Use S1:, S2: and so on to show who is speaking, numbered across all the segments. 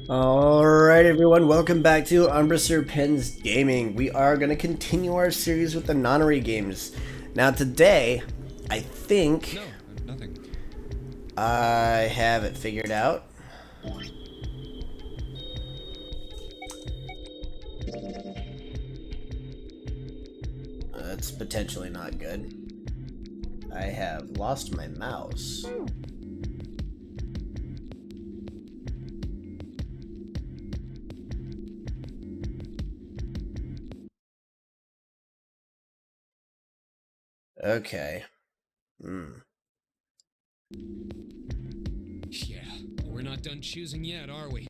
S1: Alright everyone, welcome back to Umbraser Pens Gaming. We are going to continue our series with the Nonary games. Now today, I think
S2: No, nothing.
S1: I have it figured out. That's potentially not good. I have lost my mouse. Okay.
S2: Yeah, we're not done choosing yet, are we?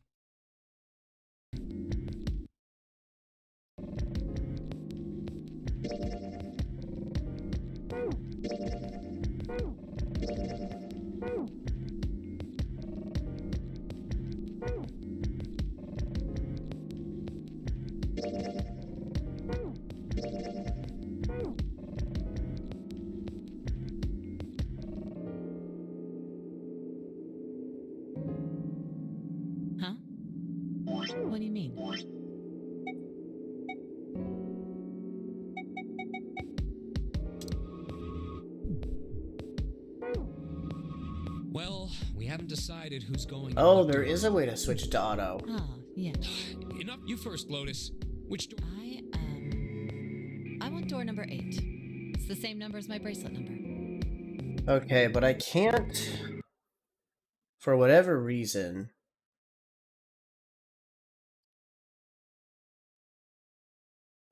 S3: Huh? What do you mean?
S2: Well, we haven't decided who's going in
S1: Oh,
S2: what
S1: there
S2: door.
S1: is a way to switch to auto.
S3: Ah, yes.
S2: Enough. You first, Lotus. Which door?
S3: I want door number 8. It's the same number as my bracelet number.
S1: Okay, but I can't, for whatever reason.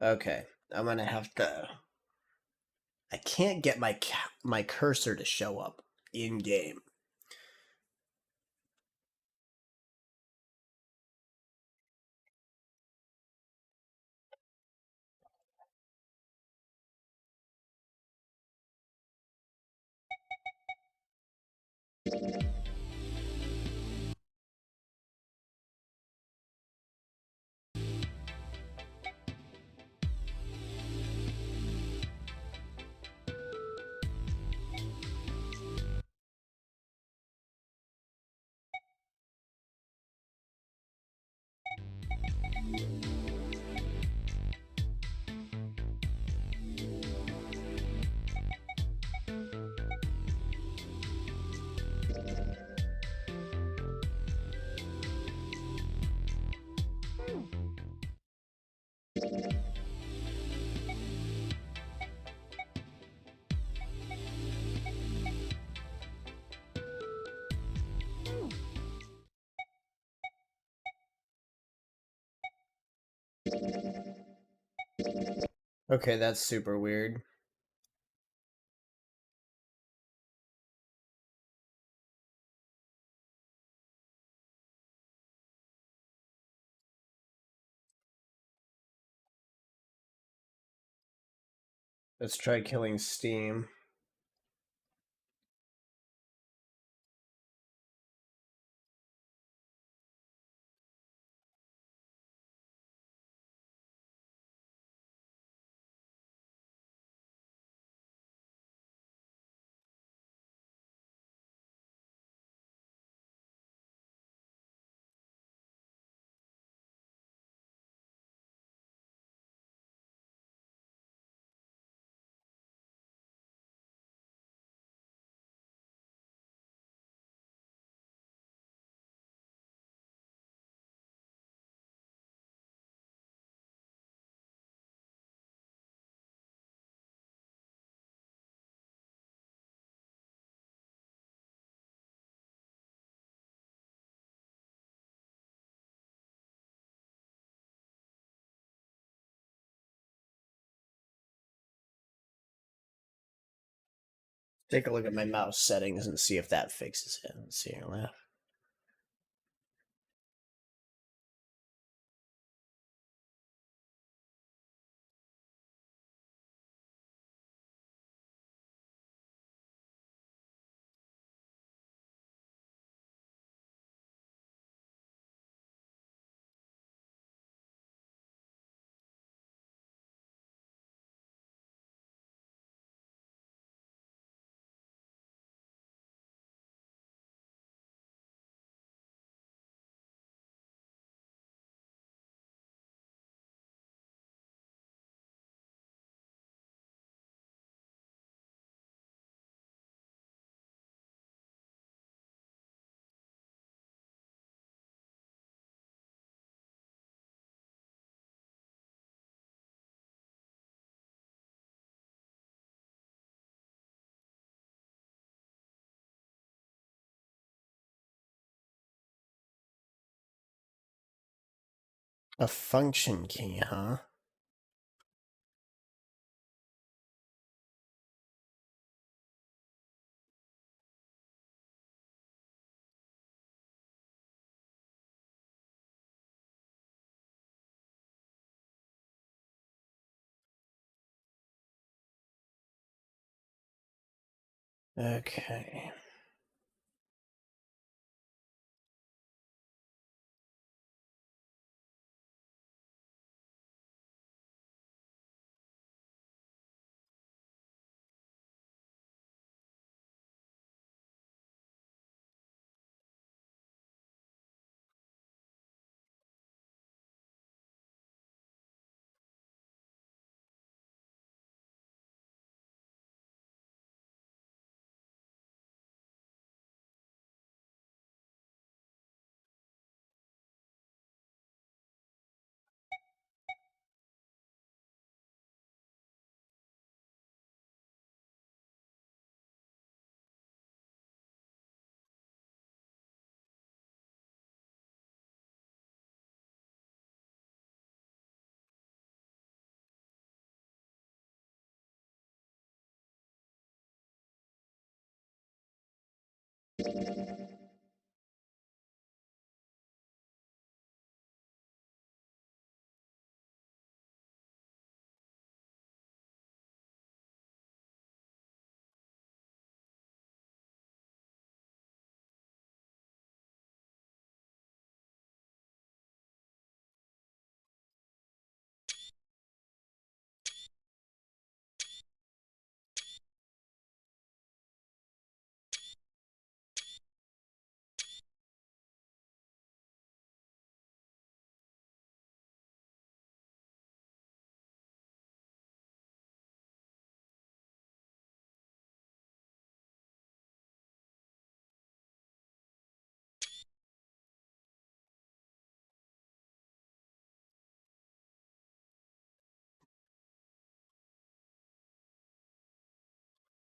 S1: Okay, I'm gonna have to. I can't get my cursor to show up in game. Okay, that's super weird. Let's try killing Steam. Take a look at my mouse settings and see if that fixes it. Let's see here left. A function key, huh? Okay.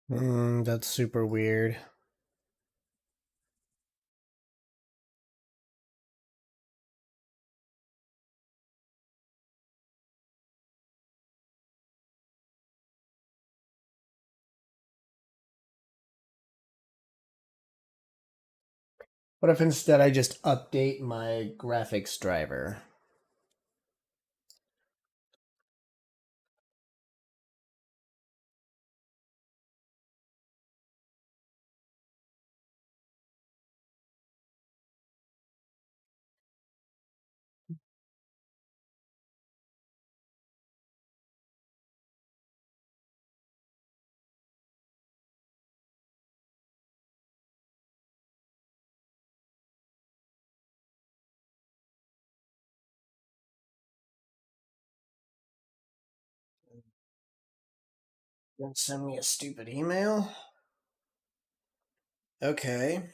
S1: That's super weird. What if instead I just update my graphics driver? Don't send me a stupid email? Okay.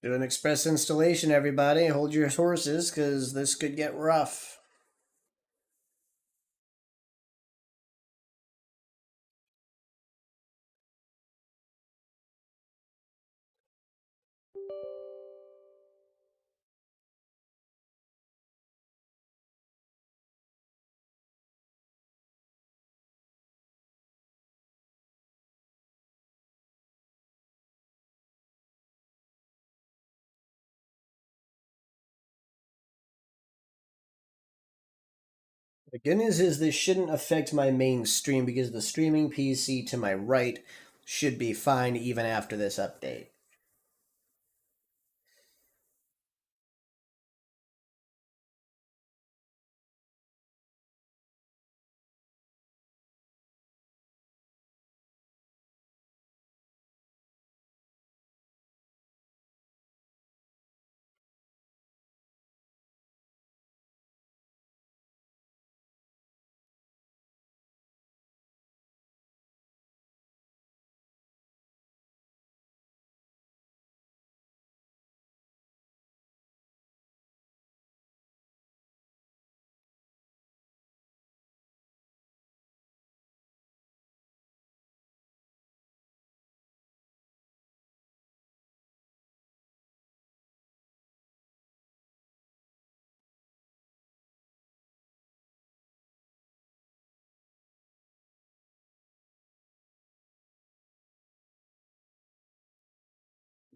S1: Do an express installation, everybody. Hold your horses, because this could get rough. The good news is this shouldn't affect my main stream because the streaming PC to my right should be fine even after this update.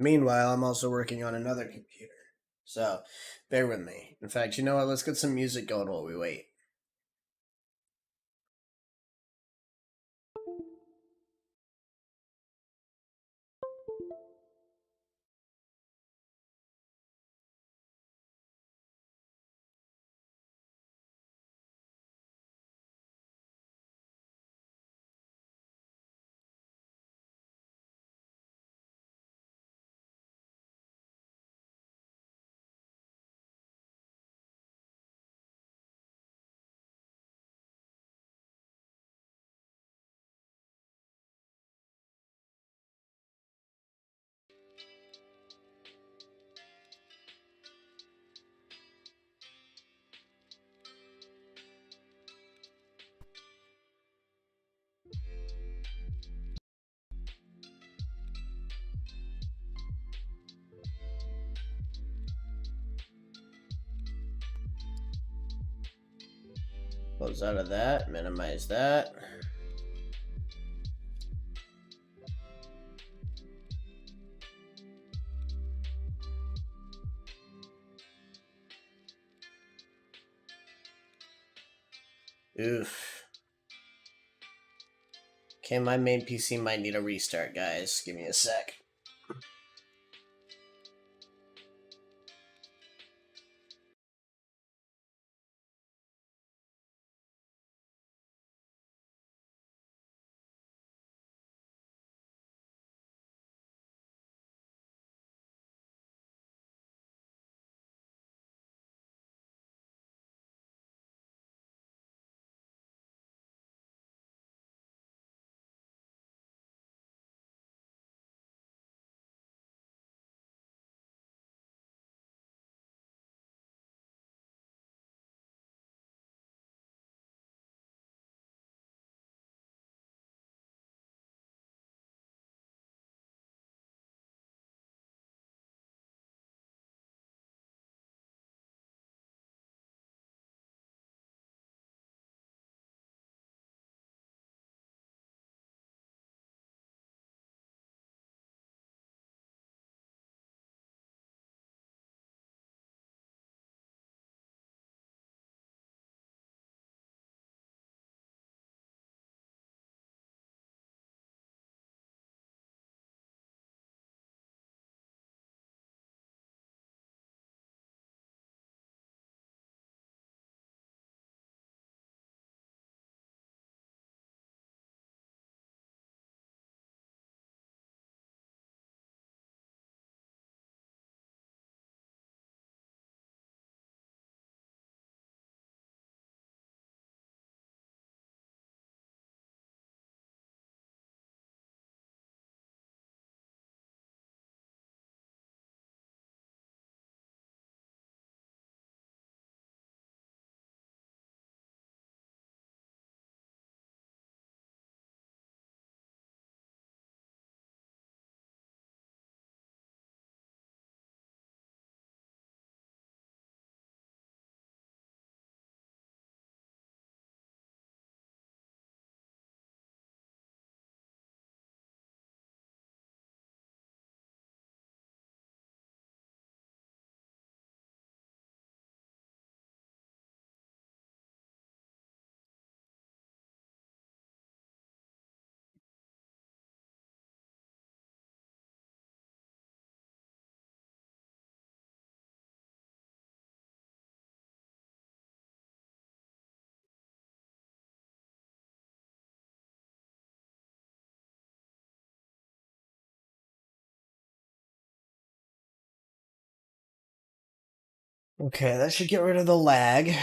S1: Meanwhile, I'm also working on another computer. So, bear with me. In fact, you know what? Let's get some music going while we wait. Close out of that, minimize that. Oof. Okay, my main PC might need a restart, guys. Give me a sec. Okay, that should get rid of the lag.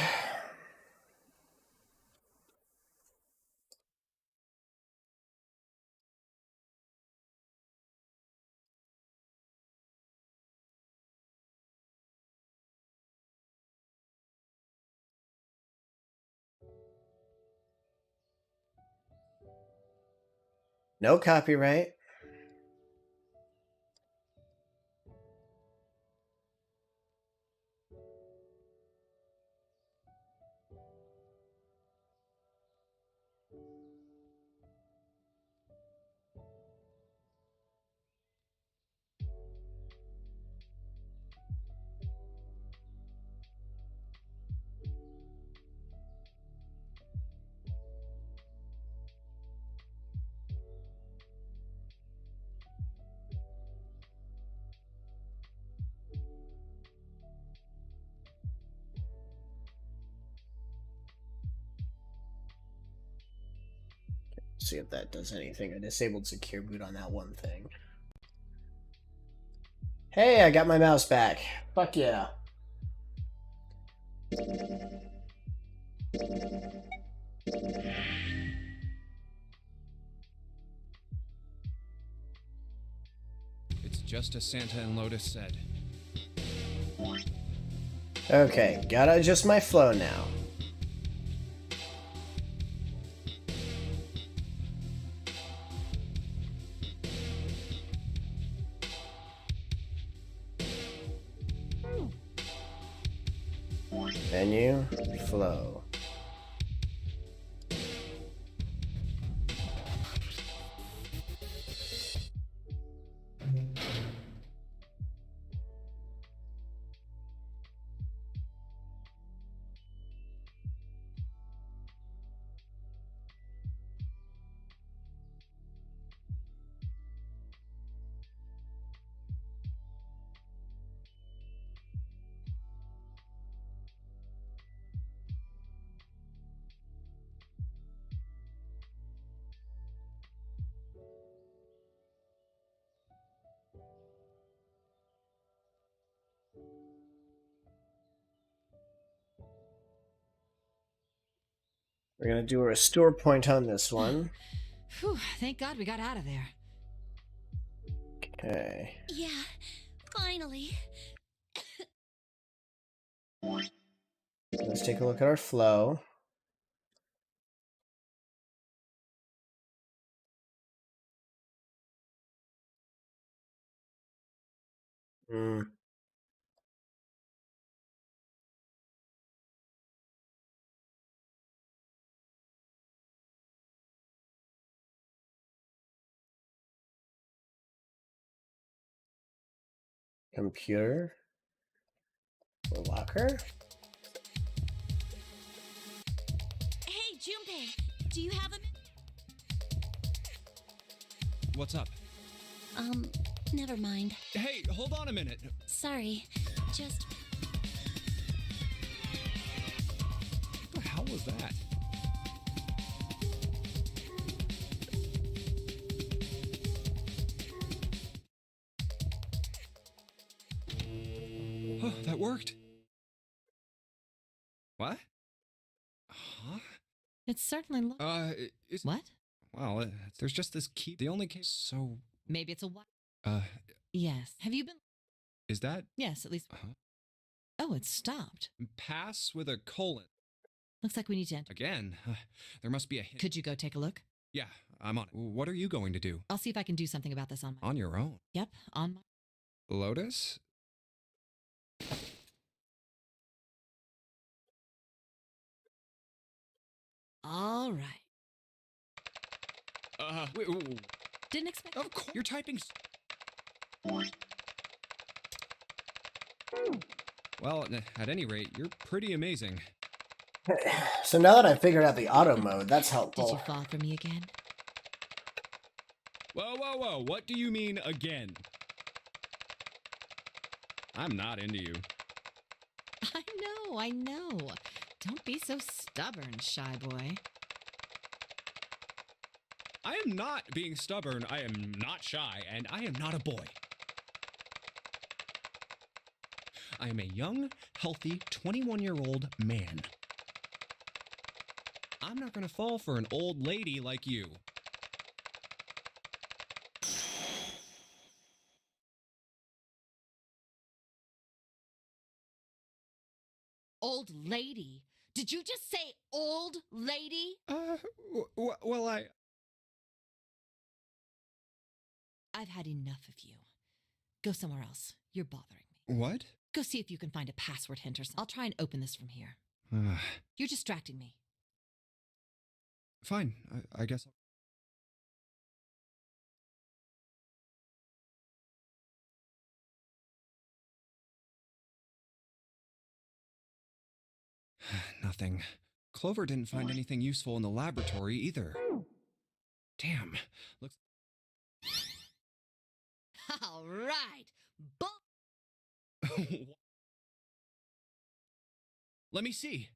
S1: No copyright. see if that does anything. I disabled secure boot on that one thing. Hey, I got my mouse back. Fuck yeah.
S2: It's just as Santa and Lotus said.
S1: Okay, gotta adjust my flow now. Menu, flow. We're gonna do a restore point on this one.
S3: Whew, thank God we got out of there.
S1: Okay.
S4: Yeah, finally.
S1: Let's take a look at our flow. Hmm. Computer. Locker.
S4: Hey, Junpei, do you have a minute?
S2: What's up?
S4: Never mind.
S2: Hey, hold on a minute.
S4: Sorry. Just
S2: What the hell was that? Oh, that worked. What? Huh?
S3: It certainly looks.
S2: Is
S3: What?
S2: Well, there's just this key. The only case. So,
S3: Maybe it's a what?
S2: uh,
S3: Yes. Have you been?
S2: is that
S3: Yes, at least. Oh, it stopped.
S2: pass with a colon
S3: Looks like we need to enter.
S2: again? There must be a hint.
S3: Could you go take a look?
S2: Yeah, I'm on it. What are you going to do?
S3: I'll see if I can do something about this on my.
S2: On your own,
S3: Yep, on my.
S2: Lotus?
S3: All right.
S2: Wait,
S3: Didn't expect.
S2: of course you're typing. Well, at any rate, you're pretty amazing.
S1: So now that I figured out the auto mode, that's
S3: Did you
S1: helpful.
S3: fall for me again?
S2: Whoa! What do you mean again? I'm not into you.
S3: I know. Don't be so stubborn, shy boy.
S2: I am not being stubborn. I am not shy, and I am not a boy. I am a young, healthy, 21-year-old man. I'm not gonna fall for an old lady like you.
S3: Old lady. Did you just say old lady?
S2: Well,
S3: I've had enough of you. Go somewhere else. You're bothering me.
S2: What?
S3: Go see if you can find a password hint or something. I'll try and open this from here. You're distracting me.
S2: Fine, I guess. Nothing. Clover didn't find anything useful in the laboratory either. Damn. Looks.
S3: All right.
S2: Let me see.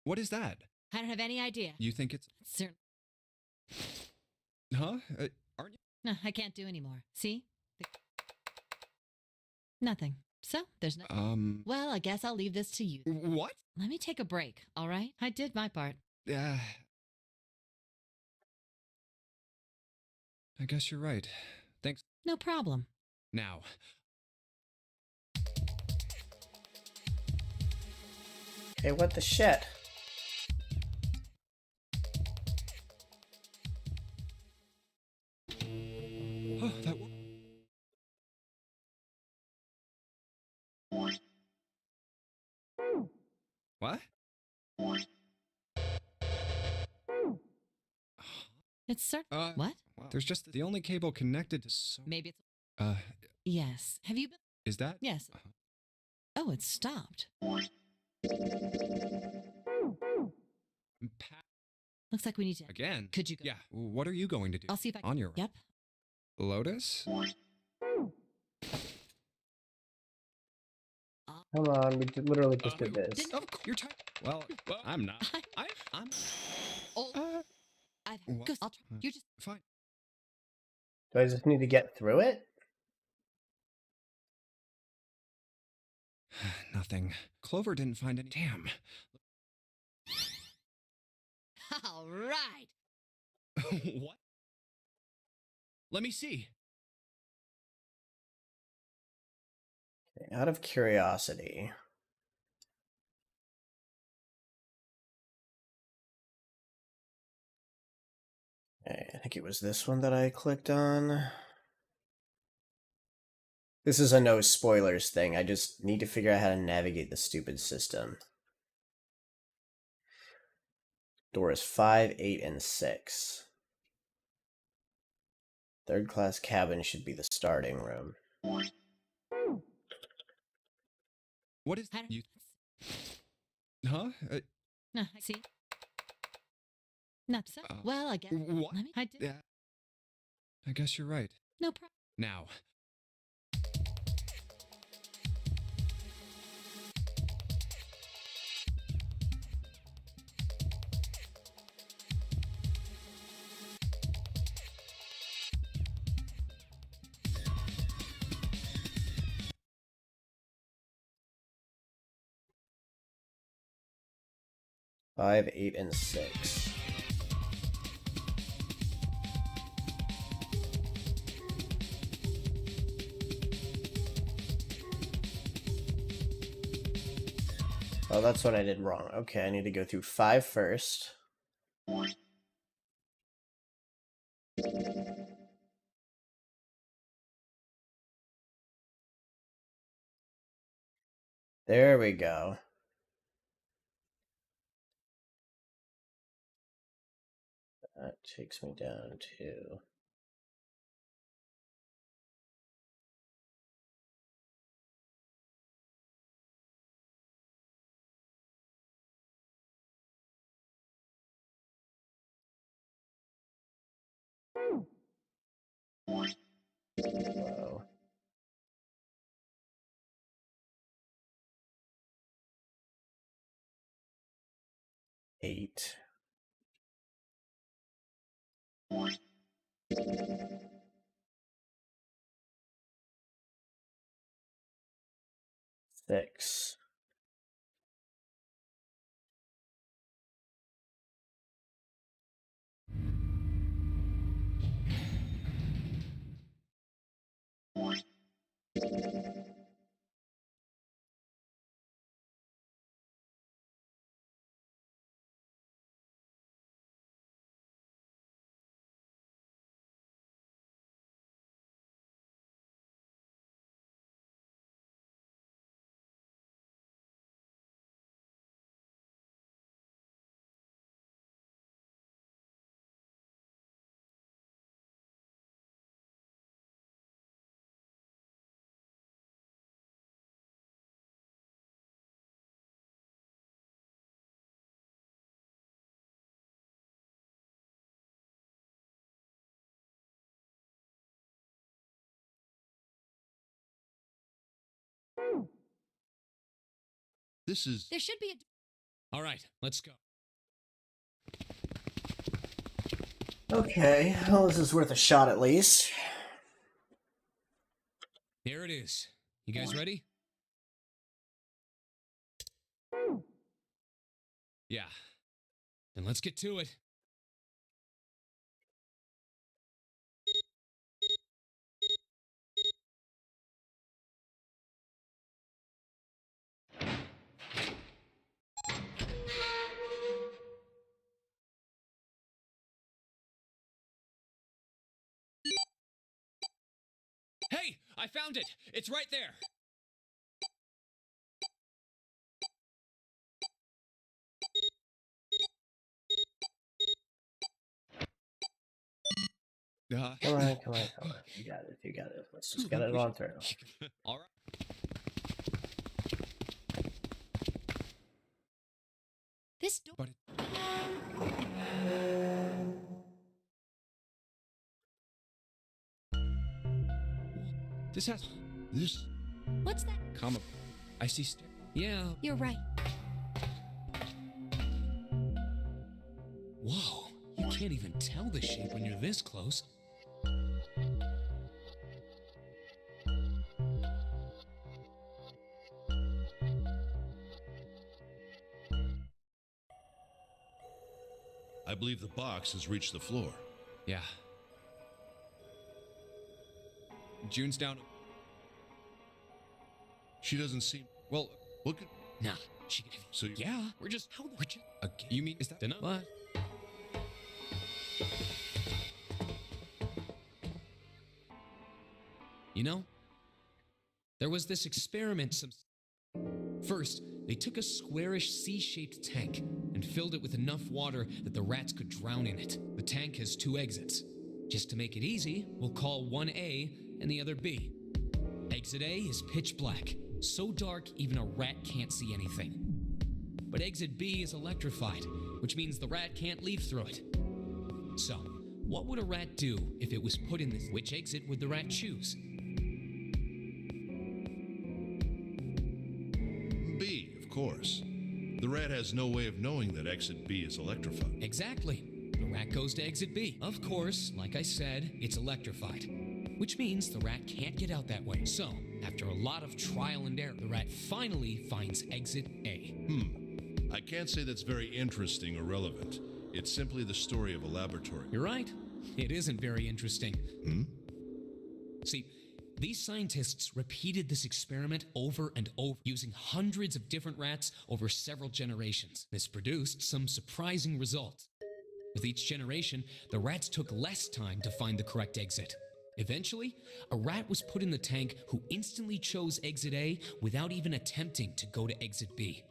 S2: What is that?
S3: I don't have any idea.
S2: You think it's...
S3: Certain.
S2: Huh? Aren't you...
S3: No, I can't do anymore. See? Nothing. So, there's no... Well, I guess I'll leave this to you.
S2: What?
S3: Let me take a break, all right? I did my part.
S2: I guess you're right. Thanks.
S3: No problem.
S2: Now.
S1: Hey, what the shit?
S2: Oh, that... What?
S3: It's certain. What?
S2: Wow. There's just the only cable connected to so...
S3: Maybe it's... Yes. Have you been...
S2: Is that?
S3: Yes. Oh, it stopped. Looks like we need to...
S2: Again?
S3: Could you go?
S2: Yeah. What are you going to do?
S3: I'll see if I...
S2: On your...
S3: Yep.
S2: Lotus?
S1: Come on, we literally just did this.
S2: You're tired. Well, I'm not. I'm...
S3: Oh,
S2: What?
S3: I'll try. You just...
S2: Fine.
S1: Do I just need to get through it?
S2: Nothing. Clover didn't find any... Damn.
S3: All right.
S2: What? Let me see.
S1: Out of curiosity. Okay, I think it was this one that I clicked on. This is a no spoilers thing. I just need to figure out how to navigate the stupid system. Doors 5, 8, and 6. Third class cabin should be the starting room.
S2: What is... You... Huh?
S3: No, I see. Not so. Well, I guess...
S2: What?
S3: Let me... I did...
S2: Yeah. I guess you're right.
S3: No problem.
S2: Now.
S1: Five, 8, and 6. Oh, that's what I did wrong. Okay, I need to go through 5 first. There we go. That takes me down to... Whoa. 8. 6.
S2: This is...
S3: There should be a...
S2: All right, let's go.
S1: Okay, well, this is worth a shot at least.
S2: Here it is. You guys ready? Yeah. Then let's get to it. Hey, I found it. It's right there.
S1: Come on, come on, come on. You got it, you got it. Let's just get it on through.
S2: All right.
S3: This door.
S2: But this has this
S3: What's that?
S2: comma. I see. Yeah.
S3: You're right.
S2: Whoa. You can't even tell the shape when you're this close.
S5: I believe the box has reached the floor.
S2: Yeah. June's down.
S5: She doesn't seem.
S2: Well,
S5: Look at.
S2: nah. She can.
S5: So you.
S2: Yeah. We're just. We're just. You mean is that? Dunno. What? You know, there was this experiment. First, they took a squarish C-shaped tank and filled it with enough water that the rats could drown in it. The tank has 2 exits. Just to make it easy, we'll call one A and the other B. Exit A is pitch black, so dark even a rat can't see anything. But exit B is electrified, which means the rat can't leave through it. So, what would a rat do if it was put in this? Which exit would the rat choose?
S5: B, of course. The rat has no way of knowing that exit B is electrified.
S2: Exactly. The rat goes to exit B. Of course, like I said, it's electrified, which means the rat can't get out that way. So, after a lot of trial and error, the rat finally finds exit A.
S5: I can't say that's very interesting or relevant. It's simply the story of a laboratory.
S2: You're right. It isn't very interesting. See, these scientists repeated this experiment over and over, using hundreds of different rats over several generations. This produced some surprising results. With each generation, the rats took less time to find the correct exit. Eventually, a rat was put in the tank who instantly chose exit A without even attempting to go to exit B.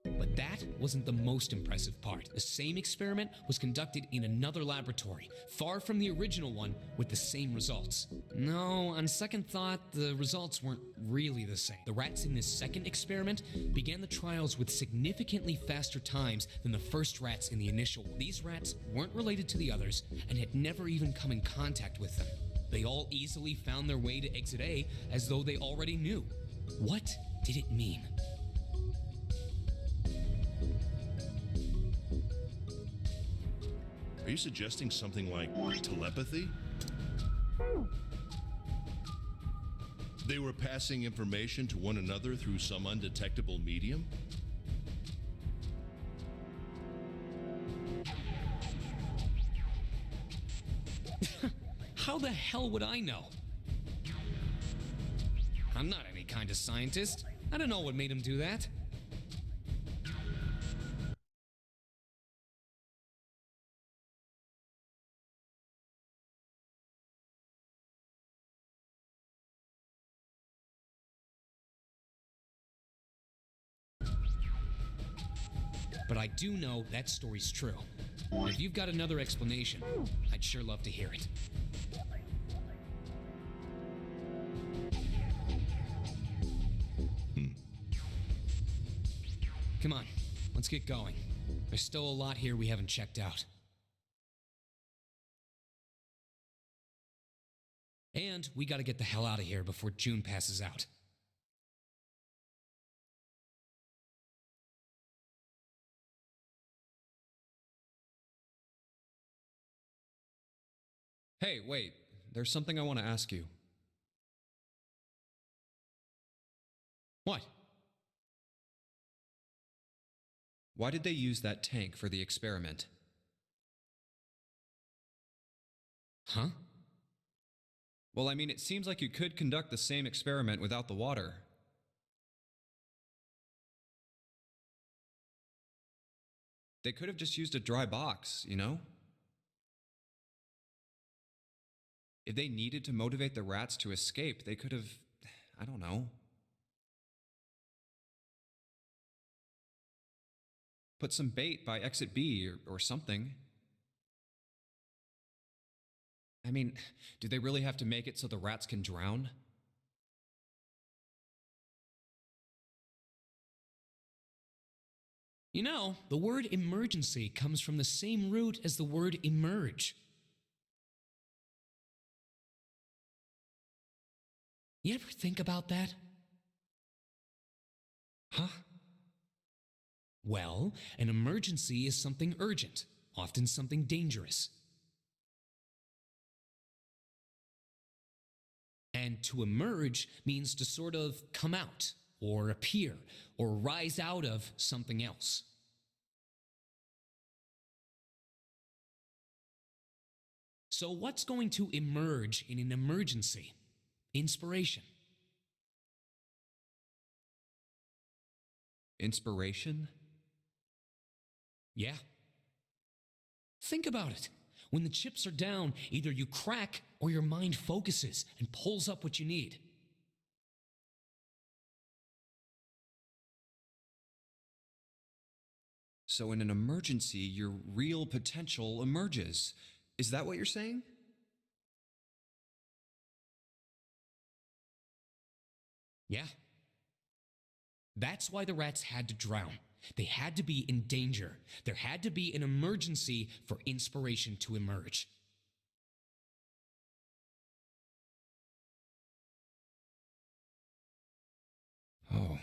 S2: But that wasn't the most impressive part. The same experiment was conducted in another laboratory, far from the original one, with the same results. No, on second thought, the results weren't really the same. The rats in this second experiment began the trials with significantly faster times than the first rats in the initial one. These rats weren't related to the others and had never even come in contact with them. They all easily found their way to exit A as though they already knew. What did it mean?
S5: Are you suggesting something like telepathy? They were passing information to one another through some undetectable medium?
S2: How the hell would I know? I'm not any kind of scientist. I don't know what made him do that. But I do know that story's true. And if you've got another explanation, I'd sure love to hear it. Come on, let's get going. There's still a lot here we haven't checked out. And we gotta get the hell out of here before June passes out.
S6: Hey, wait. There's something I want to ask you.
S2: What?
S6: Why did they use that tank for the experiment?
S2: Huh?
S6: Well, I mean, it seems like you could conduct the same experiment without the water. They could have just used a dry box, you know? If they needed to motivate the rats to escape, they could have, I don't know, put some bait by exit B or something. I mean, do they really have to make it so the rats can drown?
S2: You know, the word emergency comes from the same root as the word emerge. You ever think about that?
S6: Huh?
S2: Well, an emergency is something urgent, often something dangerous. And to emerge means to sort of come out, or appear, or rise out of something else. So what's going to emerge in an emergency? Inspiration.
S6: Inspiration?
S2: Yeah. Think about it. When the chips are down, either you crack or your mind focuses and pulls up what you need.
S6: So in an emergency, your real potential emerges. Is that what you're saying?
S2: Yeah. That's why the rats had to drown. They had to be in danger. There had to be an emergency for inspiration to emerge.
S6: Oh.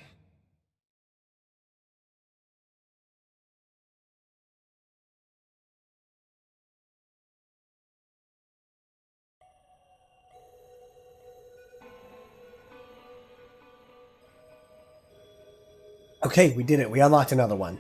S1: Okay, we did it. We unlocked another one.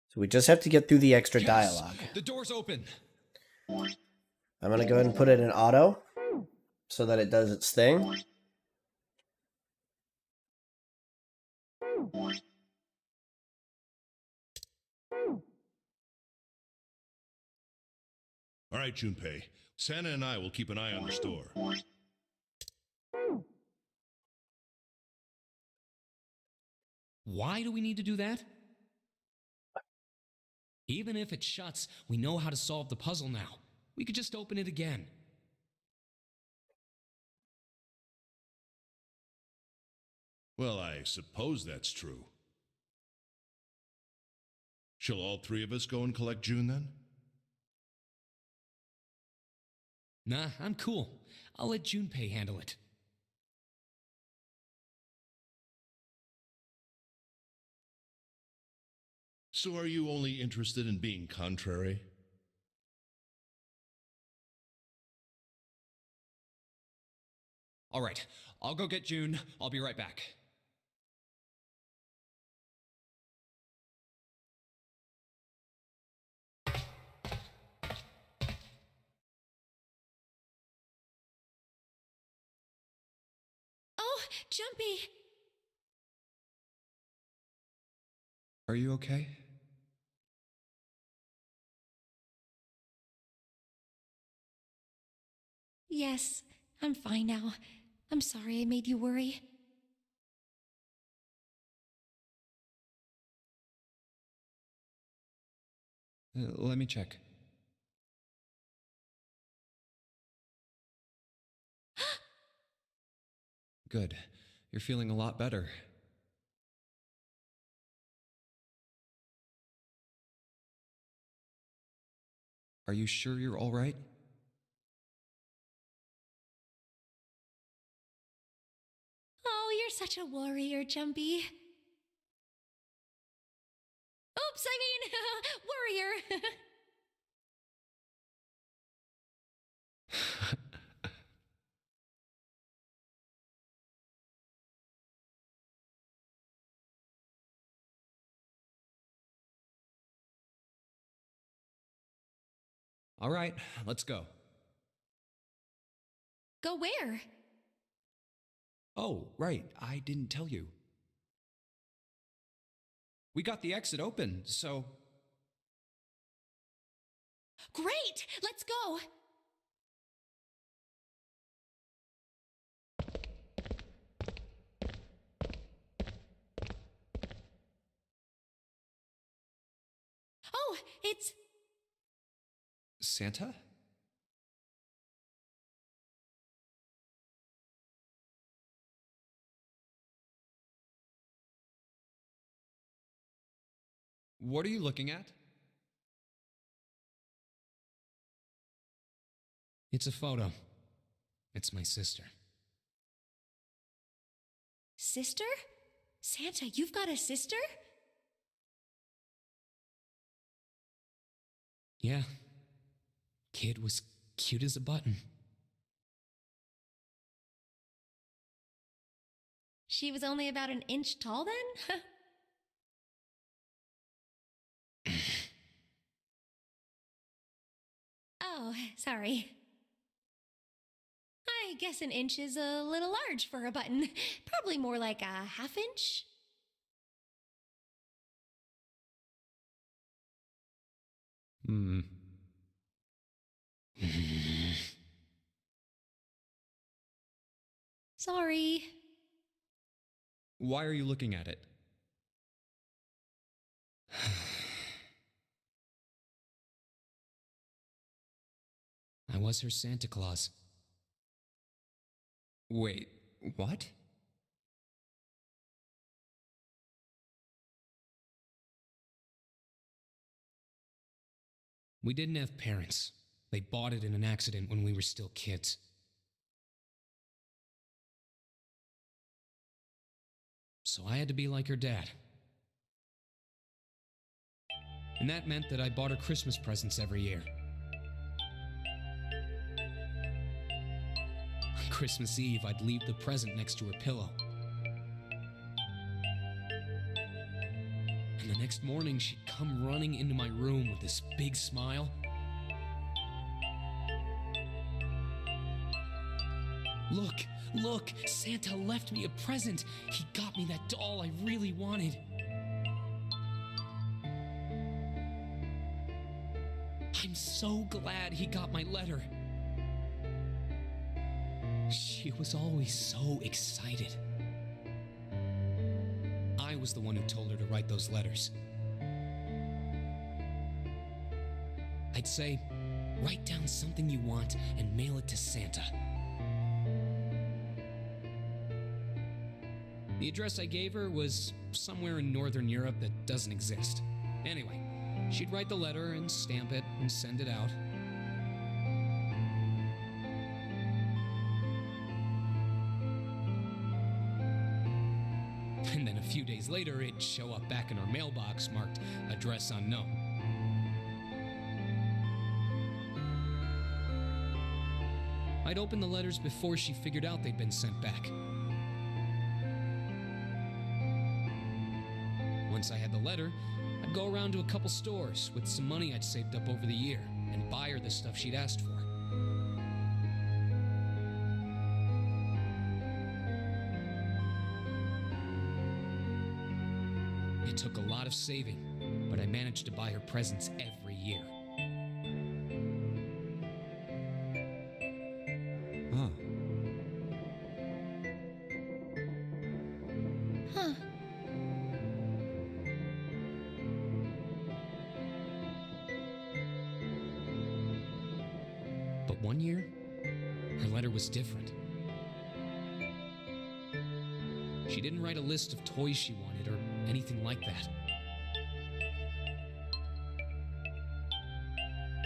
S1: So we just have to get through the extra dialogue.
S6: The door's open.
S1: I'm going to go ahead and put it in auto so that it does its thing.
S5: All right, Junpei. Santa and I will keep an eye on the store.
S2: Why do we need to do that? Even if it shuts, we know how to solve the puzzle now. We could just open it again.
S5: Well, I suppose that's true. Shall all three of us go and collect June then?
S2: Nah, I'm cool. I'll let Junpei handle it.
S5: So are you only interested in being contrary?
S6: All right, I'll go get June. I'll be right back.
S4: Oh, Jumpy!
S6: Are you okay?
S4: Yes, I'm fine now. I'm sorry I made you worry.
S6: Let me check. Good. You're feeling a lot better. Are you sure you're all right?
S4: such a warrior, Jumpy. Oops, I mean, warrior.
S6: All right, let's go.
S4: Go where?
S6: Oh, right, I didn't tell you. We got the exit open, so...
S4: Great! Let's go! Oh, it's...
S6: Santa? What are you looking at?
S2: It's a photo. It's my sister.
S4: Sister? Santa, you've got a sister?
S2: Yeah. Kid was cute as a button.
S4: She was only about an inch tall then? Oh, sorry. I guess an inch is a little large for a button. Probably more like a half inch. Sorry.
S6: Why are you looking at it?
S2: I was her Santa Claus.
S6: Wait, what?
S2: We didn't have parents. They bought it in an accident when we were still kids. So I had to be like her dad. And that meant that I bought her Christmas presents every year. On Christmas Eve, I'd leave the present next to her pillow. And the next morning, she'd come running into my room with this big smile. Look, look, Santa left me a present. He got me that doll I really wanted. I'm so glad he got my letter. She was always so excited. I was the one who told her to write those letters. I'd say, write down something you want and mail it to Santa. The address I gave her was somewhere in Northern Europe that doesn't exist. Anyway, she'd write the letter and stamp it and send it out. And then a few days later, it'd show up back in her mailbox marked address unknown. I'd open the letters before she figured out they'd been sent back. Once I had the letter, I'd go around to a couple stores with some money I'd saved up over the year and buy her the stuff she'd asked for. It took a lot of saving, but I managed to buy her presents every year.
S6: Huh.
S4: Huh.
S2: But one year, her letter was different. She didn't write a list of toys she wanted or anything like that.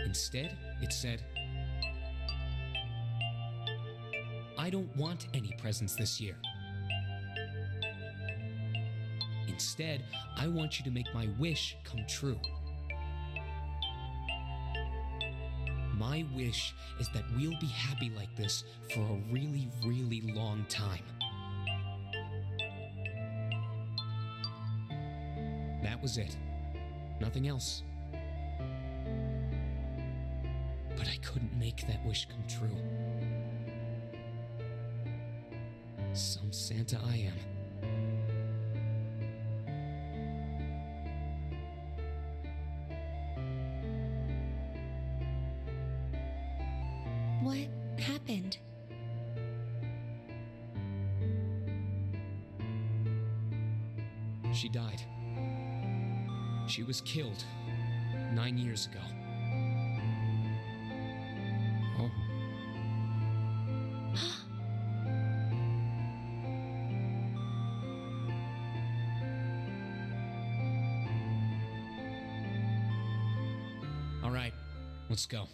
S2: Instead, it said, "I don't want any presents this year. Instead, I want you to make my wish come true. My wish is that we'll be happy like this for a really, really long time. That was it. Nothing else. But I couldn't make that wish come true. Some Santa I am.
S4: What happened?
S2: She died. She was killed 9 years ago. Oh. All right, let's go.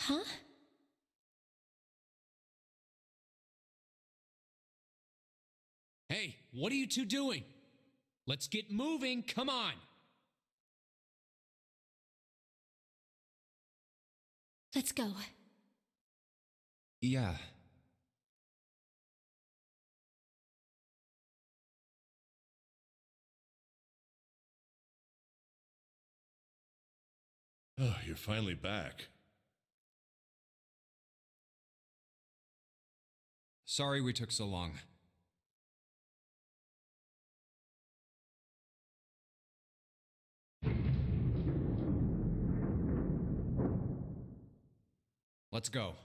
S4: Huh?
S2: Hey, what are you two doing? Let's get moving, come on!
S4: Let's go.
S6: Yeah.
S5: Oh, you're finally back.
S6: Sorry we took so long. Let's go.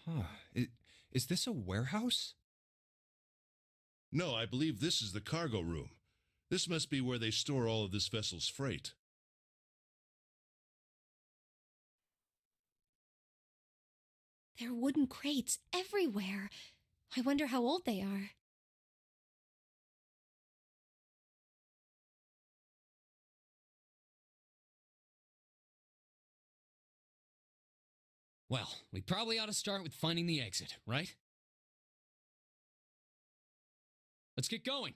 S6: Huh. Is this a warehouse?
S5: No, I believe this is the cargo room. This must be where they store all of this vessel's freight.
S4: There are wooden crates everywhere. I wonder how old they are.
S2: Well, we probably ought to start with finding the exit, right? Let's get going.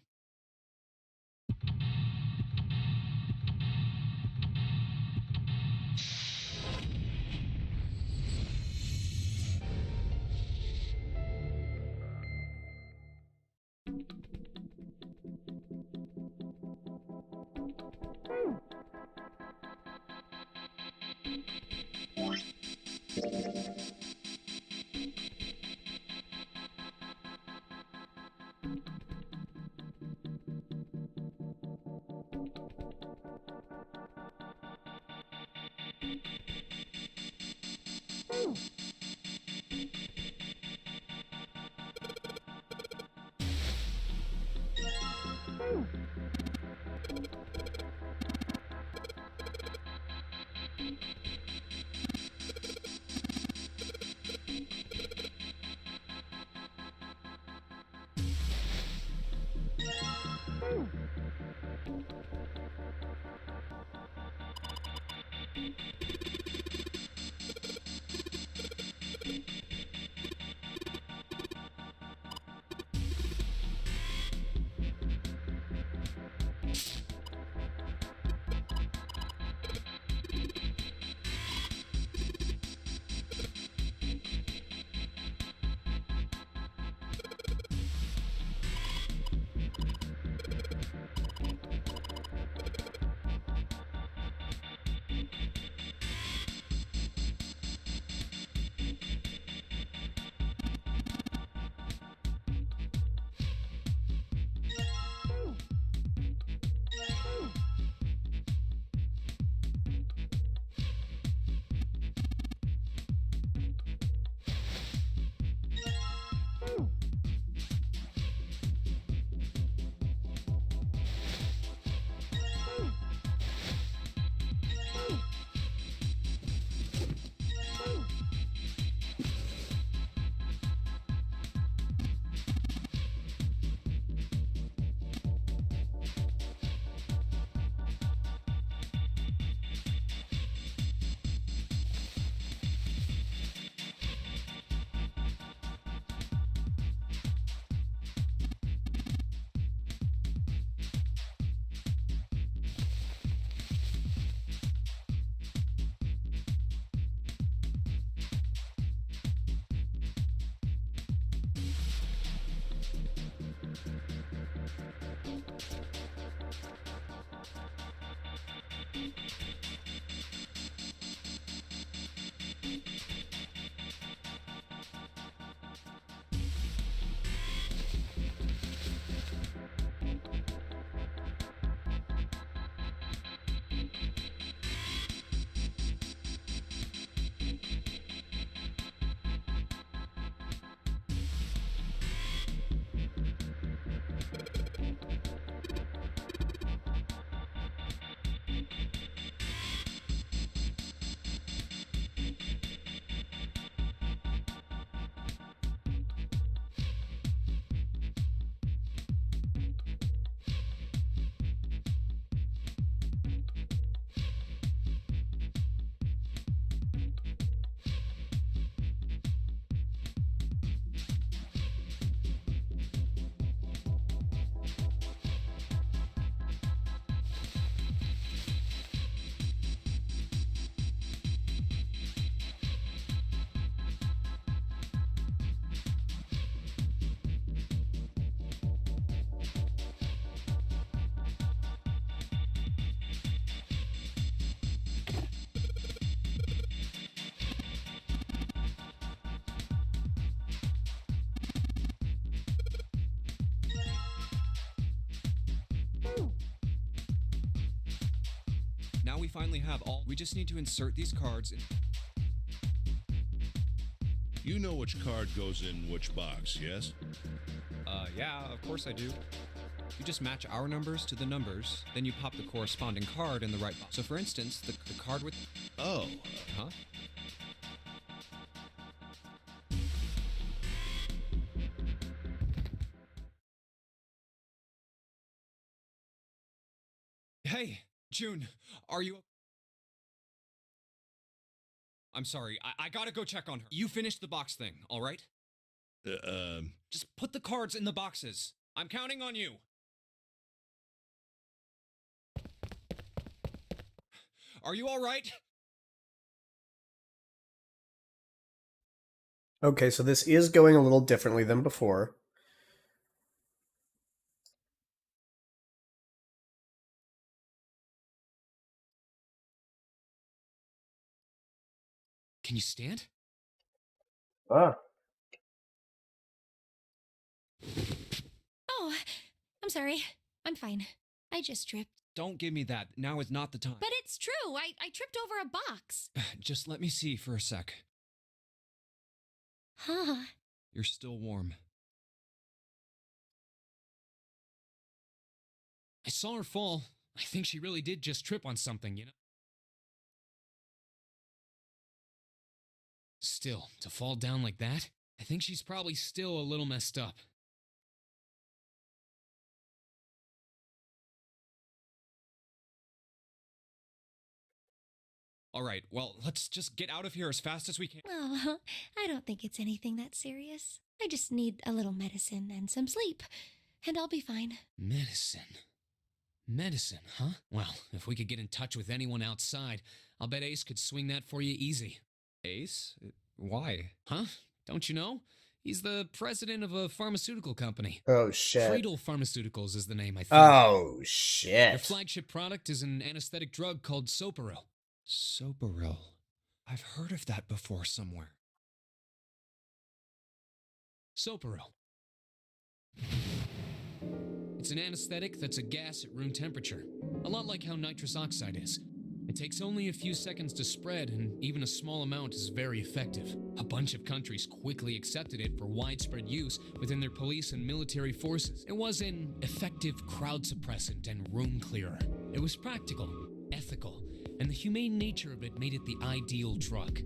S6: Now we finally have all. We just need to insert these cards in.
S5: You know which card goes in which box, yes?
S6: Yeah, of course I do. You just match our numbers to the numbers, then you pop the corresponding card in the right box. So for instance, the card with...
S5: Oh,
S6: Huh? Hey, June, are you... I'm sorry, I gotta go check on her. You finished the box thing, all right? Just put the cards in the boxes. I'm counting on you. Are you all right?
S1: Okay, so this is going a little differently than before.
S2: Can you stand?
S1: Ah.
S4: Oh, I'm sorry. I'm fine. I just tripped.
S6: Don't give me that. Now is not the time.
S4: But it's true. I tripped over a box.
S6: Just let me see for a sec.
S4: Huh.
S6: You're still warm.
S2: I saw her fall. I think she really did just trip on something, you know? Still, to fall down like that, I think she's probably still a little messed up.
S6: All right, well, let's just get out of here as fast as we can.
S4: Oh, I don't think it's anything that serious. I just need a little medicine and some sleep, and I'll be fine.
S2: Medicine. Medicine, huh? Well, if we could get in touch with anyone outside, I'll bet Ace could swing that for you easy.
S6: Ace? Why?
S2: Huh? Don't you know? He's the president of a pharmaceutical company.
S1: Oh, shit.
S2: Cradle Pharmaceuticals is the name, I think.
S1: Oh,
S2: Their
S1: shit.
S2: flagship product is an anesthetic drug called Soparil.
S6: Soparil. I've heard of that before somewhere.
S2: Soparil. It's an anesthetic that's a gas at room temperature, a lot like how nitrous oxide is. It takes only a few seconds to spread, and even a small amount is very effective. A bunch of countries quickly accepted it for widespread use within their police and military forces. It was an effective crowd suppressant and room clearer. It was practical, ethical, and the humane nature of it made it the ideal drug.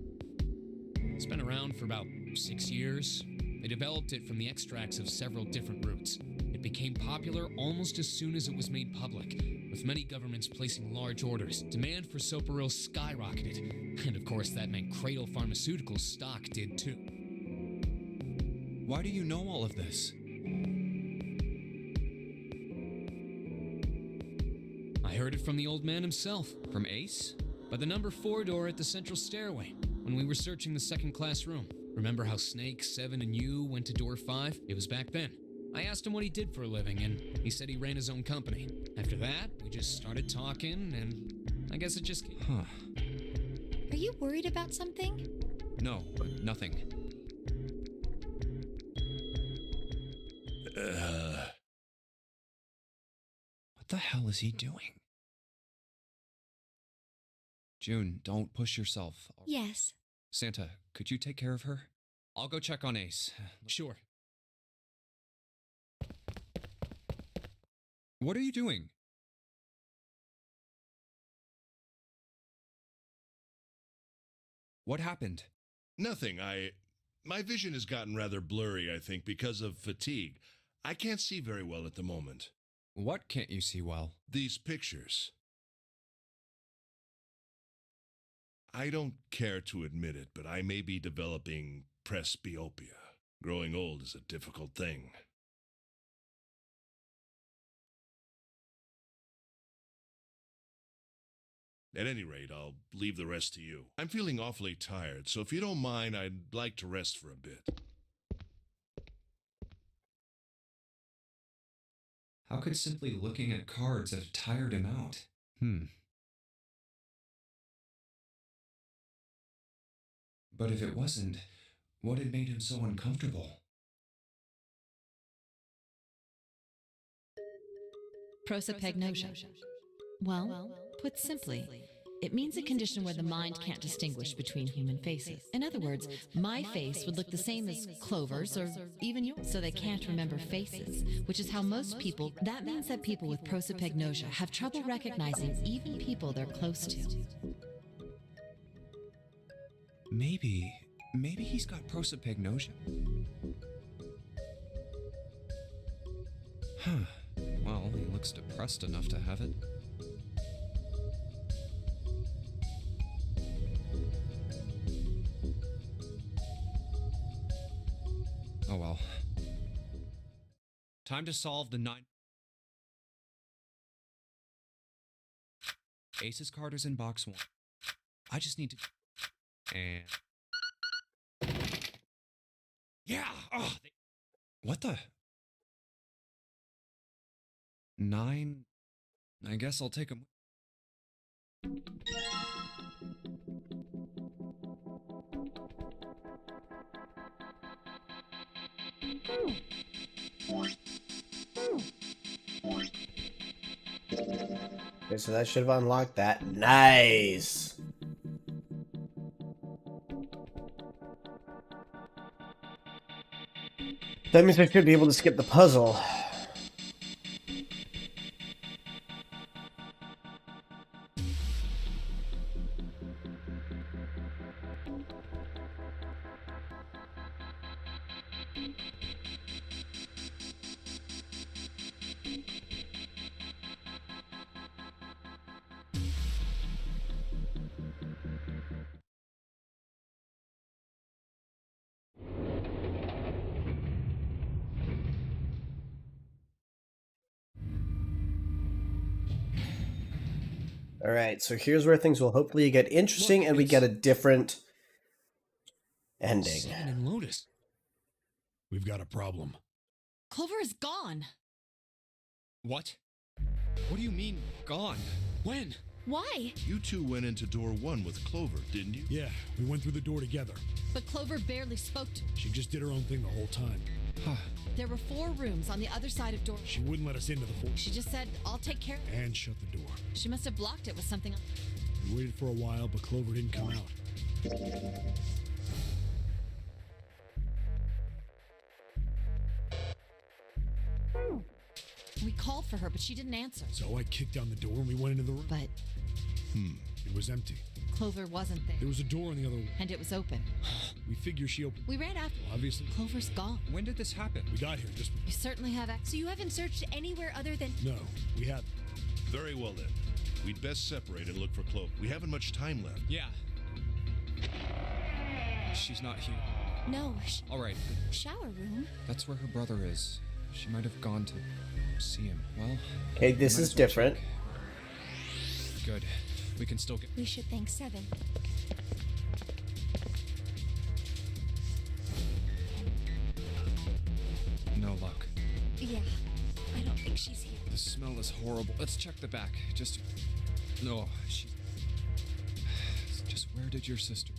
S2: It's been around for about 6 years. They developed it from the extracts of several different roots. It became popular almost as soon as it was made public, with many governments placing large orders. Demand for Soparil skyrocketed, and of course that meant Cradle Pharmaceuticals stock did too.
S6: Why do you know all of this?
S2: I heard it from the old man himself,
S6: From Ace?
S2: by the number 4 door at the central stairway, when we were searching the second-class room. Remember how Snake, Seven, and you went to door 5? It was back then. I asked him what he did for a living, and he said he ran his own company. After that, we just started talking, and I guess it just...
S6: Huh.
S4: Are you worried about something?
S6: No, nothing. What the hell is he doing? June, don't push yourself.
S4: Yes.
S6: Santa, could you take care of her? I'll go check on Ace.
S2: Sure.
S6: What are you doing? What happened?
S5: nothing. My vision has gotten rather blurry, I think, because of fatigue. I can't see very well at the moment.
S6: What can't you see well?
S5: These pictures. I don't care to admit it, but I may be developing presbyopia. Growing old is a difficult thing. At any rate, I'll leave the rest to you. I'm feeling awfully tired, so if you don't mind, I'd like to rest for a bit.
S6: How could simply looking at cards have tired him out? But if it wasn't, what had made him so uncomfortable?
S7: Prosopagnosia. Well, put simply, It means a condition where the mind can't distinguish between human faces. In other words, my face would look the same as Clover's or even yours, so they can't remember faces, which is how most people. That means that people with prosopagnosia have trouble recognizing even people they're close to.
S6: Maybe he's got prosopagnosia. Huh. Well, he looks depressed enough to have it. Oh well. Time to solve the 9. Ace's card is in box 1. I just need to... And... Yeah! Oh, what the... 9... I guess I'll take him.
S1: Okay, so that should have unlocked that. Nice! That means I should be able to skip the puzzle. Alright, so here's where things will hopefully get interesting.
S2: Look,
S1: And we
S2: it's-
S1: get a different ending.
S2: Seven and Lotus.
S8: We've got a problem.
S7: Clover is gone.
S6: What? What do you mean, gone?
S2: When?
S4: Why?
S5: You two went into door 1 with Clover, didn't you?
S8: Yeah, we went through the door together.
S7: But Clover barely spoke to her.
S8: She just did her own thing the whole time.
S7: There were 4 rooms on the other side of door.
S8: She wouldn't let us into the fort
S7: She just said, I'll take care of it.
S8: and shut the door.
S7: She must have blocked it with something.
S8: We waited for a while, but Clover didn't come out.
S7: We called for her, but she didn't answer.
S8: So I kicked down the door and we went into the room.
S7: But
S8: It was empty.
S7: Clover wasn't there.
S8: There was a door on the other wall.
S7: And it was open.
S8: We figure she opened.
S7: We ran after.
S8: Obviously,
S7: Clover's gone.
S6: When did this happen?
S8: we got here just...
S7: You certainly have access.
S4: So you haven't searched anywhere other than...
S8: No, we haven't.
S5: Very well then. We'd best separate and look for Clover. We haven't much time left.
S6: Yeah. She's not here.
S4: No,
S6: All right,
S4: shower room.
S6: that's where her brother is. She might have gone to see him. Well,
S1: Okay, this
S6: might
S1: is
S6: as well
S1: different.
S6: check. Good. We can still get...
S4: We should thank Seven.
S6: No luck.
S4: Yeah, I don't think she's here.
S6: The smell is horrible. Let's check the back. Just... No, she... Just where did your sister...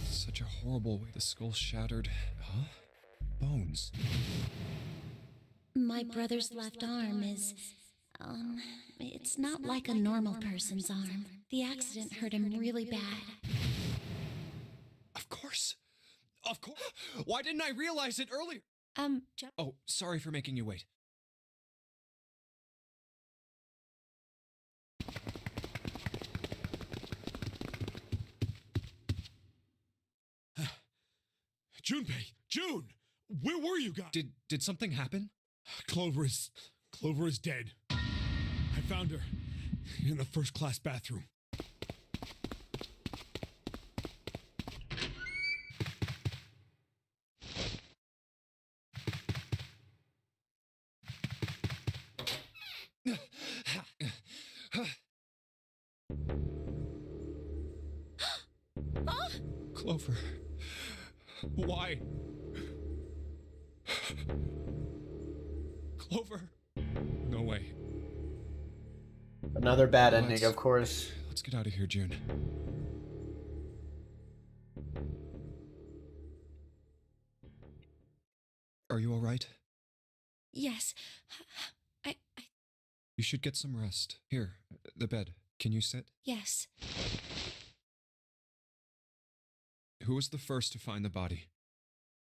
S6: such a horrible way. The skull shattered. Huh? Bones.
S4: My brother's left arm is, it's not like a normal person's arm. The accident hurt him really bad.
S6: Of course. Of course. Why didn't I realize it earlier? Oh, sorry for making you wait.
S8: Junpei! June! Where were you guys?
S6: Did something happen?
S8: Clover is dead. I found her in the first class bathroom.
S6: Clover. Why? Clover. No way.
S1: Another bad ending,
S6: Let's-
S1: of course.
S6: Let's get out of here, June. Are you all right?
S4: Yes, I
S6: You should get some rest. Here, the bed. Can you sit?
S4: Yes.
S6: Who was the first to find the body?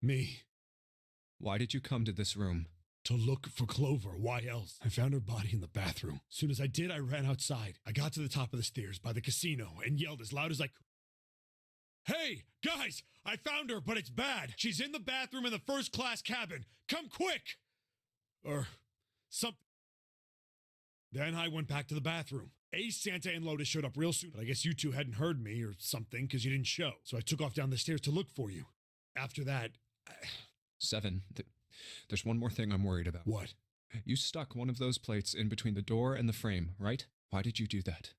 S8: Me.
S6: Why did you come to this room?
S8: To look for Clover. Why else? I found her body in the bathroom. As soon as I did, I ran outside. I got to the top of the stairs by the casino and yelled as loud as I could. Hey, guys, I found her, but it's bad. She's in the bathroom in the first-class cabin. Come quick! Or something. Then I went back to the bathroom. Ace, Santa, and Lotus showed up real soon, but I guess you two hadn't heard me or something because you didn't show. So I took off down the stairs to look for you. After that,
S6: 7. There's one more thing I'm worried about.
S8: What?
S6: You stuck one of those plates in between the door and the frame, right? Why did you do that?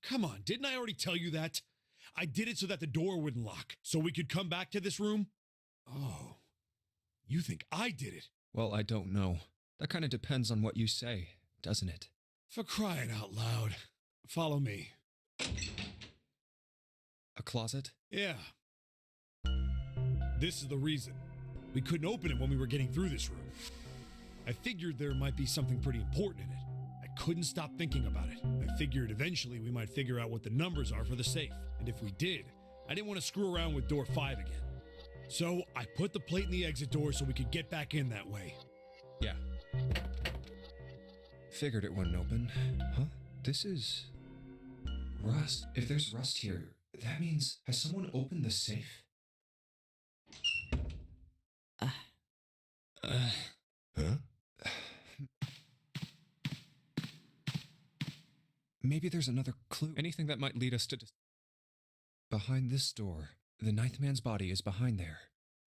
S8: Come on, didn't I already tell you that? I did it so that the door wouldn't lock, so we could come back to this room? Oh, you think I did it?
S6: Well, I don't know. That kind of depends on what you say, doesn't it?
S8: For crying out loud. Follow me.
S6: A closet?
S8: Yeah. This is the reason. We couldn't open it when we were getting through this room. I figured there might be something pretty important in it. I couldn't stop thinking about it. I figured eventually we might figure out what the numbers are for the safe. And if we did, I didn't want to screw around with door 5 again. So I put the plate in the exit door so we could get back in that way.
S6: Yeah. Figured it wouldn't open. Huh? This is... rust. If there's rust here, that means... has someone opened the safe?
S5: Huh?
S6: Maybe there's another clue. Anything that might lead us to... behind this door. The ninth man's body is behind there.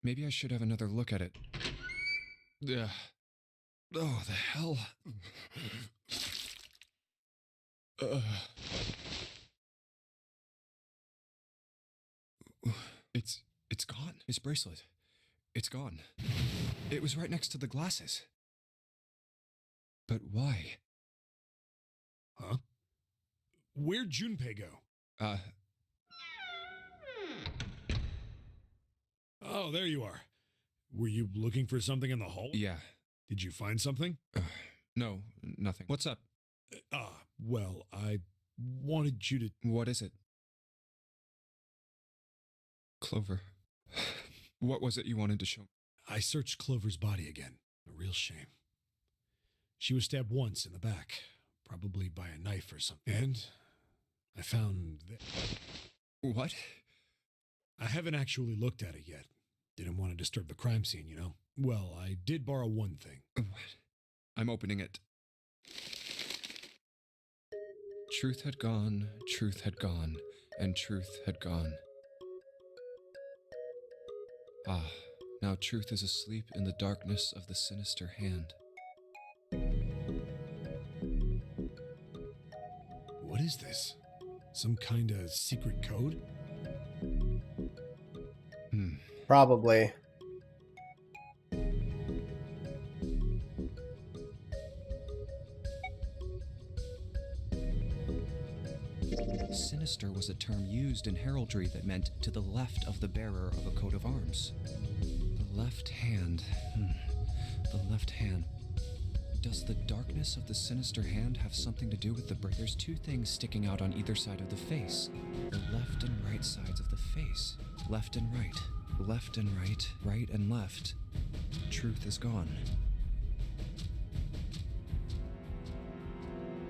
S6: Maybe I should have another look at it. Ugh. Oh, the hell. It's gone. His bracelet. It's gone. It was right next to the glasses. But why?
S8: Huh? Where'd Junpei go? Oh, there you are. Were you looking for something in the hall?
S6: Yeah.
S8: Did you find something?
S6: No, nothing. What's up?
S8: Well, I wanted you to...
S6: What is it? Clover. What was it you wanted to show me?
S8: I searched Clover's body again. A real shame. She was stabbed once in the back, probably by a knife or something. And I found that...
S6: What?
S8: I haven't actually looked at it yet. Didn't want to disturb the crime scene, you know? Well, I did borrow one thing.
S6: What? I'm opening it. Truth had gone, and truth had gone. Ah, now truth is asleep in the darkness of the sinister hand.
S8: What is this? Some kind of secret code?
S1: Probably.
S6: Sinister was a term used in heraldry that meant to the left of the bearer of a coat of arms. The left hand. The left hand. Does the darkness of the sinister hand have something to do with the break? There's two things sticking out on either side of the face. The left and right sides of the face. Left and right. Left and right. Right and left. Truth is gone.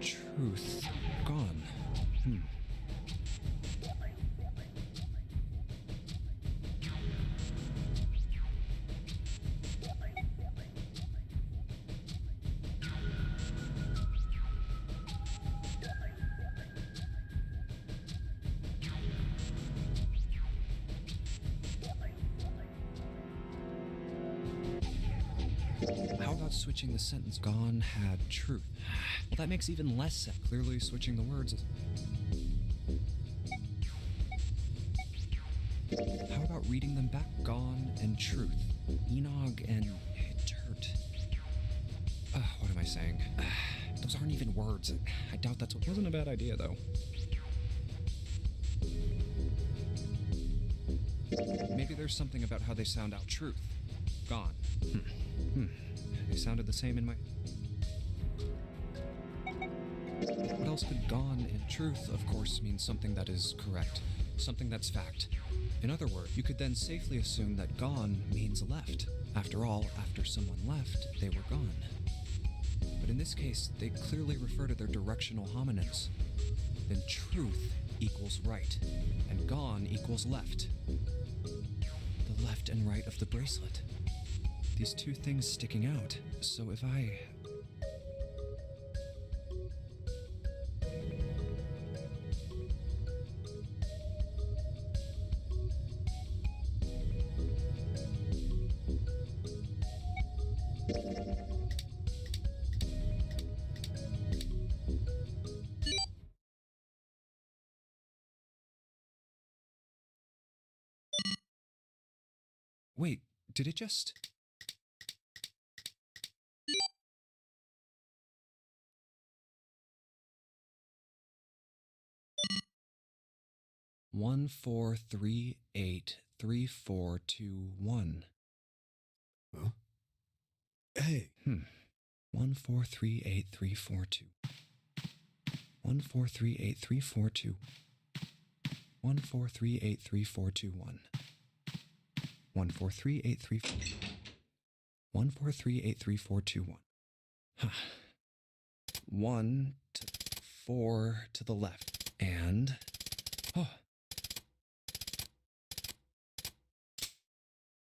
S6: Truth gone. How about switching the sentence? Gone had truth. Well, that makes even less sense. Clearly switching the words is... How about reading them back? Gone and truth. Enog and dirt. What am I saying? Those aren't even words. I doubt that's what... Wasn't a bad idea, though. Maybe there's something about how they sound out. Truth. Gone. They sounded the same in my... What else could gone in truth, of course, mean something that is correct, something that's fact. In other words, you could then safely assume that gone means left. After all, after someone left, they were gone. But in this case, they clearly refer to their directional homonyms. Then truth equals right, and gone equals left. The left and right of the bracelet. These two things sticking out. So if I... Wait, did it just... 14383421.
S8: Huh? Hey.
S6: 14383421. 14383421. 14383421. 14383421. Huh. 1 to 4 to the left. And... Oh.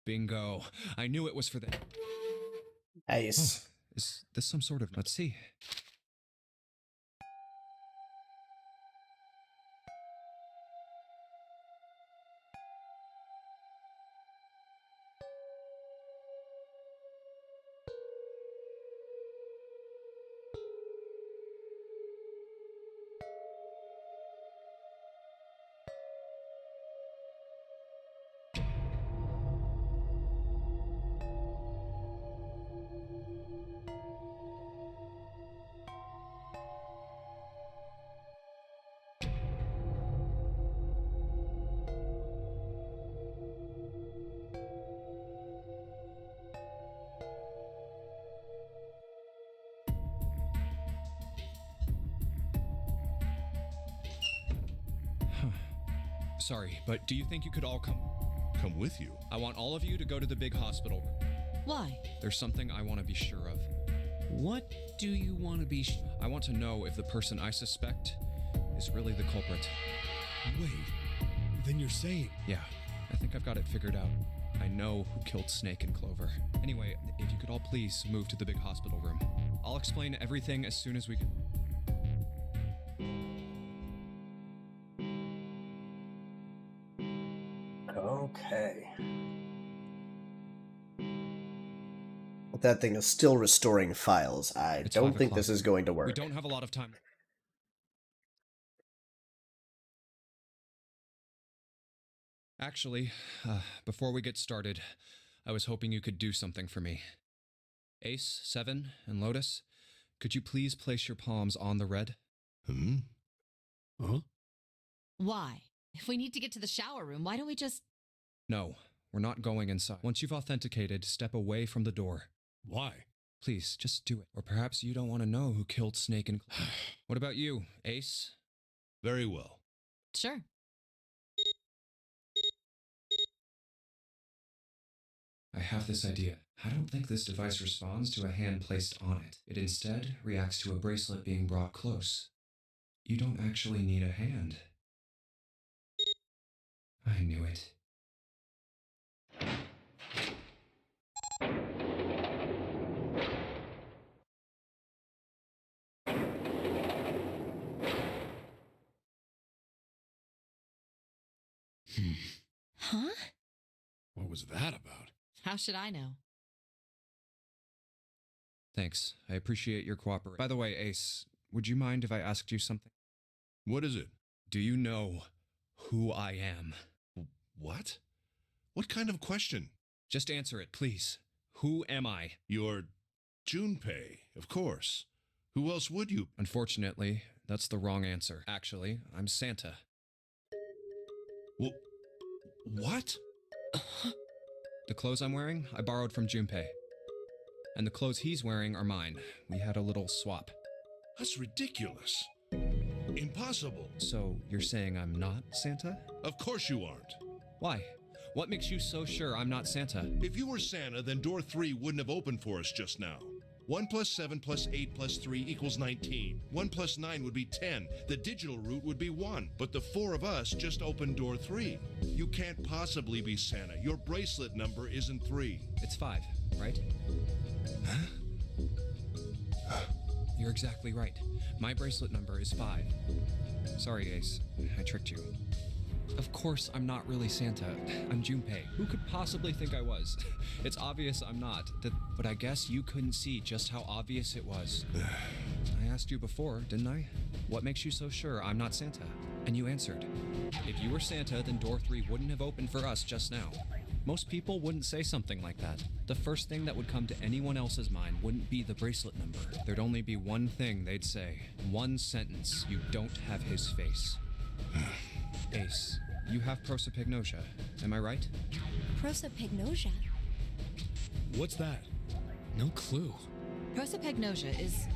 S6: Bingo. I knew it was for the...
S1: Nice.
S6: Oh, is this some sort of... Let's see. Sorry, but do you think you could all come?
S5: Come with you.
S6: I want all of you to go to the big hospital.
S7: Why?
S6: There's something I want to be sure of.
S2: What do you want to be
S6: I want to know if the person I suspect is really the culprit.
S8: Wait. Then you're saying...
S6: Yeah, I think I've got it figured out. I know who killed Snake and Clover. Anyway, if you could all please move to the big hospital room. I'll explain everything as soon as we can.
S1: Okay. But that thing is still restoring files. I
S6: It's
S1: don't
S6: 5
S1: think
S6: o'clock.
S1: this is going to work.
S6: We don't have a lot of time. Actually, before we get started, I was hoping you could do something for me. Ace, Seven, and Lotus, could you please place your palms on the red?
S8: Huh?
S7: Why? If we need to get to the shower room, why don't we just...
S6: No, we're not going inside. Once you've authenticated, step away from the door.
S8: Why?
S6: Please, just do it. Or perhaps you don't want to know who killed Snake and... What about you, Ace?
S5: Very well.
S7: Sure.
S6: I have this idea. I don't think this device responds to a hand placed on it. It instead reacts to a bracelet being brought close. You don't actually need a hand. I knew it.
S4: Huh?
S8: What was that about?
S7: How should I know?
S6: Thanks. I appreciate your cooperation. By the way, Ace, would you mind if I asked you something?
S5: What is it?
S6: Do you know who I am?
S5: What? What kind of question?
S6: Just answer it, please. Who am I?
S5: You're Junpei, of course. Who else would you?
S6: Unfortunately, that's the wrong answer. Actually, I'm Santa.
S5: Well, what?
S6: The clothes I'm wearing, I borrowed from Junpei. And the clothes he's wearing are mine. We had a little swap.
S5: That's ridiculous. Impossible.
S6: So, you're saying I'm not Santa?
S5: Of course you aren't.
S6: Why? What makes you so sure I'm not Santa?
S5: If you were Santa, then door 3 wouldn't have opened for us just now. 1 plus 7 plus 8 plus 3 equals 19. 1 plus 9 would be 10. The digital route would be 1. But the 4 of us just opened door 3. You can't possibly be Santa. Your bracelet number isn't 3.
S6: It's 5, right? You're exactly right. My bracelet number is 5. Sorry, Ace. I tricked you. Of course, I'm not really Santa. I'm Junpei. Who could possibly think I was? It's obvious I'm not. But I guess you couldn't see just how obvious it was. I asked you before, didn't I? What makes you so sure I'm not Santa? And you answered. If you were Santa, then door 3 wouldn't have opened for us just now. Most people wouldn't say something like that. The first thing that would come to anyone else's mind wouldn't be the bracelet number. There'd only be one thing they'd say. One sentence. You don't have his face. Ace, you have prosopagnosia. Am I right?
S4: Prosopagnosia?
S8: What's that?
S6: No clue.
S7: Prosopagnosia is...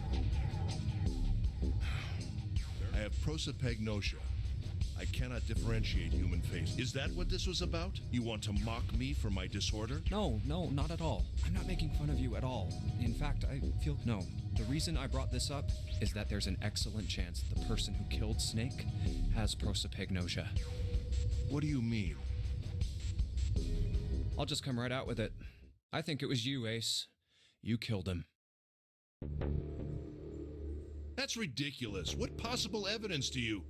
S5: I have prosopagnosia. I cannot differentiate human face. Is that what this was about? You want to mock me for my disorder?
S6: No, not at all. I'm not making fun of you at all. In fact, I feel... No. The reason I brought this up is that there's an excellent chance the person who killed Snake has prosopagnosia.
S5: What do you mean?
S6: I'll just come right out with it. I think it was you, Ace. You killed him.
S5: That's ridiculous. What possible evidence do you...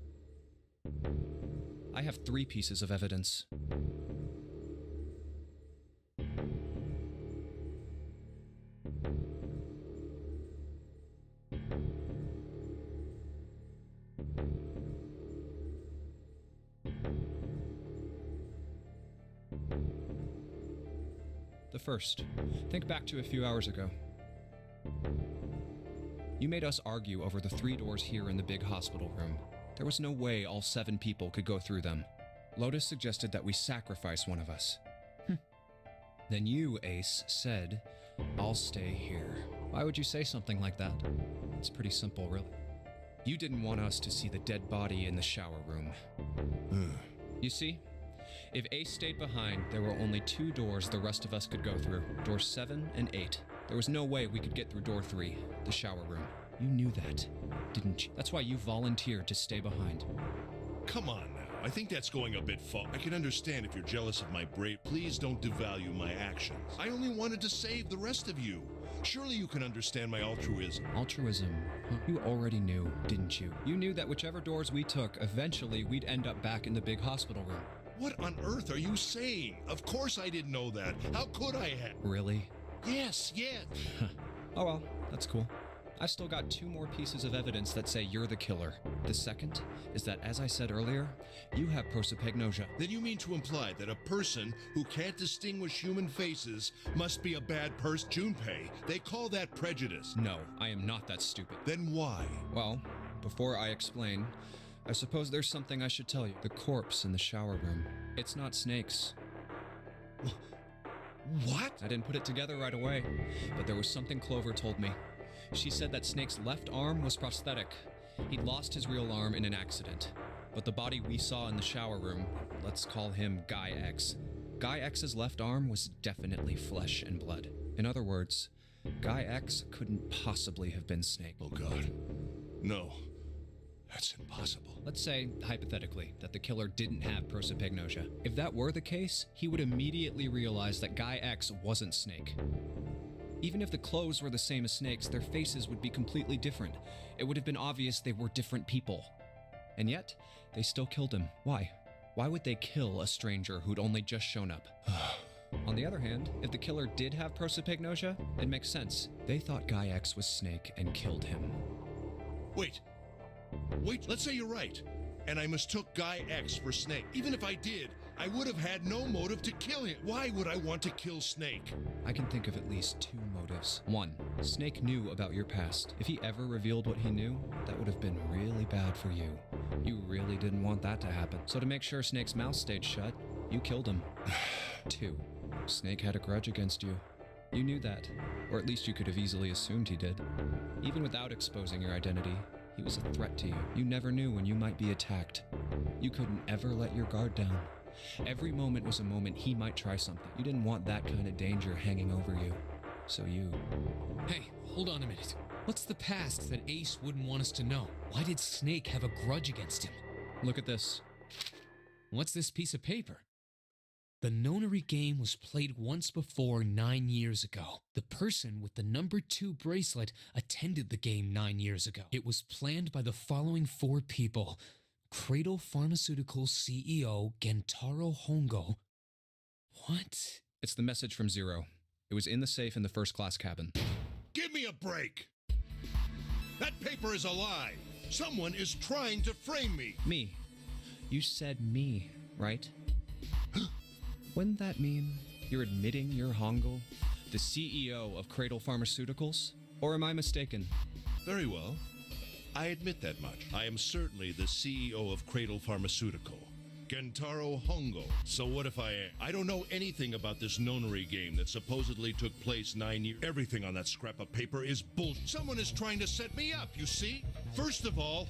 S6: I have 3 pieces of evidence. The first, think back to a few hours ago. You made us argue over the 3 doors here in the big hospital room. There was no way all 7 people could go through them. Lotus suggested that we sacrifice one of us. Then you, Ace, said, I'll stay here. Why would you say something like that? It's pretty simple, really. You didn't want us to see the dead body in the shower room. You see, if Ace stayed behind, there were only 2 doors the rest of us could go through. Doors 7 and 8. There was no way we could get through door 3, the shower room. You knew that, didn't you? That's why you volunteered to stay behind.
S5: Come on now. I think that's going a bit far. I can understand if you're jealous of my brave. Please don't devalue my actions. I only wanted to save the rest of you. Surely you can understand my altruism.
S6: Altruism? Huh? You already knew, didn't you? You knew that whichever doors we took, eventually we'd end up back in the big hospital room.
S5: What on earth are you saying? Of course I didn't know that. How could I have?
S6: Really?
S5: Yes.
S6: Oh well, that's cool. I've still got 2 more pieces of evidence that say you're the killer. The second is that, as I said earlier, you have prosopagnosia.
S5: Then you mean to imply that a person who can't distinguish human faces must be a bad person? Junpei, they call that prejudice.
S6: No, I am not that stupid.
S5: Then why?
S6: Well, before I explain, I suppose there's something I should tell you. The corpse in the shower room. It's not Snake's.
S5: What?
S6: I didn't put it together right away, but there was something Clover told me. She said that Snake's left arm was prosthetic. He'd lost his real arm in an accident. But the body we saw in the shower room, let's call him Guy X. Guy X's left arm was definitely flesh and blood. In other words, Guy X couldn't possibly have been Snake.
S5: Oh God. No. That's impossible.
S6: Let's say, hypothetically, that the killer didn't have prosopagnosia. If that were the case, he would immediately realize that Guy X wasn't Snake. Even if the clothes were the same as Snake's, their faces would be completely different. It would have been obvious they were different people. And yet, they still killed him. Why? Why would they kill a stranger who'd only just shown up? On the other hand, if the killer did have prosopagnosia, it makes sense. They thought Guy X was Snake and killed him.
S5: Wait, let's say you're right, and I mistook Guy X for Snake. Even if I did, I would have had no motive to kill him. Why would I want to kill Snake?
S6: I can think of at least 2 motives. 1, Snake knew about your past. If he ever revealed what he knew, that would have been really bad for you. You really didn't want that to happen. So to make sure Snake's mouth stayed shut, you killed him. 2, Snake had a grudge against you. You knew that, or at least you could have easily assumed he did. Even without exposing your identity, he was a threat to you. You never knew when you might be attacked. You couldn't ever let your guard down. Every moment was a moment he might try something. You didn't want that kind of danger hanging over you. So you...
S2: Hey, hold on a minute. What's the past that Ace wouldn't want us to know? Why did Snake have a grudge against him?
S6: Look at this.
S2: What's this piece of paper? The Nonary game was played once before 9 years ago. The person with the number 2 bracelet attended the game 9 years ago. It was planned by the following 4 people. Cradle Pharmaceuticals CEO Gentaro Hongo. What?
S6: It's the message from Zero. It was in the safe in the first-class cabin.
S5: Give me a break! That paper is a lie! Someone is trying to frame me!
S6: Me. You said me, right? Wouldn't that mean you're admitting you're Hongo, the CEO of Cradle Pharmaceuticals? Or am I mistaken?
S5: Very well. I admit that much. I am certainly the CEO of Cradle Pharmaceutical, Gentaro Hongo. So what if I am? I don't know anything about this Nonary game that supposedly took place 9 years. Everything on that scrap of paper is bullshit. Someone is trying to set me up, you see? First of all,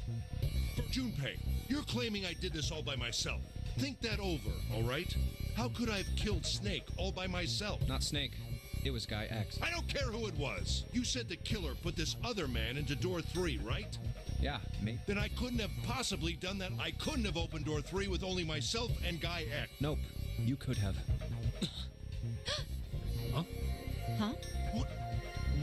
S5: Junpei, you're claiming I did this all by myself. Think that over, all right? How could I have killed Snake all by myself?
S6: Not Snake. It was Guy X.
S5: I don't care who it was. You said the killer put this other man into door 3, right?
S6: Yeah, me.
S5: Then I couldn't have possibly done that. I couldn't have opened door 3 with only myself and Guy X.
S6: Nope. You could have.
S2: Huh?
S7: Huh?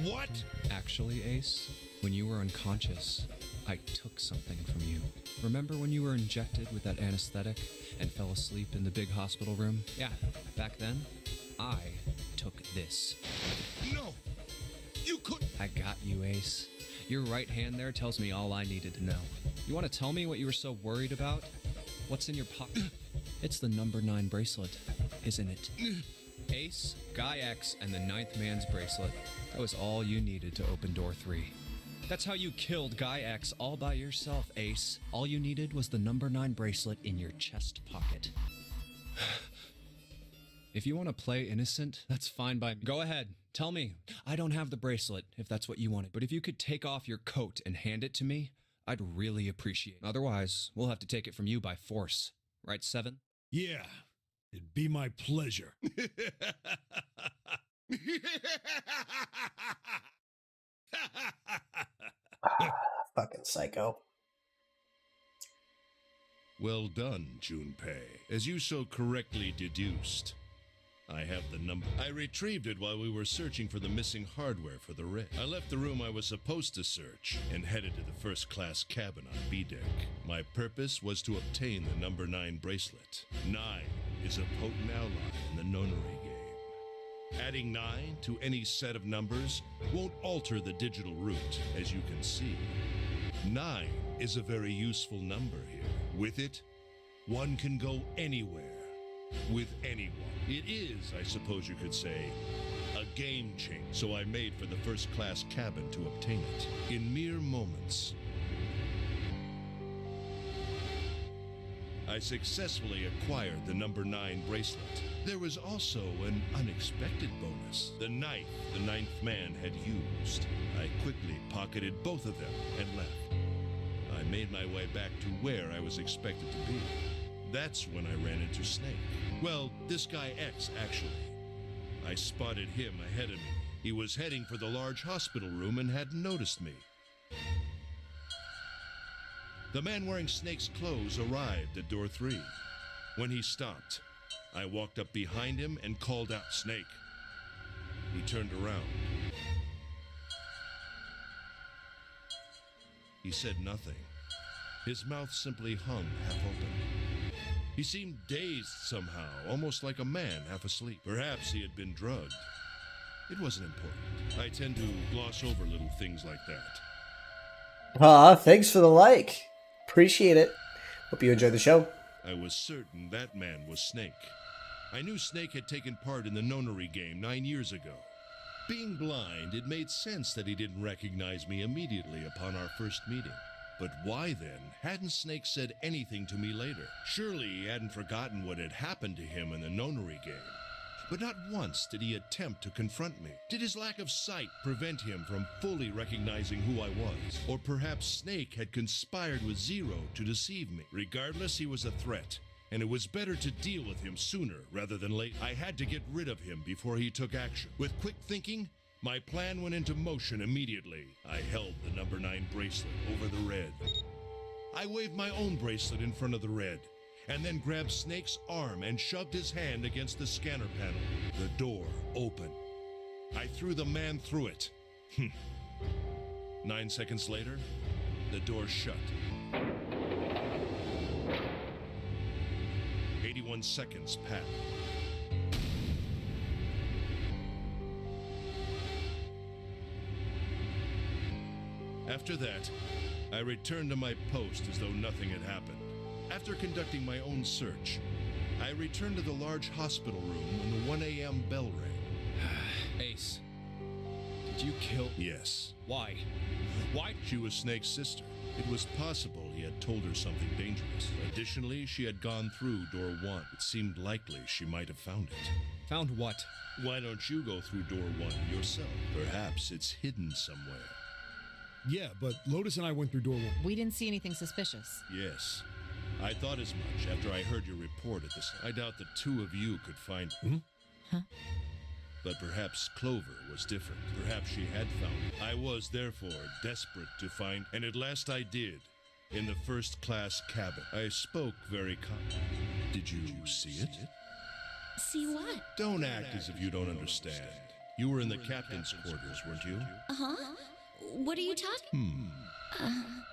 S5: What?
S6: Actually, Ace, when you were unconscious, I took something from you. Remember when you were injected with that anesthetic and fell asleep in the big hospital room? Yeah, back then, I took this.
S5: No! You couldn't!
S6: I got you, Ace. Your right hand there tells me all I needed to know. You want to tell me what you were so worried about? What's in your pocket? It's the number 9 bracelet, isn't it? Ace, Guy X, and the 9th man's bracelet. That was all you needed to open door 3. That's how you killed Guy X all by yourself, Ace. All you needed was the number 9 bracelet in your chest pocket. If you want to play innocent, that's fine by me. Go ahead, tell me. I don't have the bracelet, if that's what you wanted. But if you could take off your coat and hand it to me, I'd really appreciate it. Otherwise, we'll have to take it from you by force. Right, Seven?
S8: Yeah, it'd be my pleasure.
S1: Fucking psycho.
S5: Well done, Junpei. As you so correctly deduced, I have the number. I retrieved it while we were searching for the missing hardware for the rig. I left the room I was supposed to search and headed to the first-class cabin on B-deck. My purpose was to obtain the number 9 bracelet. 9 is a potent ally in the Nonary game. Adding 9 to any set of numbers won't alter the digital root, as you can see. 9 is a very useful number here. With it, one can go anywhere. With anyone. It is, I suppose you could say, a game changer. So I made for the first-class cabin to obtain it. In mere moments, I successfully acquired the number 9 bracelet. There was also an unexpected bonus. The knife the 9th man had used. I quickly pocketed both of them and left. I made my way back to where I was expected to be. That's when I ran into Snake. Well, this guy X, actually. I spotted him ahead of me. He was heading for the large hospital room and hadn't noticed me. The man wearing Snake's clothes arrived at door 3. When he stopped, I walked up behind him and called out, "Snake." He turned around. He said nothing. His mouth simply hung half open. He seemed dazed somehow, almost like a man half asleep. Perhaps he had been drugged. It wasn't important. I tend to gloss over little things like that.
S1: Thanks for the like. Appreciate it. Hope you enjoyed the show.
S5: I was certain that man was Snake. I knew Snake had taken part in the Nonary game 9 years ago. Being blind, it made sense that he didn't recognize me immediately upon our first meeting. But why then hadn't Snake said anything to me later? Surely he hadn't forgotten what had happened to him in the Nonary game. but not once did he attempt to confront me. Did his lack of sight prevent him from fully recognizing who I was? Or perhaps Snake had conspired with Zero to deceive me? Regardless, he was a threat, and it was better to deal with him sooner rather than late. I had to get rid of him before he took action. With quick thinking, my plan went into motion immediately. I held the number 9 bracelet over the red. I waved my own bracelet in front of the red, and then grabbed Snake's arm and shoved his hand against the scanner panel. The door opened. I threw the man through it. 9 seconds later, the door shut. 81 seconds passed. After that, I returned to my post as though nothing had happened. After conducting my own search, I returned to the large hospital room when the 1 a.m. bell rang.
S6: Ace, did you kill?
S5: Yes.
S6: Why? Why?
S5: She was Snake's sister. It was possible he had told her something dangerous. Additionally, she had gone through door 1. It seemed likely she might have found it.
S6: Found what?
S5: Why don't you go through door 1 yourself? Perhaps it's hidden somewhere.
S8: Yeah, but Lotus and I went through door 1.
S7: We didn't see anything suspicious.
S5: Yes. I thought as much after I heard your report at this. I doubt the two of you could find it.
S7: Huh?
S5: But perhaps Clover was different. Perhaps she had found it. I was, therefore, desperate to find, and at last I did. In the first-class cabin. I spoke very calmly. Did you see it?
S4: See what?
S5: Don't act as if you don't understand. You were in the captain's quarters, weren't you?
S4: Uh-huh. What are you talking?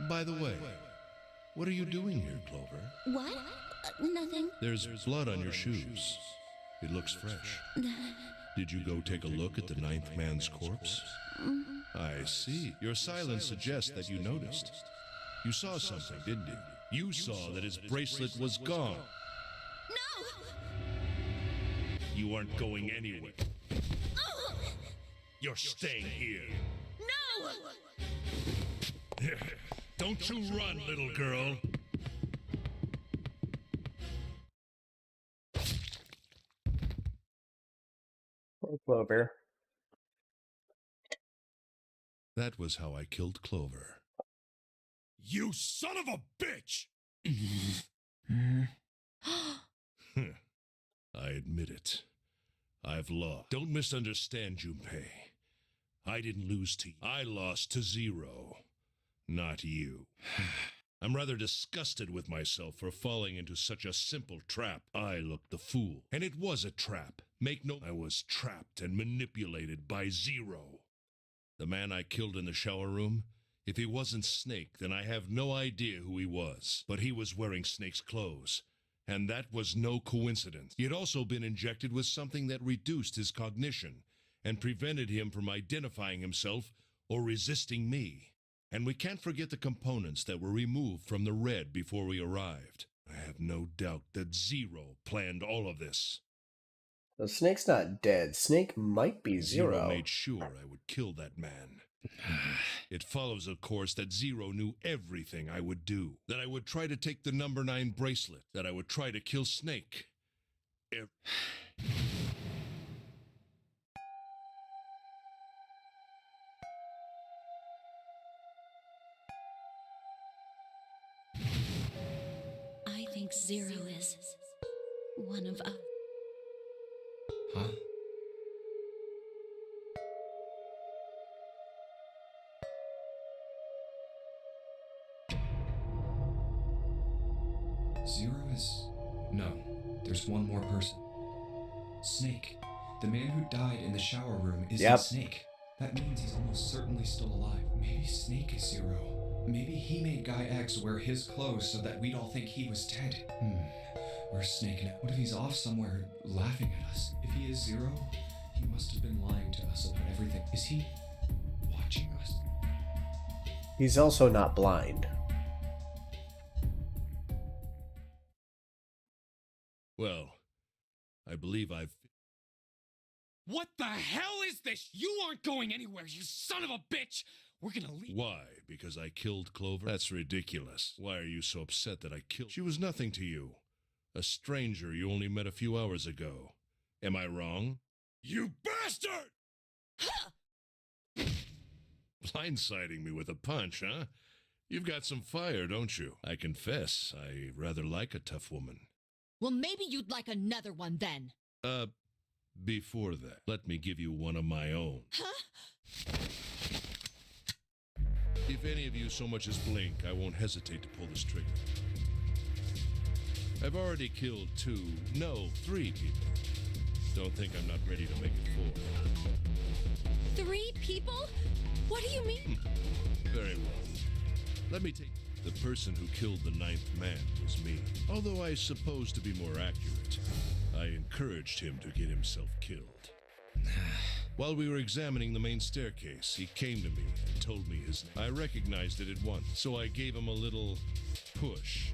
S5: By the way, what are you doing here, Clover?
S4: What? Nothing.
S5: There's blood on your shoes. It looks fresh. Did you go take a look at the 9th man's corpse? I see. Your silence suggests that you noticed. You saw something, didn't you? You saw that his bracelet was gone.
S4: No!
S5: You aren't going anywhere. You're staying here.
S4: No!
S5: Don't you run, little girl.
S1: Poor Clover.
S5: That was how I killed Clover.
S8: You son of a bitch!
S5: I admit it. I've lost. Don't misunderstand, Junpei. I didn't lose to you. I lost to Zero. Not you. I'm rather disgusted with myself for falling into such a simple trap. I looked the fool. And it was a trap. I was trapped and manipulated by Zero. The man I killed in the shower room? If he wasn't Snake, then I have no idea who he was. But he was wearing Snake's clothes. And that was no coincidence. He had also been injected with something that reduced his cognition and prevented him from identifying himself or resisting me. And we can't forget the components that were removed from the red before we arrived. I have no doubt that Zero planned all of this.
S1: So Snake's not dead. Snake might be Zero.
S5: Made sure I would kill that man. It follows, of course, that Zero knew everything I would do. That I would try to take the number 9 bracelet. That I would try to kill Snake.
S4: I think Zero is one of us.
S6: Huh? Zero is... No, there's one more person. Snake. The man who died in the shower room isn't Snake. That means he's almost certainly still alive. Maybe Snake is Zero. Maybe he made Guy X wear his clothes so that we'd all think he was dead. Where's Snake now? What if he's off somewhere laughing at us? If he is Zero, he must have been lying to us about everything. Is he watching us?
S1: He's also not blind.
S5: Well, I believe I've...
S2: What the hell is this? You aren't going anywhere, you son of a bitch! We're gonna leave.
S5: Why? Because I killed Clover? That's ridiculous. Why are you so upset that I killed... She was nothing to you. A stranger you only met a few hours ago. Am I wrong?
S8: You bastard!
S5: Blindsiding me with a punch, huh? You've got some fire, don't you? I confess, I rather like a tough woman.
S3: Well, maybe you'd like another one then.
S5: Before that, let me give you one of my own.
S3: Huh?
S5: If any of you so much as blink, I won't hesitate to pull this trigger. I've already killed 3 people. Don't think I'm not ready to make it 4.
S3: 3 people? What do you mean?
S5: Very well. Let me take... The person who killed the 9th man was me. Although I suppose to be more accurate, I encouraged him to get himself killed. While we were examining the main staircase, he came to me and told me his name. I recognized it at once, so I gave him a little push.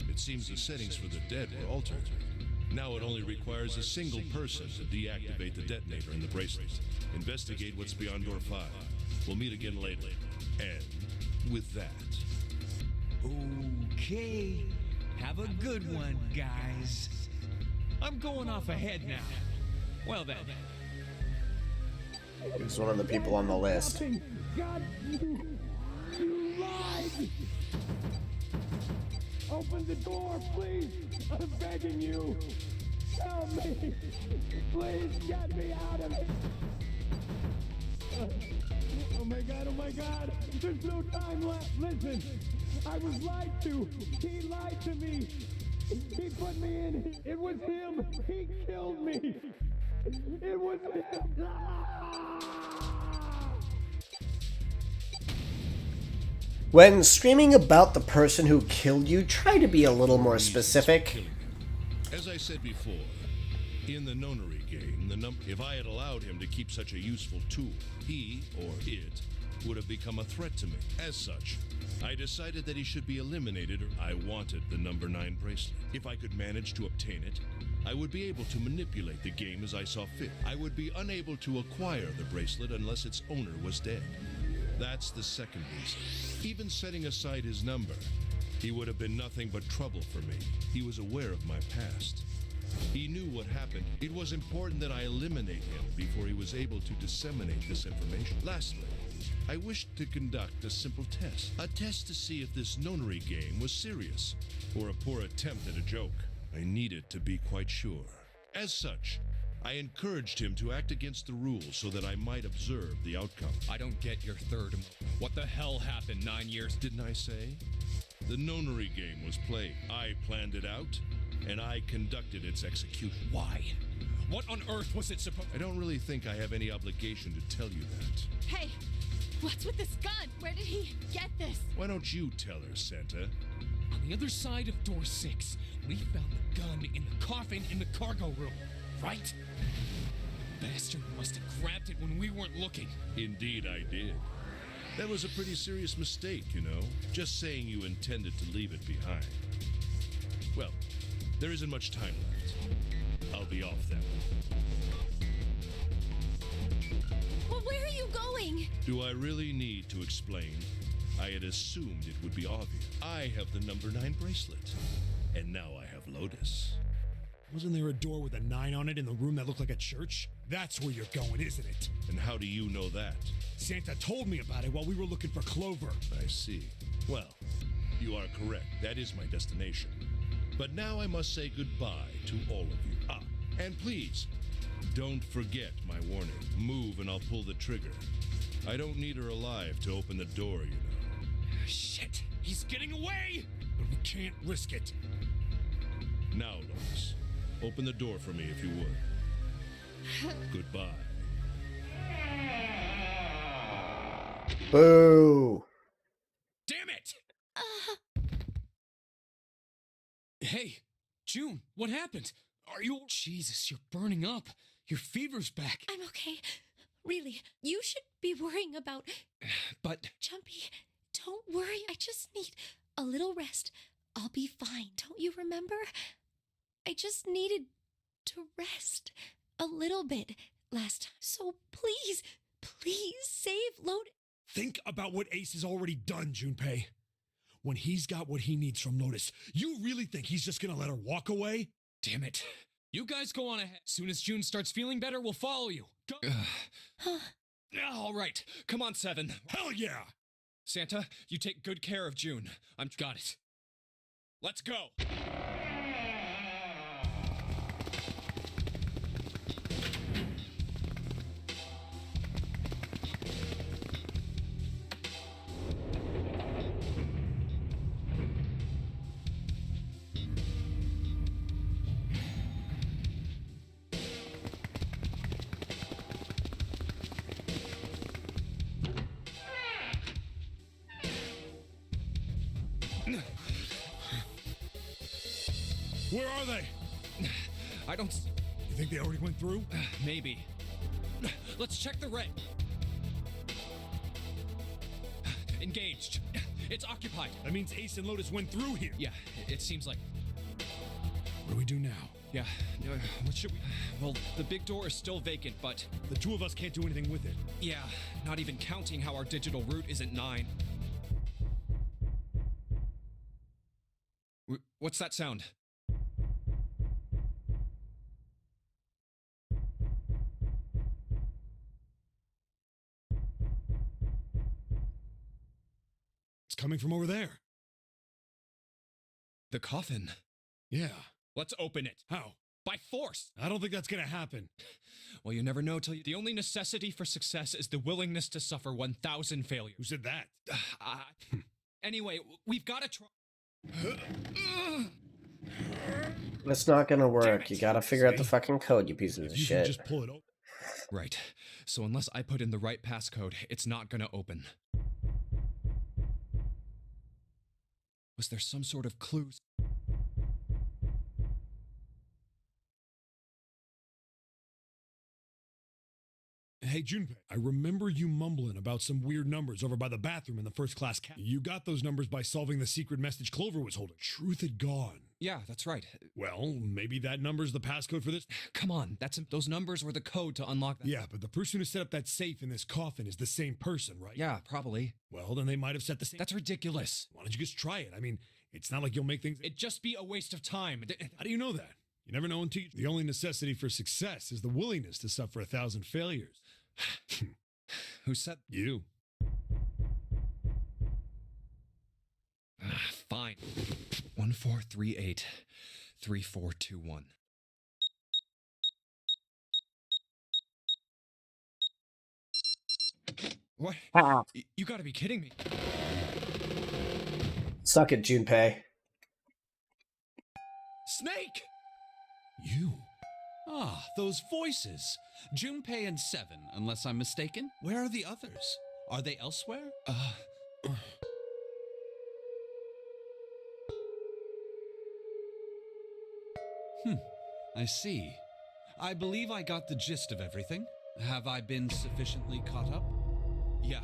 S5: It seems the settings for the dead were altered. Now it only requires a single person to deactivate the detonator in the bracelet. Investigate what's beyond door 5. We'll meet again later. And with that...
S9: Okay. Have a good one, guys. I'm going off ahead now. Well then.
S1: He's one of the people on the list.
S9: God, you lied! Open the door, please! I'm begging you! Help me! Please get me out of it! Oh my god, there's no time left! Listen! I was lied to! He lied to me! He put me in! It was him! He killed me! It was him!
S1: When screaming about the person who killed you, try to be a little more specific.
S5: As I said before, in the Nonary game, if I had allowed him to keep such a useful tool, he, or it, would have become a threat to me. As such, I decided that he should be eliminated. I wanted the number 9 bracelet. If I could manage to obtain it, I would be able to manipulate the game as I saw fit. I would be unable to acquire the bracelet unless its owner was dead. That's the second reason. Even setting aside his number, he would have been nothing but trouble for me. He was aware of my past. He knew what happened. It was important that I eliminate him before he was able to disseminate this information. Lastly, I wished to conduct a simple test. A test to see if this Nonary game was serious, or a poor attempt at a joke. I needed to be quite sure. As such, I encouraged him to act against the rules so that I might observe the outcome.
S6: I don't get your third. What the hell happened 9 years?
S5: Didn't I say? The Nonary game was played. I planned it out, and I conducted its execution.
S6: Why? What on earth was it supposed?
S5: I don't really think I have any obligation to tell you that.
S3: Hey, what's with this gun? Where did he get this?
S5: Why don't you tell her, Santa?
S2: On the other side of door 6, we found the gun in the coffin in the cargo room, right? The bastard must have grabbed it when we weren't looking.
S5: Indeed I did. That was a pretty serious mistake, you know. Just saying you intended to leave it behind. Well, there isn't much time left. I'll be off then.
S3: Well, where are you going?
S5: Do I really need to explain? I had assumed it would be obvious. I have the number 9 bracelet, and now I have Lotus.
S8: Wasn't there a door with a 9 on it in the room that looked like a church? That's where you're going, isn't it?
S5: And how do you know that?
S8: Santa told me about it while we were looking for Clover.
S5: I see. Well, you are correct. That is my destination. But now I must say goodbye to all of you. Ah, and please, don't forget my warning. Move and I'll pull the trigger. I don't need her alive to open the door, you know.
S2: Shit, he's getting away!
S8: But we can't risk it.
S5: Now, Lois, open the door for me if you would. Goodbye.
S1: Boo!
S2: Damn it! Hey, June, what happened? Are you... Jesus, you're burning up. Your fever's back.
S4: I'm okay. Really, you should be worrying about...
S2: But...
S4: Jumpy, don't worry. I just need a little rest. I'll be fine. Don't you remember? I just needed to rest a little bit last time. So please, please save Lotus.
S8: Think about what Ace has already done, Junpei. When he's got what he needs from Lotus, you really think he's just gonna let her walk away?
S2: Damn it. You guys go on ahead. Soon as June starts feeling better, we'll follow you. Go. All right. Come on, Seven.
S8: Hell yeah!
S2: Santa, you take good care of June. I'm got it. Let's go.
S8: Where are they?
S2: I don't...
S8: You think they already went through?
S2: Maybe. Let's check the ray. Engaged. It's occupied.
S8: That means Ace and Lotus went through here.
S2: Yeah, it seems like...
S8: What do we do now?
S2: Yeah, what should we... Well, the big door is still vacant, but...
S8: The two of us can't do anything with it.
S2: Yeah, not even counting how our digital route isn't 9. What's that sound?
S8: It's coming from over there.
S2: The coffin.
S8: Yeah.
S2: Let's open it.
S8: How?
S2: By force.
S8: I don't think that's gonna happen.
S2: Well, you never know till you... The only necessity for success is the willingness to suffer 1,000 failures.
S8: Who said that?
S2: Anyway, we've got to try...
S1: It's not gonna work. You gotta figure out the fucking code, you pieces of
S8: You can
S1: shit.
S8: just pull it open.
S2: Right. So unless I put in the right passcode, it's not gonna open. Was there some sort of clue?
S8: Hey, Junpei, I remember you mumbling about some weird numbers over by the bathroom in the first class cab. You got those numbers by solving the secret message Clover was holding. Truth had gone.
S2: Yeah, that's right.
S8: Well, maybe that number's the passcode for this.
S2: Come on, those numbers were the code to unlock that.
S8: Yeah, but the person who set up that safe in this coffin is the same person, right?
S2: Yeah, probably.
S8: Well, then they might have set the same.
S2: That's ridiculous.
S8: Why don't you just try it? I mean, it's not like you'll make things.
S2: It'd just be a waste of time.
S8: How do you know that? You never know until you... The only necessity for success is the willingness to suffer 1,000 failures.
S2: Who said?
S8: You.
S2: Fine. 1438 3421. What? You gotta be kidding me.
S1: Suck it, Junpei.
S2: Snake!
S10: You? Ah, those voices. Junpei and Seven, unless I'm mistaken. Where are the others? Are they elsewhere? I see. I believe I got the gist of everything. Have I been sufficiently caught up?
S2: Yeah.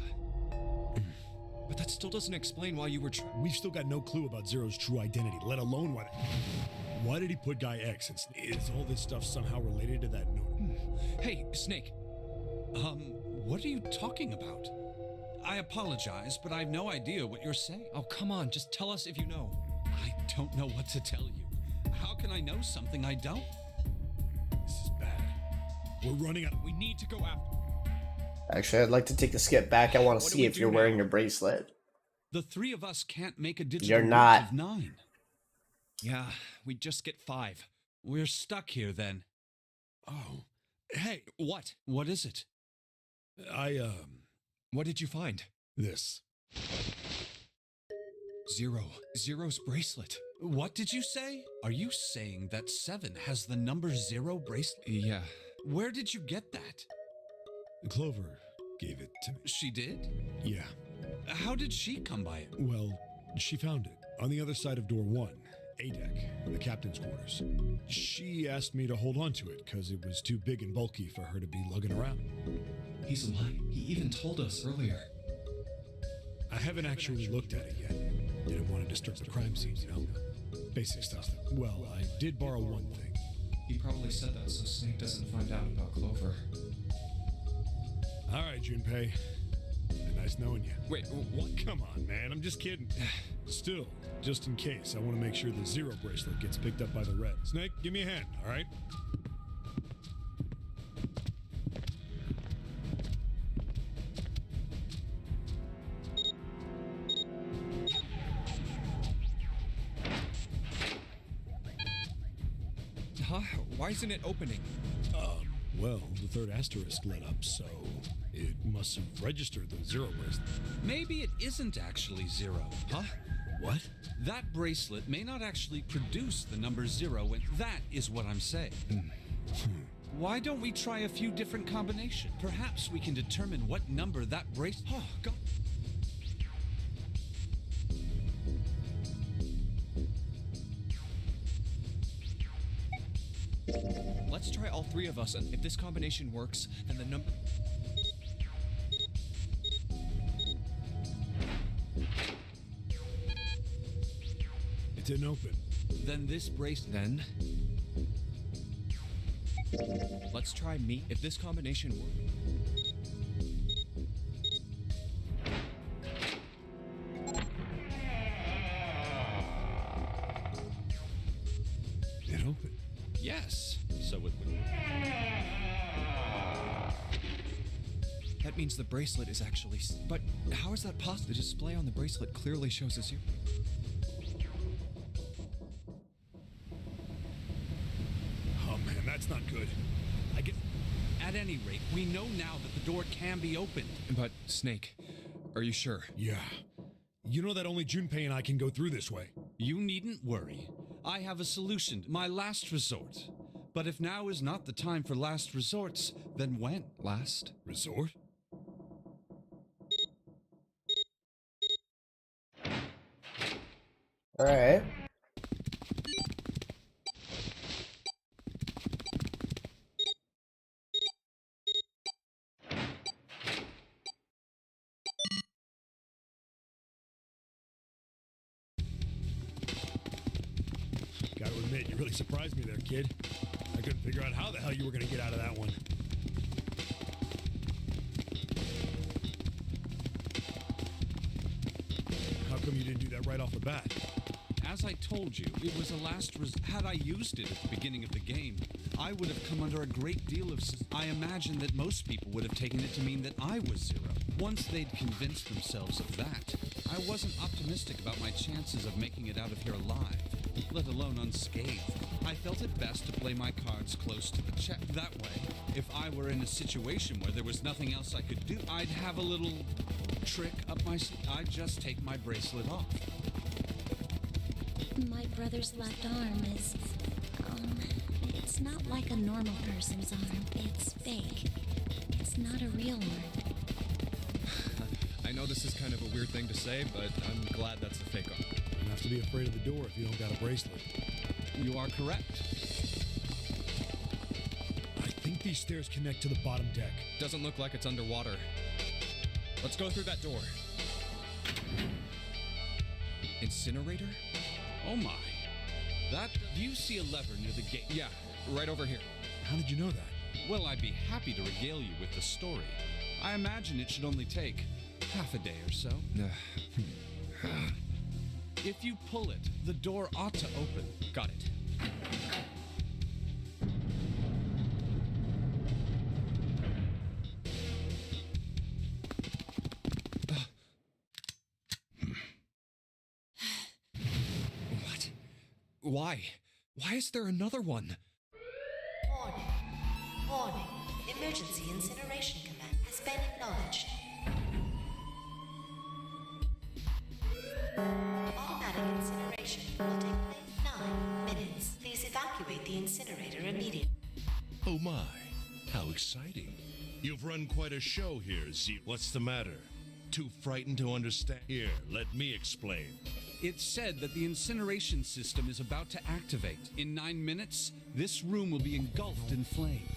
S2: But that still doesn't explain why you were
S8: We've still got no clue about Zero's true identity, let alone why... Why did he put Guy X? Is all this stuff somehow related to that note?
S2: Hey, Snake.
S10: What are you talking about? I apologize, but I have no idea what you're saying.
S2: Oh, come on, just tell us if you know.
S10: I don't know what to tell you. How can I know something I don't?
S8: This is bad. We're running out.
S2: We need to go after...
S1: Actually, I'd like to take the skip back. I want to
S2: What do
S1: see
S2: we
S1: if
S2: do
S1: you're
S2: now?
S1: wearing your bracelet.
S10: The three of us can't make a digital
S1: You're
S10: route
S1: not.
S10: of 9.
S2: Yeah, we just get 5.
S10: We're stuck here then.
S8: Oh. Hey,
S2: What?
S10: What is it?
S2: What did you find?
S8: This.
S2: Zero's bracelet.
S10: What did you say? Are you saying that 7 has the number 0 bracelet?
S2: Yeah.
S10: Where did you get that?
S8: Clover gave it to me.
S10: She did?
S8: Yeah.
S10: How did she come by it?
S8: Well, she found it on the other side of door 1, A deck, the captain's quarters. She asked me to hold on to it because it was too big and bulky for her to be lugging around.
S2: He's lying. He even told us earlier.
S8: I haven't actually looked at it yet. Didn't want to disturb the crime scene, you know? Basic stuff. Well, I did borrow one thing.
S2: He probably said that so Snake doesn't find out about Clover.
S8: All right, Junpei. Nice knowing you.
S2: Wait, what?
S8: Come on, man. I'm just kidding. Still, just in case, I want to make sure the zero bracelet gets picked up by the red. Snake, give me a hand, all right?
S6: Huh? Why isn't it opening?
S8: Well, the third asterisk lit up, so it must have registered the zero bracelet.
S10: Maybe it isn't actually zero.
S8: Huh? What?
S10: That bracelet may not actually produce the number 0, and that is what I'm saying. Why don't we try a few different combinations? Perhaps we can determine what number that bracelet... Oh, God.
S6: Let's try all three of us, and if this combination works, then the number...
S8: It didn't open.
S10: Then this bracelet...
S6: Then... Let's try me. If this combination works...
S8: It opened.
S6: Yes. So it would... That means the bracelet is actually... But how is that possible? The display on the bracelet clearly shows us here.
S8: Oh man, that's not good. I get...
S10: At any rate, we know now that the door can be opened.
S6: But, Snake, are you sure?
S8: Yeah. You know that only Junpei and I can go through this way.
S10: You needn't worry. I have a solution, my last resort. But if now is not the time for last resorts, then when?
S6: Last?
S8: Resort?
S1: All right.
S8: Gotta admit, you really surprised me there, kid. I couldn't figure out how the hell you were gonna get out of that one. How come you didn't do that right off the bat?
S10: As I told you, it was a last Had I used it at the beginning of the game, I would have come under a great deal of... I imagine that most people would have taken it to mean that I was zero. Once they'd convinced themselves of that, I wasn't optimistic about my chances of making it out of here alive, let alone unscathed. I felt it best to play my cards close to the chest. That way, if I were in a situation where there was nothing else I could do, I'd have a little trick up my sleeve. I'd just take my bracelet off.
S4: My brother's left arm is, it's not like a normal person's arm. It's fake. It's not a real arm.
S6: I know this is kind of a weird thing to say, but I'm glad that's the fake arm.
S8: You have to be afraid of the door if you don't got a bracelet.
S10: You are correct.
S8: I think these stairs connect to the bottom deck.
S6: Doesn't look like it's underwater. Let's go through that door. Incinerator?
S10: Oh my. Do you see a lever near the gate?
S6: Yeah, right over here.
S8: How did you know that?
S10: Well, I'd be happy to regale you with the story. I imagine it should only take half a day or so. If you pull it, the door ought to open.
S6: Got it. What? Why? Why is there another one?
S11: Warning. Warning. Emergency incineration command has been acknowledged. Automatic incineration will take place in 9 minutes. Please evacuate the incinerator immediately.
S5: Oh my, how exciting. You've run quite a show here, Z. What's the matter? Too frightened to understand? Here, let me explain.
S10: It's said that the incineration system is about to activate. In 9 minutes, this room will be engulfed in flame.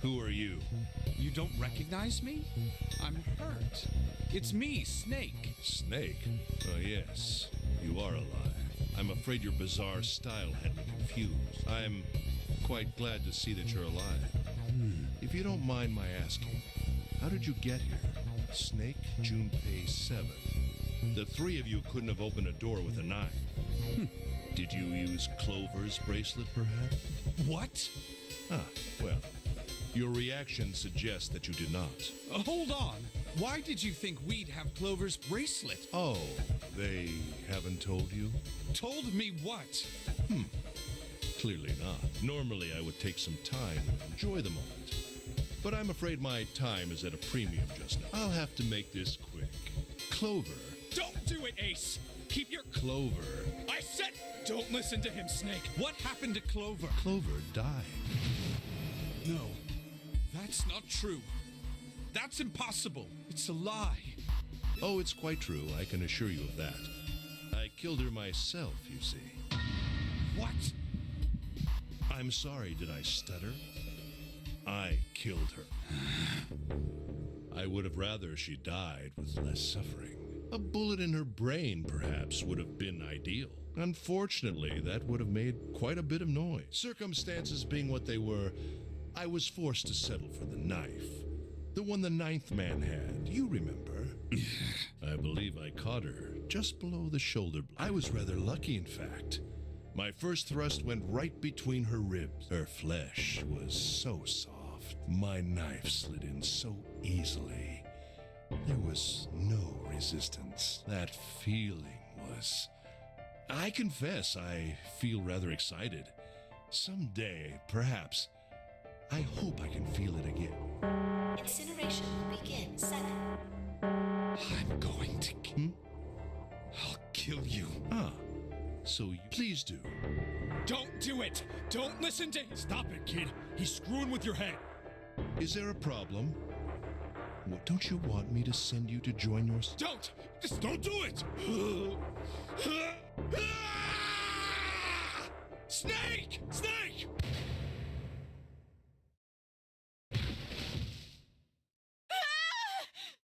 S5: Who are you?
S10: You don't recognize me? I'm hurt. It's me, Snake.
S5: Snake? Oh yes, you are alive. I'm afraid your bizarre style had me confused. I'm quite glad to see that you're alive. If you don't mind my asking, how did you get here? Snake Junpei 7. The three of you couldn't have opened a door with a knife. Did you use Clover's bracelet, perhaps?
S10: What?
S5: Ah, well, your reaction suggests that you did not.
S10: Hold on. Why did you think we'd have Clover's bracelet?
S5: Oh, they haven't told you?
S10: Told me what?
S5: Clearly not. Normally, I would take some time and enjoy the moment. But I'm afraid my time is at a premium just now. I'll have to make this quick. Clover.
S10: Don't do it, Ace! Keep your...
S5: Clover.
S10: I said don't listen to him, Snake! What happened to Clover?
S5: Clover died.
S10: No, that's not true. That's impossible. It's a lie.
S5: Oh, it's quite true. I can assure you of that. I killed her myself, you see.
S10: What?
S5: I'm sorry, did I stutter? I killed her. I would have rather she died with less suffering. A bullet in her brain, perhaps, would have been ideal. Unfortunately, that would have made quite a bit of noise. Circumstances being what they were, I was forced to settle for the knife. The one the ninth man had, you remember. I believe I caught her just below the shoulder blade. I was rather lucky, in fact. My first thrust went right between her ribs. Her flesh was so soft. My knife slid in so easily. There was no resistance. That feeling was... I confess, I feel rather excited. Someday, perhaps, I hope I can feel it again.
S11: Incineration will begin 7.
S10: I'm going to... I'll kill you.
S5: Ah, so you... Please do.
S10: Don't do it! Don't listen to...
S8: Stop it, kid. He's screwing with your head.
S5: Is there a problem? What, don't you want me to send you to join your...
S8: Don't! Just don't do it! Snake! Snake!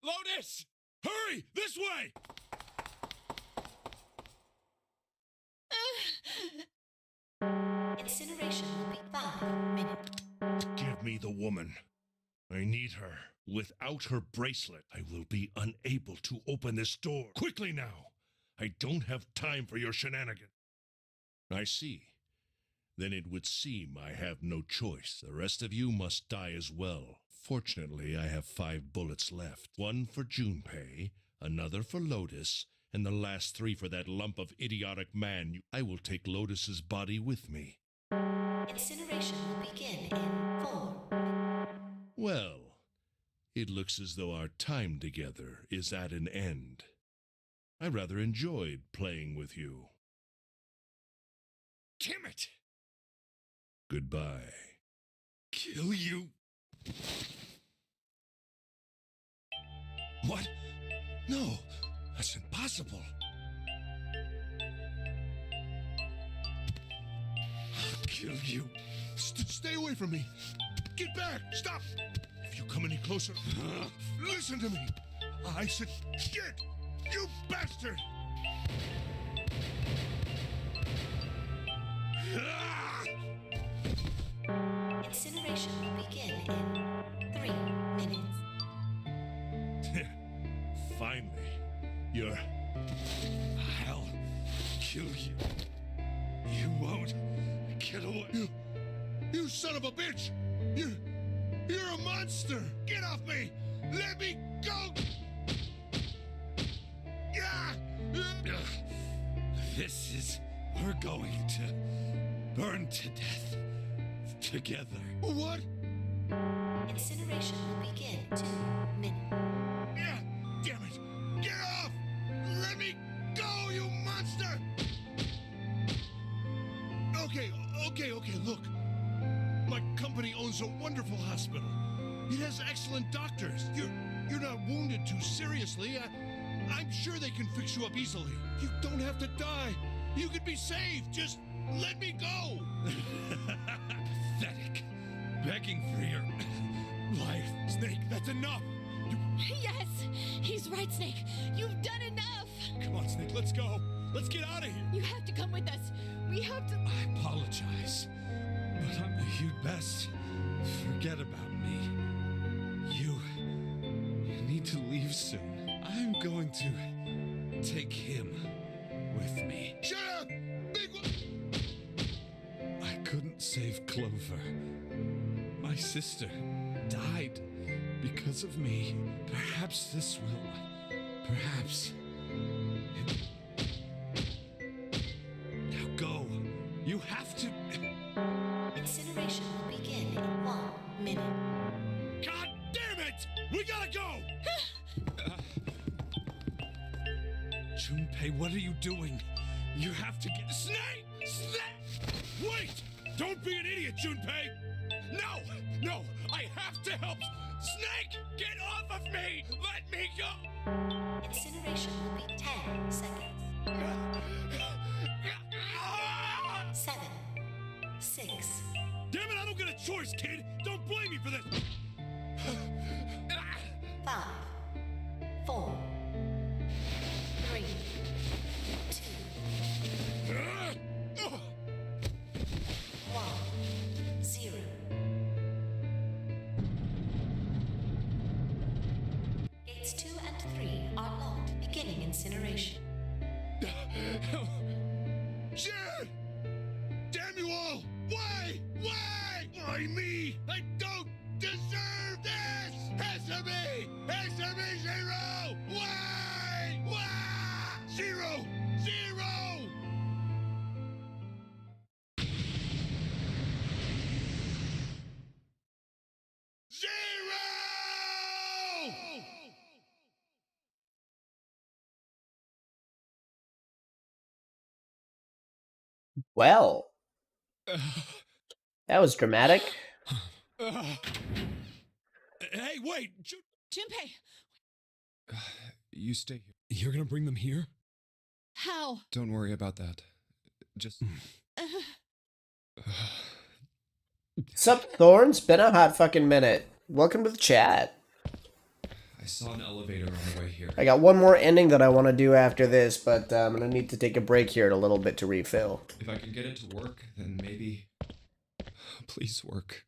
S8: Lotus! Hurry! This way!
S11: Incineration will be 5 minutes.
S5: Give me the woman. I need her. Without her bracelet, I will be unable to open this door. Quickly now! I don't have time for your shenanigans. I see. Then it would seem I have no choice. The rest of you must die as well. Fortunately, I have 5 bullets left. 1 for Junpei, another for Lotus, and the last 3 for that lump of idiotic man. I will take Lotus's body with me.
S11: Incineration will begin in 4.
S5: Well, it looks as though our time together is at an end. I rather enjoyed playing with you.
S10: Damn it!
S5: Goodbye.
S10: Kill you? What? No, that's impossible. I'll kill you.
S5: Stay away from me. Get back. Stop. If you come any closer, listen to me. I said, shit, you bastard.
S11: Incineration will begin in 3 minutes.
S5: Finally, you're...
S10: I'll kill you. You won't get away.
S5: You son of a bitch! You're a monster! Get off me! Let me go!
S10: This is... We're going to burn to death together.
S5: What?
S11: Incineration will begin 2 minutes.
S5: Damn it! Get off! Let me go, you monster! Okay, look. My company owns a wonderful hospital. It has excellent doctors. You're not wounded too seriously. I'm sure they can fix you up easily. You don't have to die. You can be saved. Just let me go.
S10: Pathetic. Begging for your life.
S8: Snake, that's enough!
S4: Yes! He's right, Snake. You've done enough!
S8: Come on, Snake, let's go. Let's get out of here.
S4: You have to come with us. We have to...
S10: I apologize, but you'd best forget about me. You need to leave soon. I'm going to take him with me.
S5: Shut up! Big
S10: I couldn't save Clover. My sister died because of me. Perhaps this will. Perhaps. Now go. You have to.
S11: Incineration will begin in 1 minute.
S8: God damn it! We gotta go!
S10: Junpei, what are you doing? You have to get.
S8: Snake! Snake! Wait! Don't be an idiot, Junpei! No! No! I have to help! Snake! Get off of me! Let me go!
S11: Incineration will be 10 seconds. 7, 6,
S8: Damn it, I don't get a choice, kid! Don't blame me for this!
S11: 5, 4, 3, 2, 1, 0. Gates 2 and 3 are locked, beginning incineration.
S5: Shit! Damn you all! Why? Why? Why me? I don't deserve this! Answer me! Answer me, Zero! Why? Why? Zero! Zero! Zero!
S1: Well, that was dramatic.
S8: Hey, wait!
S7: Junpei,
S6: You stay here.
S8: You're gonna bring them here?
S7: how?
S6: Don't worry about that. Just.
S1: Sup, Thorn? It's been a hot fucking minute. Welcome to the chat.
S6: I saw an elevator on the way here.
S1: I got one more ending that I want to do after this, but I'm gonna need to take a break here in a little bit to refill.
S6: If I can get it to work, then maybe. Please work.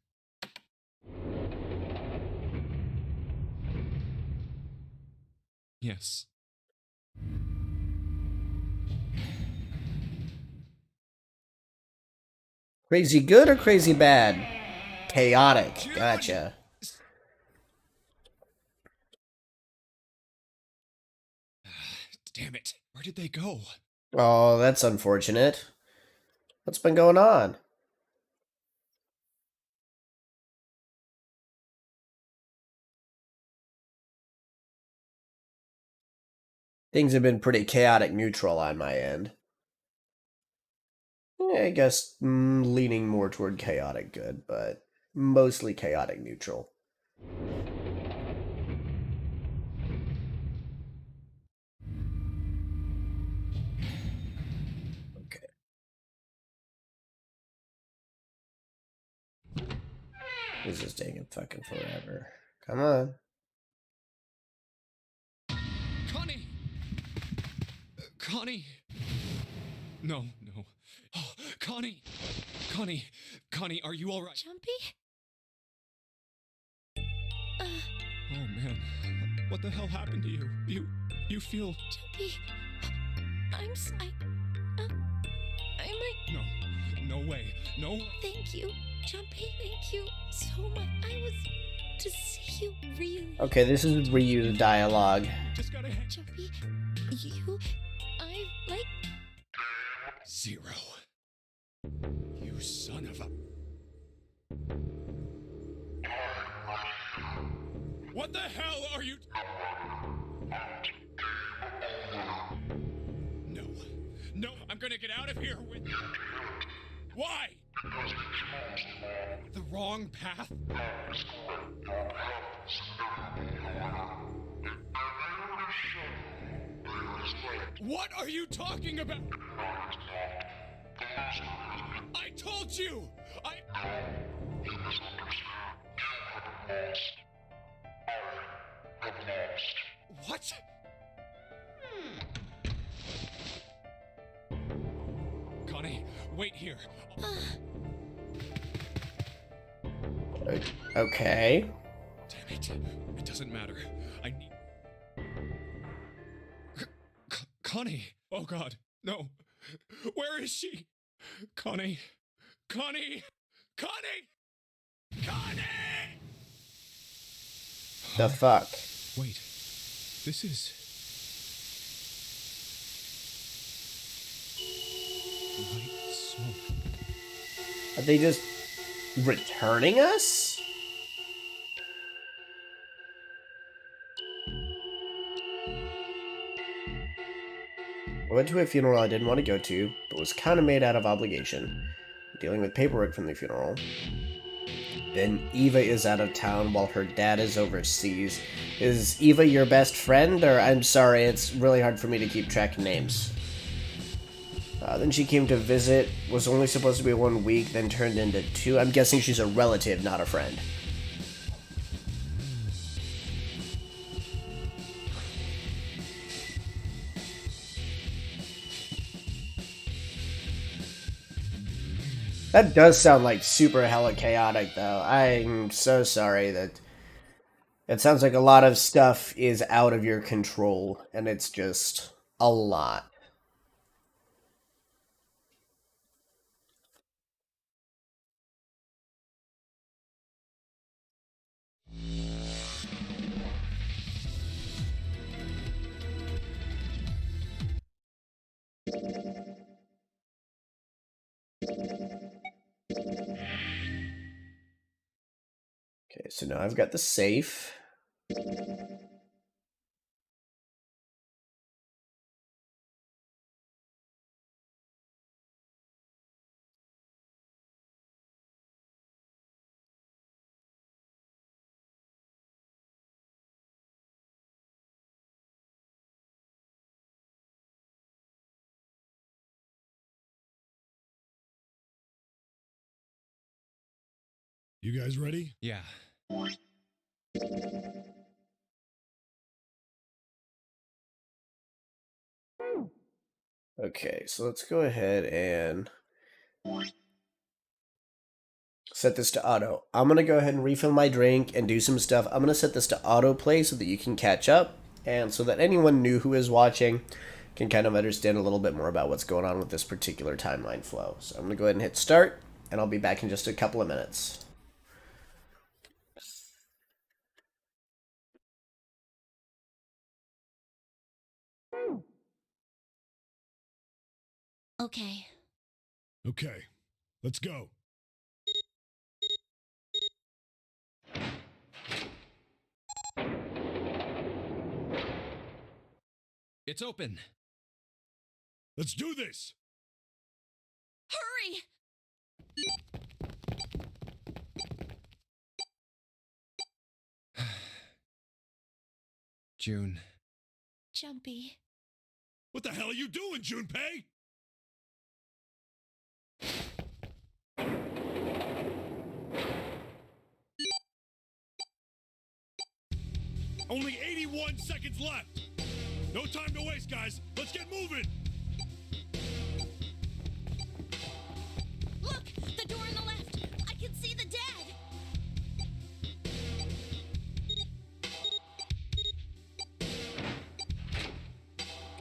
S6: Yes.
S1: Crazy good or crazy bad? Chaotic. Gotcha.
S6: Damn it. Where did they go?
S1: Oh, that's unfortunate. What's been going on? Things have been pretty chaotic neutral on my end. I guess leaning more toward chaotic good, but mostly chaotic neutral. Okay. This is taking fucking forever. Come on.
S10: Connie! Connie! No, no. Oh, Connie! Connie! Connie, are you alright?
S4: Jumpy?
S10: Oh man, what the hell happened to you? You feel...
S4: Jumpy. I might...
S10: No, no way, no...
S4: Thank you, Jumpy. Thank you so much. I was to see you really.
S1: Okay, this is reused dialogue.
S10: Just gotta...
S4: Jumpy, I like...
S10: Zero. You son of a...
S8: What the hell are you...
S10: No. No, I'm gonna get out of here with...
S8: Why?
S10: The wrong path?
S8: What are you talking about? I told you!
S10: What? Connie, wait here.
S1: Okay.
S10: Damn it. It doesn't matter. I need...
S6: Connie! Oh God, no. Where is she? Connie! Connie! Connie! Connie!
S1: The fuck?
S6: Wait, this is... white smoke.
S1: Are they just returning us? I went to a funeral I didn't want to go to, but was kind of made out of obligation. Dealing with paperwork from the funeral. Then Eva is out of town while her dad is overseas. Is Eva your best friend? Or, I'm sorry, it's really hard for me to keep track of names. Then she came to visit, was only supposed to be 1 week, then turned into 2. I'm guessing she's a relative, not a friend. That does sound like super hella chaotic, though. I'm so sorry that... It sounds like a lot of stuff is out of your control, and it's just a lot. Okay, so now I've got the safe.
S8: You guys ready?
S6: Yeah.
S1: Okay, so let's go ahead and set this to auto. I'm going to go ahead and refill my drink and do some stuff. I'm going to set this to autoplay so that you can catch up and so that anyone new who is watching can kind of understand a little bit more about what's going on with this particular timeline flow. So I'm going to go ahead and hit start, and I'll be back in just a couple of minutes.
S4: Okay.
S8: Okay, let's go.
S6: It's open.
S8: Let's do this!
S4: Hurry!
S6: June.
S4: Jumpy.
S8: What the hell are you doing, Junpei? Only 81 seconds left. No time to waste, guys. Let's get moving.
S4: Look! The door on the left! I can see the dead!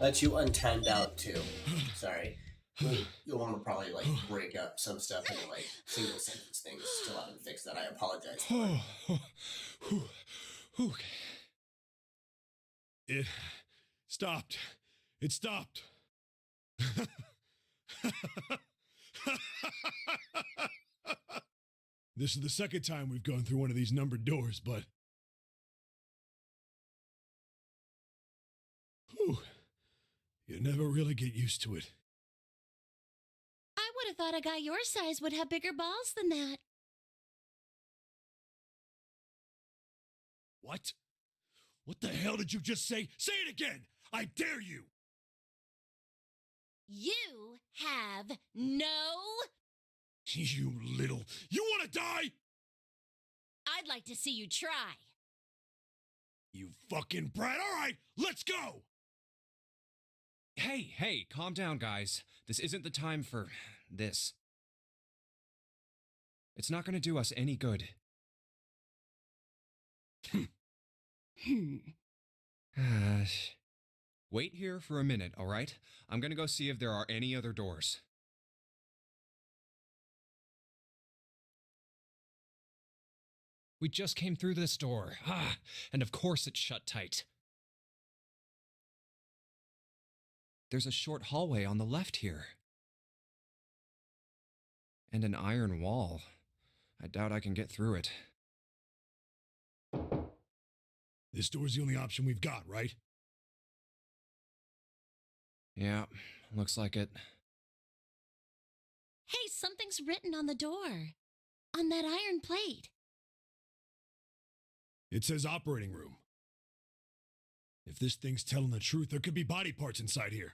S1: Let you untimed out too. Sorry. You'll want to probably like break up some stuff into like single sentence things. Still haven't fixed that. I apologize.
S8: It stopped. It stopped. This is the second time we've gone through one of these numbered doors, but... Whew. You never really get used to it.
S4: I would have thought a guy your size would have bigger balls than that.
S8: What? What the hell did you just say? Say it again! I dare you!
S3: You have no...
S8: You little... You want to die?
S3: I'd like to see you try.
S8: You fucking brat. All right, let's go!
S6: Hey, calm down, guys. This isn't the time for this. It's not gonna do us any good. Wait here for a minute, all right? I'm gonna go see if there are any other doors.
S2: We just came through this door. And of course it's shut tight.
S6: There's a short hallway on the left here. And an iron wall. I doubt I can get through it.
S8: This door's the only option we've got, right?
S6: Yeah, looks like it.
S4: Hey, something's written on the door. On that iron plate.
S8: It says operating room. If this thing's telling the truth, there could be body parts inside here.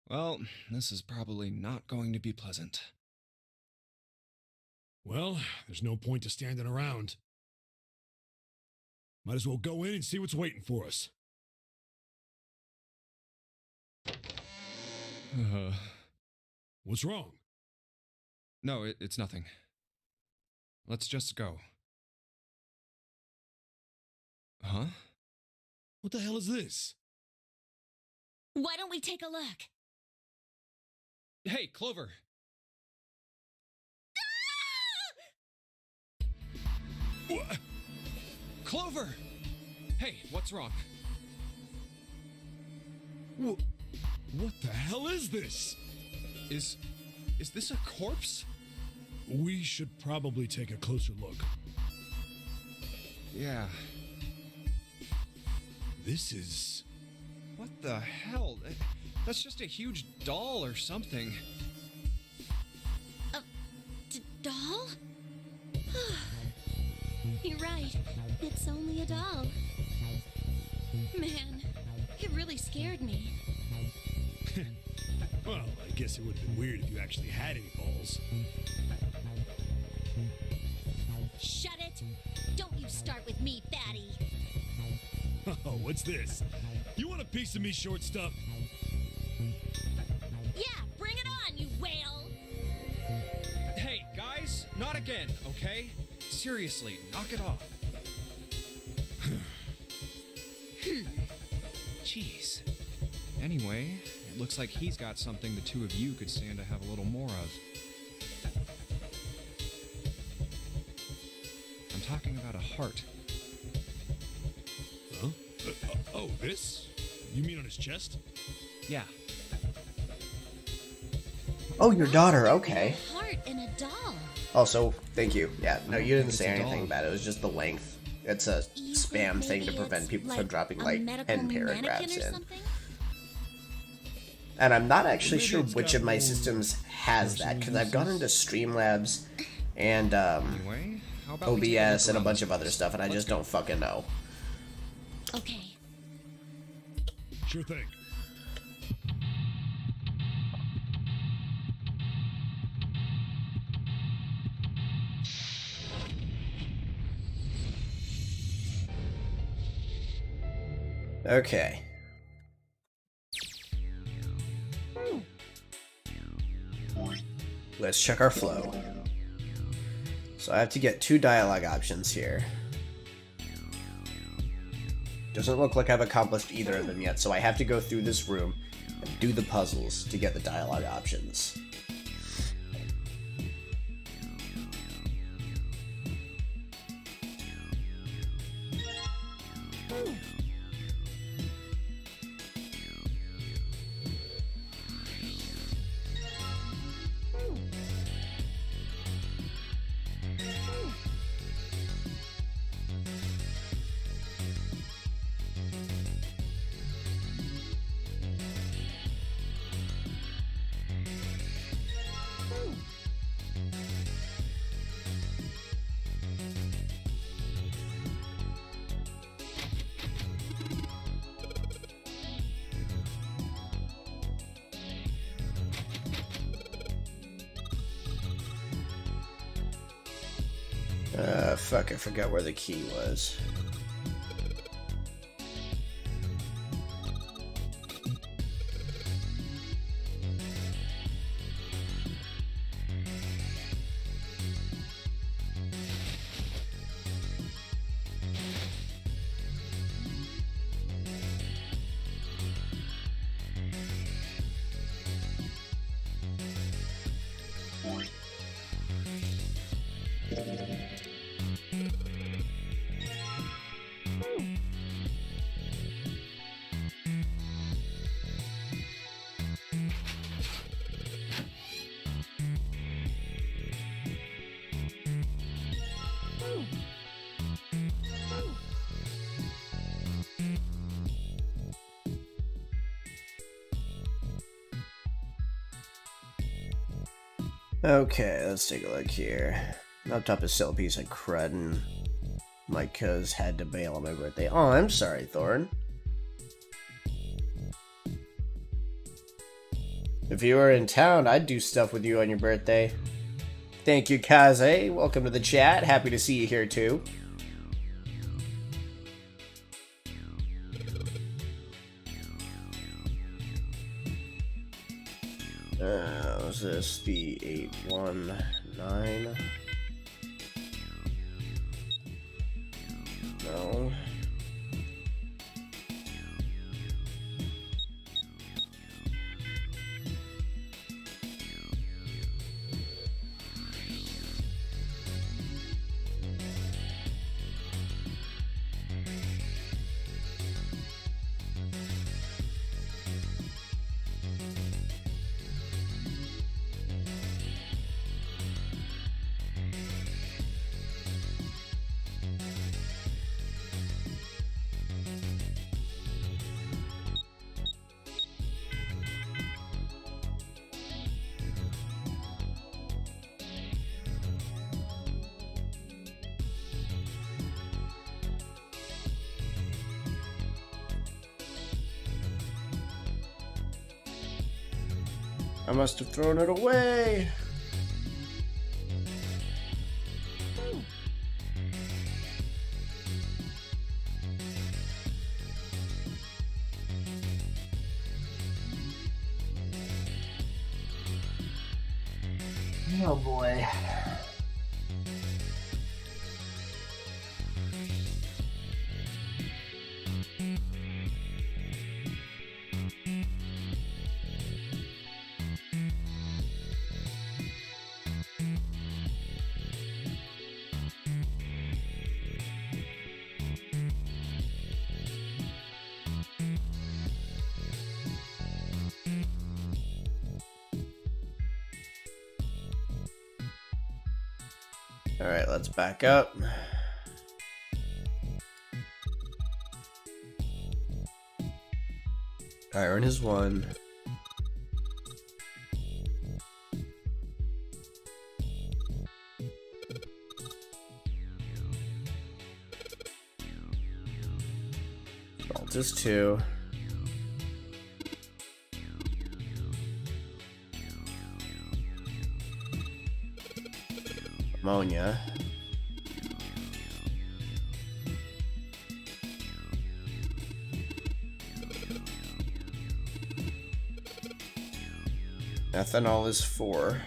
S6: Well, this is probably not going to be pleasant.
S8: Well, there's no point to standing around. Might as well go in and see what's waiting for us. What's wrong?
S6: No, it's nothing. Let's just go. Huh?
S8: What the hell is this?
S4: Why don't we take a look?
S6: Hey, Clover!
S8: What?
S6: Clover! Hey, what's wrong?
S8: What the hell is this?
S6: Is this a corpse?
S8: We should probably take a closer look.
S6: Yeah.
S8: This is...
S6: What the hell? That's just a huge doll or something.
S4: Doll? You're right. It's only a doll. Man, it really scared me.
S8: Well, I guess it would have been weird if you actually had any balls.
S4: Shut it! Don't you start with me, fatty!
S8: Oh, what's this? You want a piece of me, short stuff?
S4: Yeah, bring it on, you whale!
S6: Hey, guys, not again, okay? Seriously, knock it off. Jeez. Anyway, it looks like he's got something the two of you could stand to have a little more of. I'm talking about a heart.
S8: Huh? Oh, this? You mean on his chest?
S6: Yeah.
S1: Oh, your daughter, okay.
S4: A heart in a doll.
S1: Also, thank you. Yeah, no, you didn't
S6: It's
S1: say
S6: a
S1: anything
S6: doll.
S1: about it. It was just the length. It's a
S4: You
S1: spam
S4: think
S1: thing to
S4: maybe
S1: prevent
S4: it's
S1: people from dropping,
S4: a
S1: like,
S4: medical
S1: 10
S4: mannequin
S1: paragraphs
S4: or
S1: in.
S4: something?
S1: And I'm not actually
S8: Maybe
S1: sure
S8: it's
S1: which
S8: got
S1: of my
S8: more
S1: systems has that, because I've gone into Streamlabs and
S6: Anyway, how about we take a
S1: OBS
S6: look
S1: and a
S6: around
S1: bunch
S6: this
S1: of other
S6: place?
S1: stuff, and I
S6: Let's
S1: just
S6: go.
S1: don't fucking know.
S4: Okay.
S8: Sure thing.
S1: Okay. Let's check our flow. So I have to get 2 dialogue options here. Doesn't look like I've accomplished either of them yet, so I have to go through this room and do the puzzles to get the dialogue options. Fuck, I forgot where the key was. Okay, let's take a look here. Up top is still a piece of crud, and my cuz had to bail on my birthday. Oh, I'm sorry, Thorn. If you were in town, I'd do stuff with you on your birthday. Thank you, Kaze. Welcome to the chat. Happy to see you here, too. Was this the 819? No. I must have thrown it away. Oh boy. Alright, let's back up. Iron is 1. Salt is 2. Ammonia. Ethanol is 4.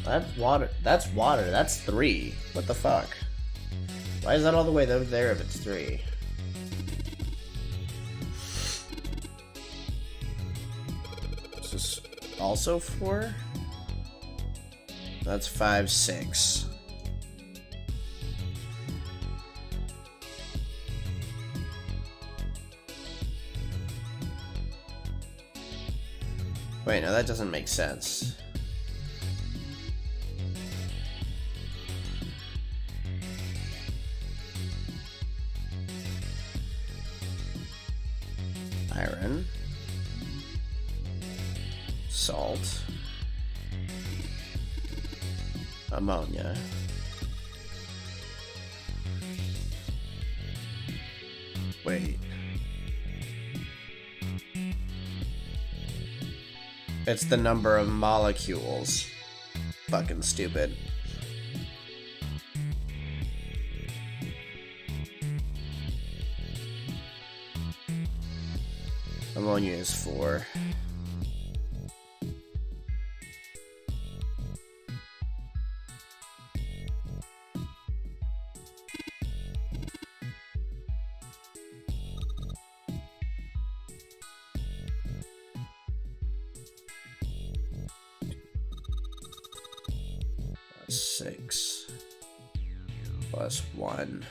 S1: That's water. That's water. That's 3. What the fuck? Why is that all the way over there if it's 3? Is this also 4? That's 5, 6. Wait, no, that doesn't make sense. Iron, salt, ammonia, wait, it's the number of molecules. Fucking stupid. Ammonia is 4. That's 6 plus 1.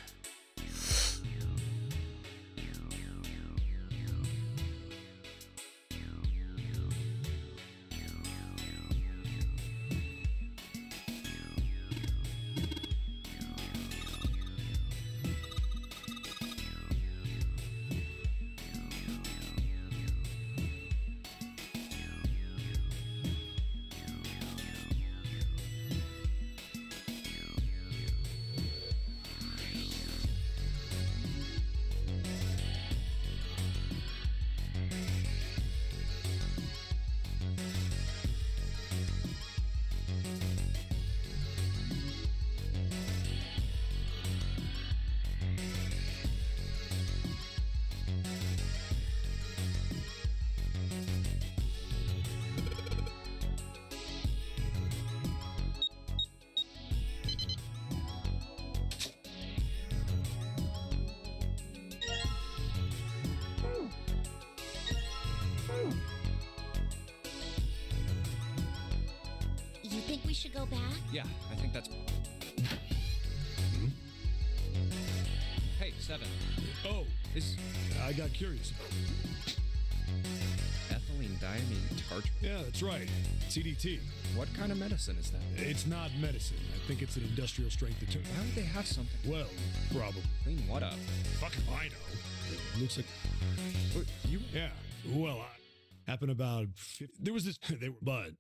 S4: You think we should go back?
S6: Yeah, I think that's. Hey, Seven.
S8: Oh,
S6: Is
S8: I got curious about it.
S6: ethylene diamine tartrate?
S8: Yeah, that's right. CDT.
S6: What kind of medicine is that?
S8: It's not medicine. I think it's an industrial strength detergent.
S6: Why would they have something?
S8: Well, probably.
S6: Clean what up?
S8: Fuck if I know. It looks like.
S6: You?
S8: Yeah. Well, happened about 50. There was this. They were. But.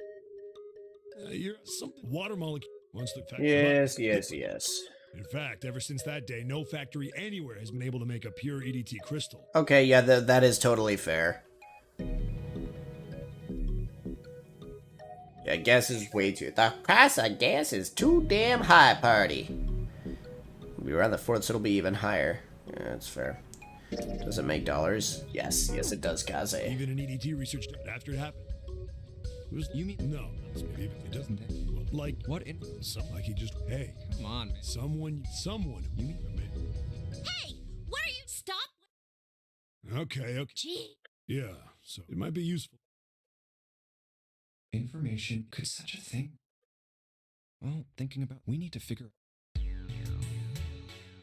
S8: You're something. Water molecule. Once the factory.
S1: Yes, yes, yes.
S8: In fact, ever since that day, no factory anywhere has been able to make a pure EDT crystal.
S1: Okay, yeah, that is totally fair. Yeah, gas is way too... The price of gas is too damn high, party. We'll be around the 4th, so it'll be even higher. Yeah, that's fair. Does it make dollars? Yes, yes it does, Kaze.
S8: Even an EDT research done after it happened. It was,
S6: You mean-
S8: No, maybe it doesn't. Well, like,
S6: What in?
S8: something like he just... Hey,
S6: Come on, man.
S8: someone...
S6: You mean-
S4: Hey, what are you? Stop!
S8: Okay.
S4: Gee.
S8: Yeah, so it might be useful.
S6: Information? Could such a thing? Well, thinking about... We need to figure...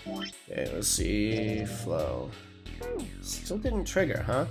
S1: Okay, let's see. Flow. Still didn't trigger, huh?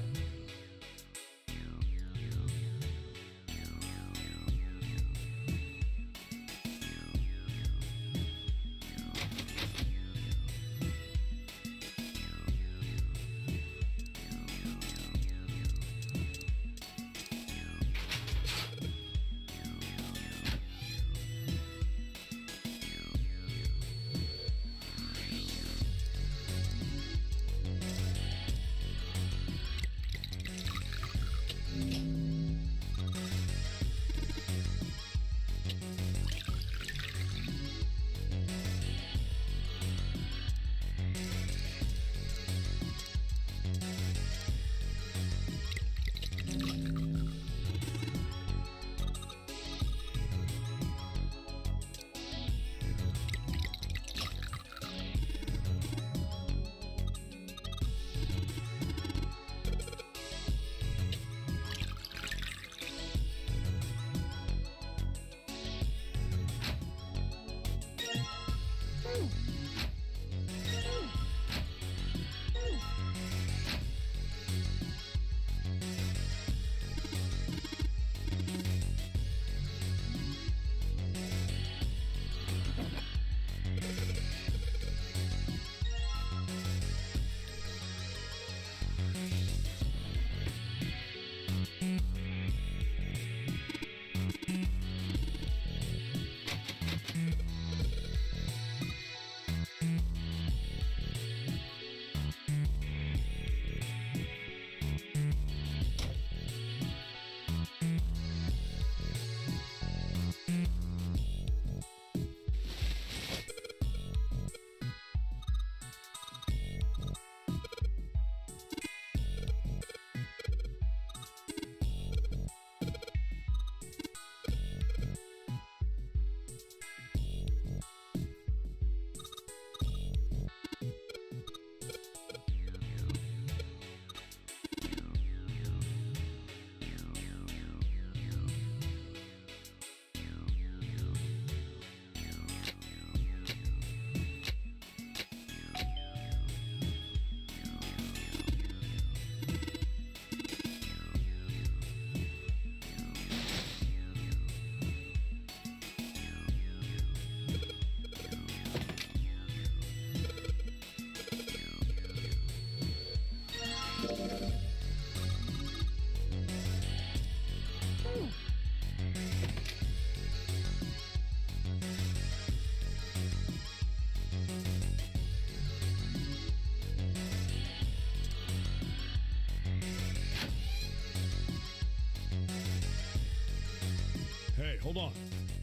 S8: Hey, hold on.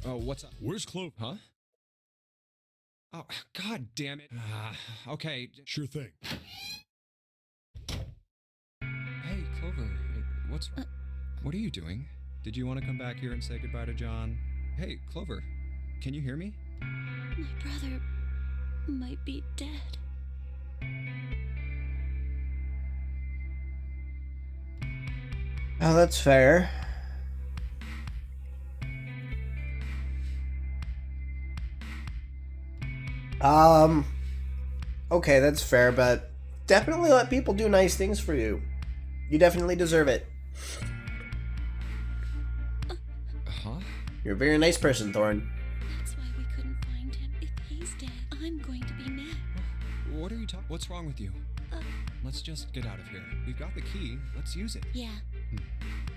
S6: Oh, what's up?
S8: Where's Clover?
S6: Huh? Oh, god damn it. Okay.
S8: Sure thing.
S6: Hey, Clover. What's... What are you doing? Did you want to come back here and say goodbye to John? Hey, Clover. Can you hear me?
S4: My brother might be dead.
S1: Oh, that's fair. Um, okay, that's fair, but definitely let people do nice things for you. You definitely deserve it.
S6: Huh?
S1: You're a very nice person, Thorn.
S4: That's why we couldn't find him. If he's dead, I'm going to be mad.
S6: What are you talking? What's wrong with you? Let's just get out of here. We've got the key. Let's use it.
S4: Yeah,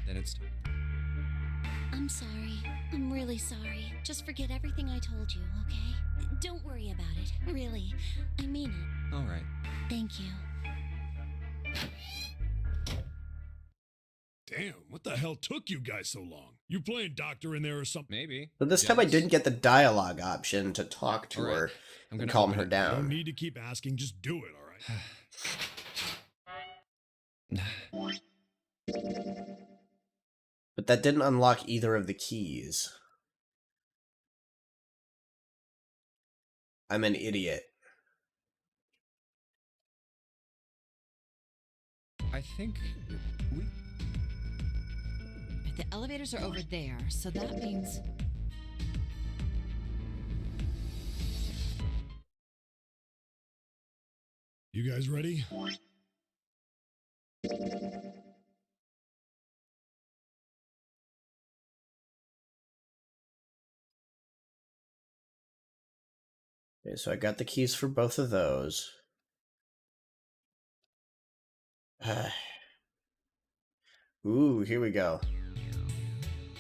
S6: Then it's time.
S4: I'm sorry. I'm really sorry. Just forget everything I told you, okay? Don't worry about it. Really. I mean it.
S6: All right.
S4: Thank you.
S8: Damn, what the hell took you guys so long? You playing doctor in there or something?
S6: Maybe.
S1: But this time I
S6: Yes.
S1: didn't get the dialogue option to talk to
S6: All right.
S1: her
S6: I'm
S1: and
S6: gonna
S1: calm
S6: open
S1: her
S6: it.
S8: You don't
S1: down.
S8: need to keep asking, just do it, alright?
S1: But that didn't unlock either of the keys. I'm an idiot.
S6: I think we.
S7: The elevators are over there, so that means.
S8: You guys ready?
S1: Okay, so I got the keys for both of those. Ooh, here we go.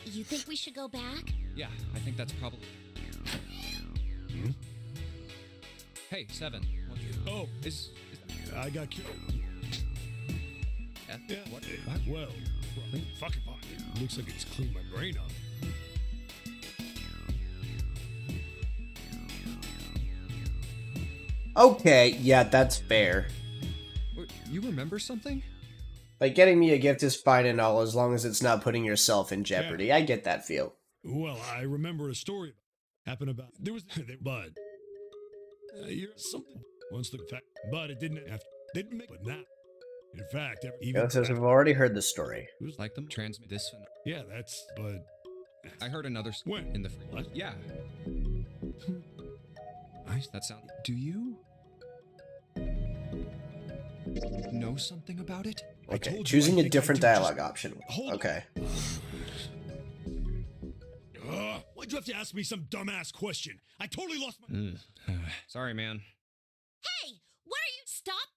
S4: You think we should go back?
S6: Yeah, I think that's probably. Hey, Seven.
S8: Oh,
S6: Is
S8: I got killed.
S6: F?
S8: Yeah.
S6: What?
S8: Well, fucking fine. Looks like it's cleaned my brain up.
S1: Okay, yeah, that's fair.
S6: You remember something?
S1: Like, getting me a gift is fine and all, as long as it's not putting yourself in jeopardy.
S8: Yeah.
S1: I get that feel.
S8: Well, I remember a story happened about there was Bud. You're something once the fact, but it didn't have didn't make. But now, in fact, even
S1: It says I've already heard the story.
S8: it was
S6: Like them transmit this.
S8: yeah, that's Bud.
S6: I heard another.
S8: When?
S6: In the.
S8: What?
S6: Yeah. That sound. Do you know something about it?
S8: I
S1: Okay,
S8: told you
S1: choosing
S8: I
S1: a
S8: think
S1: different
S8: I do
S1: dialogue
S8: just-
S1: option.
S8: Hold on.
S1: Okay.
S8: Why'd you have to ask me some dumbass question? I totally lost my.
S6: Sorry, man.
S4: Hey, what are you? Stop!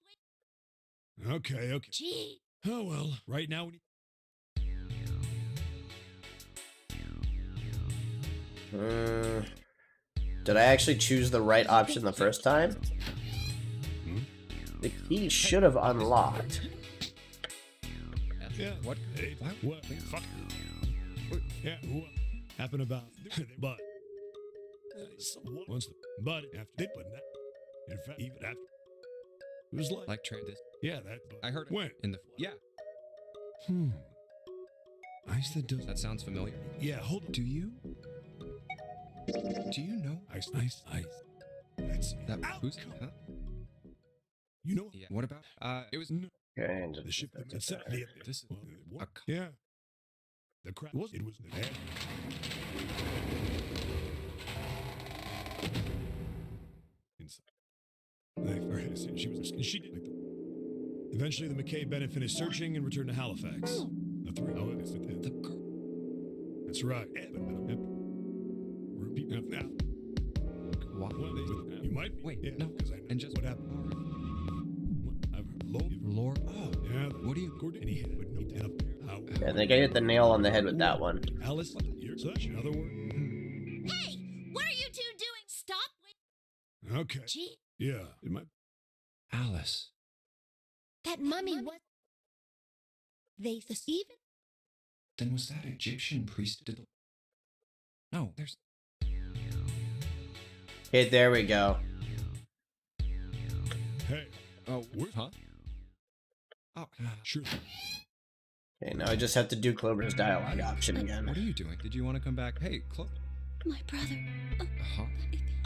S8: Okay, okay.
S4: Gee.
S8: Oh well. Right now, we need.
S1: Did I actually choose the right option the first time? The key should have unlocked.
S8: Yeah.
S6: What?
S8: Hey,
S6: What?
S8: Fuck. Yeah. What happened about? But once the but after did but that. In fact, even after it was like
S6: Like trade this.
S8: yeah that. But
S6: I heard it
S8: when
S6: in the. Yeah.
S8: Ice that does
S6: That sounds familiar.
S8: yeah. Hold on.
S6: Do you? Do you know
S8: Ice. That's
S6: that?
S8: Ow,
S6: Who's?
S8: come
S6: Huh?
S8: You know
S6: Yeah. What about? It was.
S8: No.
S1: Okay, and
S8: The ship that
S1: that's
S8: set
S1: there.
S6: This is
S8: well, what?
S6: a co-
S8: Yeah. The crap was it was the head. Inside. They first she was she did like the, eventually the McKay Bennett finished searching and returned to Halifax. The three oh it's
S6: the girl.
S8: that's right. Ruby now.
S6: What?
S8: Well, you might be.
S6: Wait,
S8: yeah,
S6: no.
S8: because I know
S6: And just
S8: what happened. I've heard
S6: Lord. Oh.
S8: yeah.
S6: What do you?
S8: And he hit with no head up there. How?
S1: Yeah, I think I hit the nail on the head with that one.
S8: Alice, you're such another word.
S4: Hey, what are you two doing? Stop!
S8: Okay.
S4: Gee,
S8: Yeah. It might.
S6: Alice.
S4: that mummy was. They even.
S6: Then was that Egyptian priest? Did the... No, there's.
S1: Okay, there we go.
S8: Hey.
S6: Oh, huh? Oh,
S8: Sure.
S1: Okay, now I just have to do Clover's dialogue option
S6: what
S1: again.
S6: are you doing? Did you want to come back? Hey, Chloe.
S4: My brother.
S6: Huh?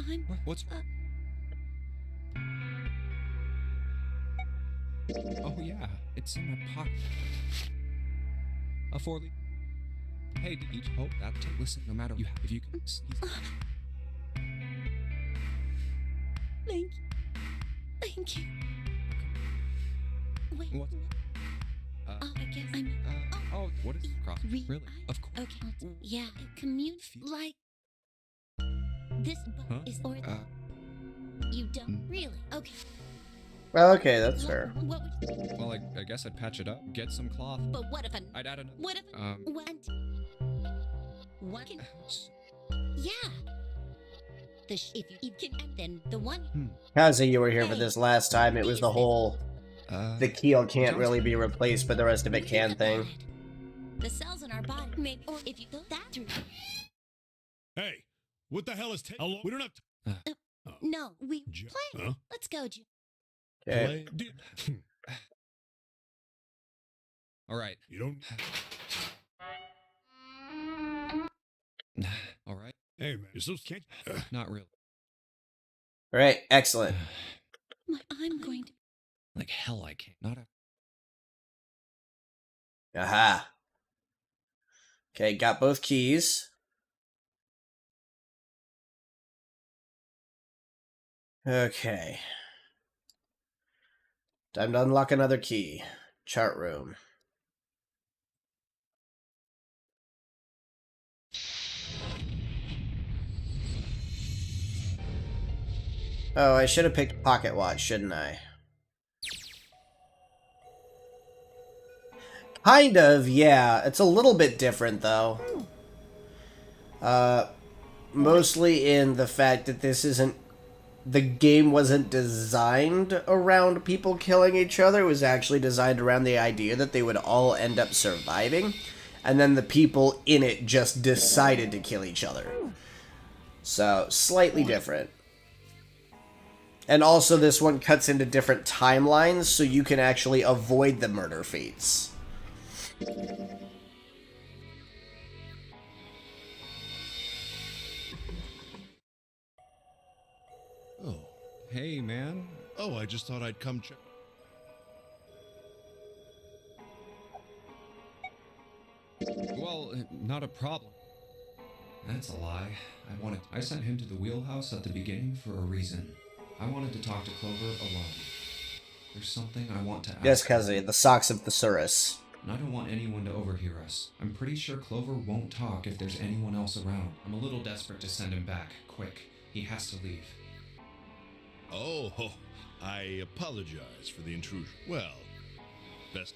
S4: I'm.
S6: What's? Oh yeah, it's in my pocket. A 4 leaf. Hey, each hope that listen, no matter you have, if you can.
S4: Thank you. Thank you. Wait.
S6: What?
S4: I guess I'm.
S6: What is cross? Really? Of course.
S4: Okay. Yeah. Commute like this
S6: Huh?
S4: is or you don't really. Okay.
S1: Well, okay, that's fair.
S4: What would,
S6: Well, I guess I'd patch it up, get some cloth.
S4: but what if
S6: I'd add another.
S4: what if what can yeah. If you can, and then the one.
S1: Kaze, you were here for this last time. It was the whole the keel can't really be replaced, but the rest of it can thing.
S4: The cells in our body make, or if you go that through.
S8: Hey, what the hell is how long? We don't have to
S4: No, we play.
S8: Huh?
S4: Let's go, Jim.
S1: Okay.
S8: play.
S6: All right.
S8: You don't.
S6: All right.
S8: Hey man, you're so can't.
S6: Not really.
S1: All right, excellent.
S4: I'm going to.
S6: Like hell, I can't. Not a.
S1: Aha. Okay, got both keys. Okay. Time to unlock another key. Chart room. Oh, I should have picked pocket watch, shouldn't I? Kind of, yeah. It's a little bit different, though. Mostly in the fact that this isn't... The game wasn't designed around people killing each other. It was actually designed around the idea that they would all end up surviving. And then the people in it just decided to kill each other. So, slightly different. And also, this one cuts into different timelines, so you can actually avoid the murder fates.
S5: Oh.
S6: Hey, man.
S5: Oh, I just thought I'd come check.
S6: Well, not a problem. That's a lie. I sent him to the wheelhouse at the beginning for a reason. I wanted to talk to Clover alone. There's something I want to ask.
S1: Yes, Kaze, the socks of Thesaurus.
S6: And I don't want anyone to overhear us. I'm pretty sure Clover won't talk if there's anyone else around. I'm a little desperate to send him back. Quick. He has to leave.
S5: Oh, I apologize for the intrusion. Well, best.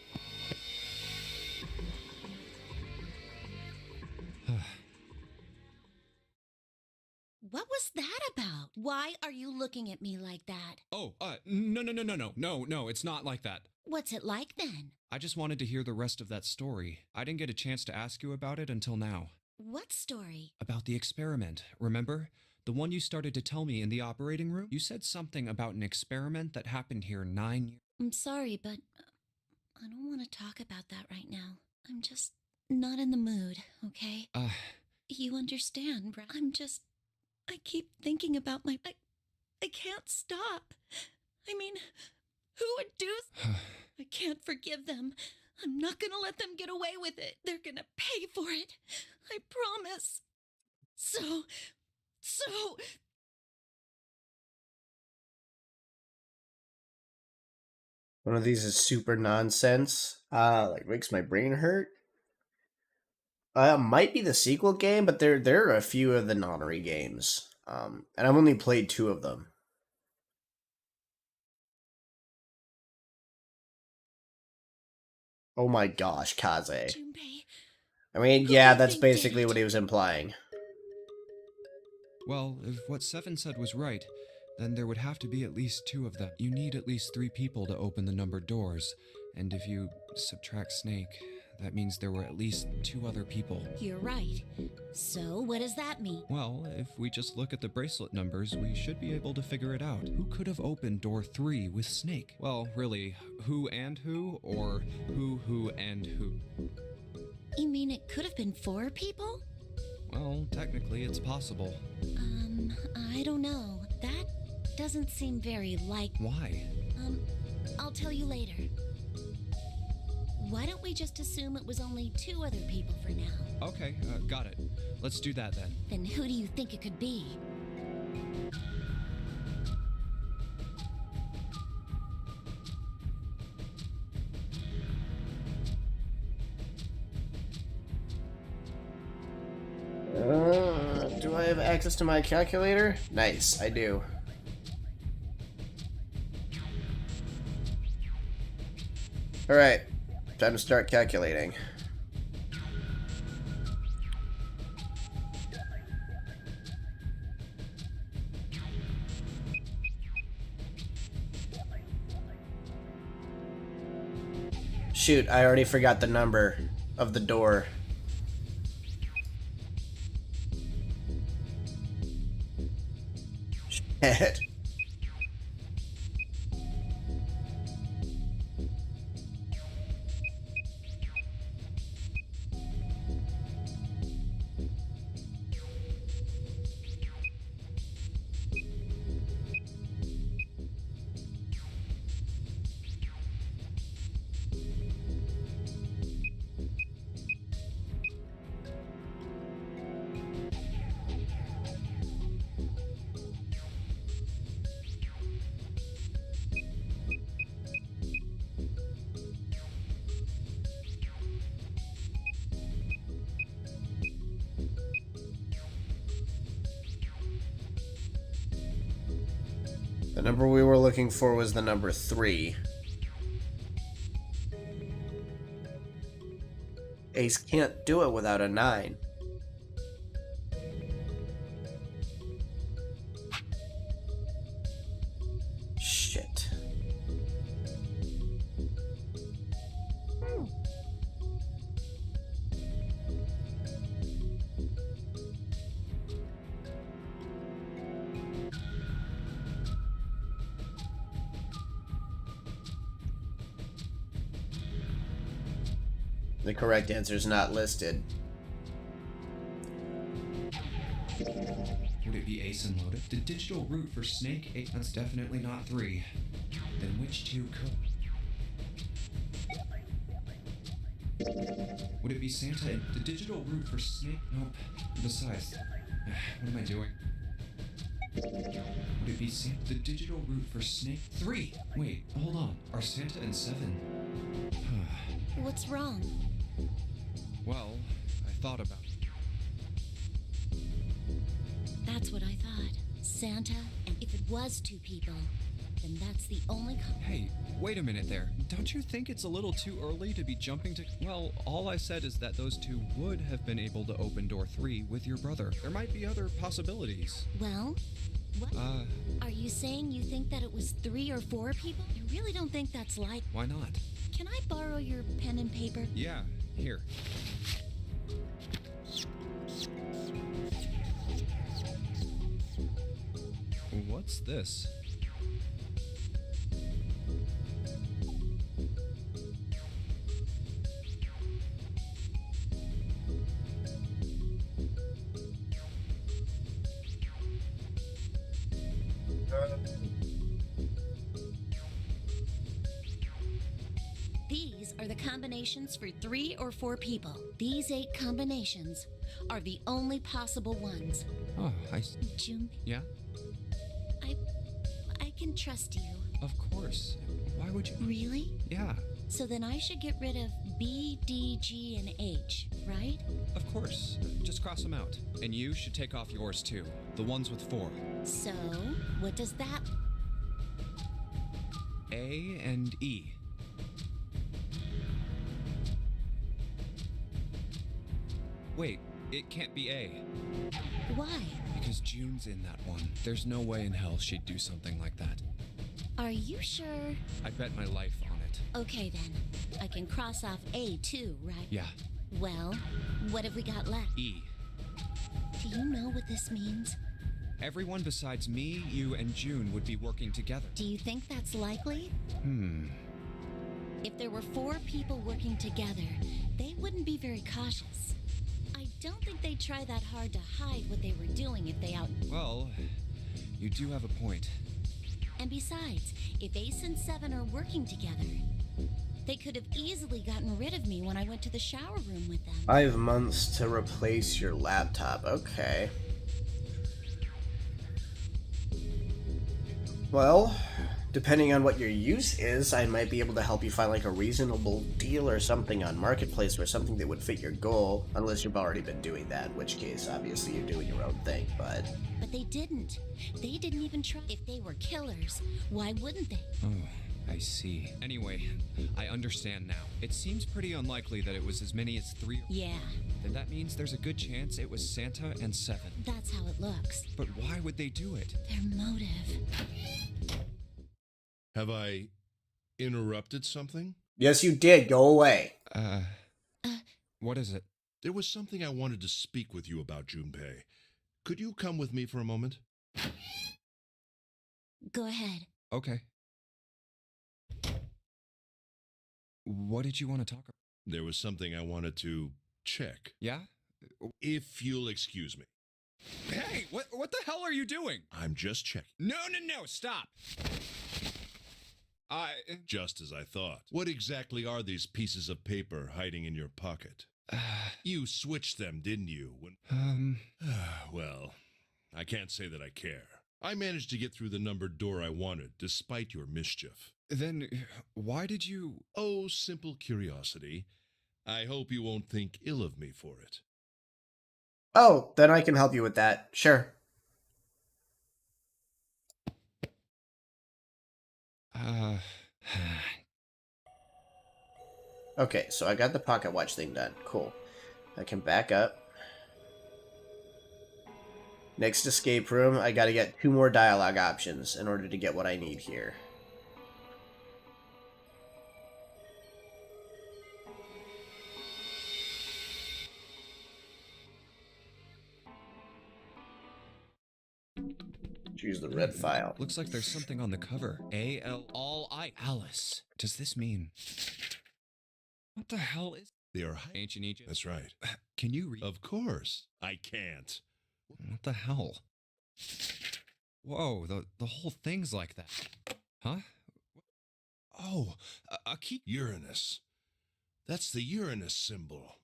S4: What was that about? Why are you looking at me like that?
S6: Oh, no, it's not like that.
S4: What's it like then?
S6: I just wanted to hear the rest of that story. I didn't get a chance to ask you about it until now.
S4: What story?
S6: About the experiment, remember? The one you started to tell me in the operating room? You said something about an experiment that happened here 9 years.
S4: I'm sorry, but I don't want to talk about that right now. I'm just not in the mood, okay? You understand, right? I keep thinking about I can't stop. I mean, who would do... I can't forgive them. I'm not gonna let them get away with it. They're gonna pay for it. I promise. So...
S1: One of these is super nonsense. Like makes my brain hurt. Might be the sequel game, but there are a few of the Nonary games. And I've only played 2 of them. Oh my gosh, Kaze. I mean, yeah, that's basically what he was implying.
S6: Well, if what Seven said was right, then there would have to be at least 2 of them. You need at least 3 people to open the numbered doors. And if you subtract Snake, that means there were at least 2 other people.
S4: You're right. So, what does that mean?
S6: Well, if we just look at the bracelet numbers, we should be able to figure it out. Who could have opened door 3 with Snake? Well, really, who and who, or who and who?
S4: You mean it could have been 4 people?
S6: Well, technically, it's possible.
S4: I don't know. That doesn't seem very like...
S6: Why?
S4: I'll tell you later. Why don't don't we just assume it was only 2 other people for now?
S6: Okay, got it. Let's do that then.
S4: Then who do you think it could be?
S1: Do I have access to my calculator? Nice, I do. Alright, time to start calculating. Shoot, I already forgot the number of the door. Shit. The number we were looking for was the number 3. Ace can't do it without a 9. Shit. The correct answer is not listed.
S2: Would it be Ace and Motive? The digital root for Snake? That's definitely not 3. Then which 2 could? Would it be Santa and the digital root for Snake? Nope. Besides, what am I doing? Would it be Santa? The digital root for Snake? 3! Wait, hold on. Are Santa and 7?
S4: What's wrong?
S6: Well, I thought about it.
S4: That's what I thought. Santa, and if it was 2 people, then that's the only
S6: Hey, wait a minute there. Don't you think it's a little too early to be jumping to... Well, all I said is that those 2 would have been able to open door 3 with your brother. There might be other possibilities.
S4: Well, what? Are you saying you think that it was 3 or 4 people? You really don't think that's like...
S6: Why not?
S4: Can I borrow your pen and paper?
S6: Yeah, here. What's this?
S4: These are the combinations for 3 or 4 people. These 8 combinations are the only possible ones.
S6: Oh,
S4: June?
S6: Yeah?
S4: I can trust you.
S6: Of course. Why would you...
S4: Really?
S6: Yeah.
S4: So then I should get rid of B, D, G, and H, right?
S6: Of course. Just cross them out. And you should take off yours too. The ones with 4.
S4: So, what does that...
S6: A and E. Wait, it can't be A.
S4: Why?
S6: Because June's in that one. There's no way in hell she'd do something like that.
S4: Are you sure?
S6: I bet my life on it.
S4: Okay then. I can cross off A too, right?
S6: Yeah.
S4: Well, what have we got left?
S6: E.
S4: Do you know what this means?
S6: Everyone besides me, you, and June would be working together.
S4: Do you think that's likely? If there were 4 people working together, they wouldn't be very cautious. I don't think they'd try that hard to hide what they were doing if they out...
S6: Well, you do have a point.
S4: And besides, if Ace and 7 are working together, They could have easily gotten rid of me when I went to the shower room with them.
S1: 5 months to replace your laptop. Okay. Well, depending on what your use is, I might be able to help you find like a reasonable deal or something on Marketplace or something that would fit your goal, unless you've already been doing that, in which case, obviously, you're doing your own thing, but...
S4: But they didn't. They didn't even try. If they were killers, why wouldn't they?
S6: Oh, I see. Anyway, I understand now. It seems pretty unlikely that it was as many as 3.
S4: Yeah,
S6: Then that means there's a good chance it was Santa and 7.
S4: that's how it looks.
S6: But why would they do it?
S4: Their motive.
S5: Have I interrupted something?
S1: Yes, you did. Go away.
S6: What is it?
S5: There was something I wanted to speak with you about, Junpei. Could you come with me for a moment?
S4: Go ahead.
S6: Okay. What did you want to talk about?
S5: There was something I wanted to check.
S6: Yeah?
S5: If you'll excuse me.
S6: Hey, what the hell are you doing?
S5: I'm just checking.
S6: No, stop.
S5: Just as I thought. What exactly are these pieces of paper hiding in your pocket? You switched them, didn't you? Well, I can't say that I care. I managed to get through the numbered door I wanted, despite your mischief.
S6: Then why did you...
S5: Oh, simple curiosity. I hope you won't think ill of me for it.
S1: Oh, then I can help you with that. Sure. Okay, so I got the pocket watch thing done. Cool. I can back up. Next escape room, I gotta get 2 more dialogue options in order to get what I need here. Choose the red file.
S6: Looks like there's something on the cover. A-L... All I... Alice. Does this mean... What the hell is...
S5: They are
S6: Ancient Egypt?
S5: That's right.
S6: Can you read...
S5: Of course. I can't.
S6: What the hell? Whoa, the whole thing's like that. Huh? Oh, a key...
S5: Uranus. That's the Uranus symbol.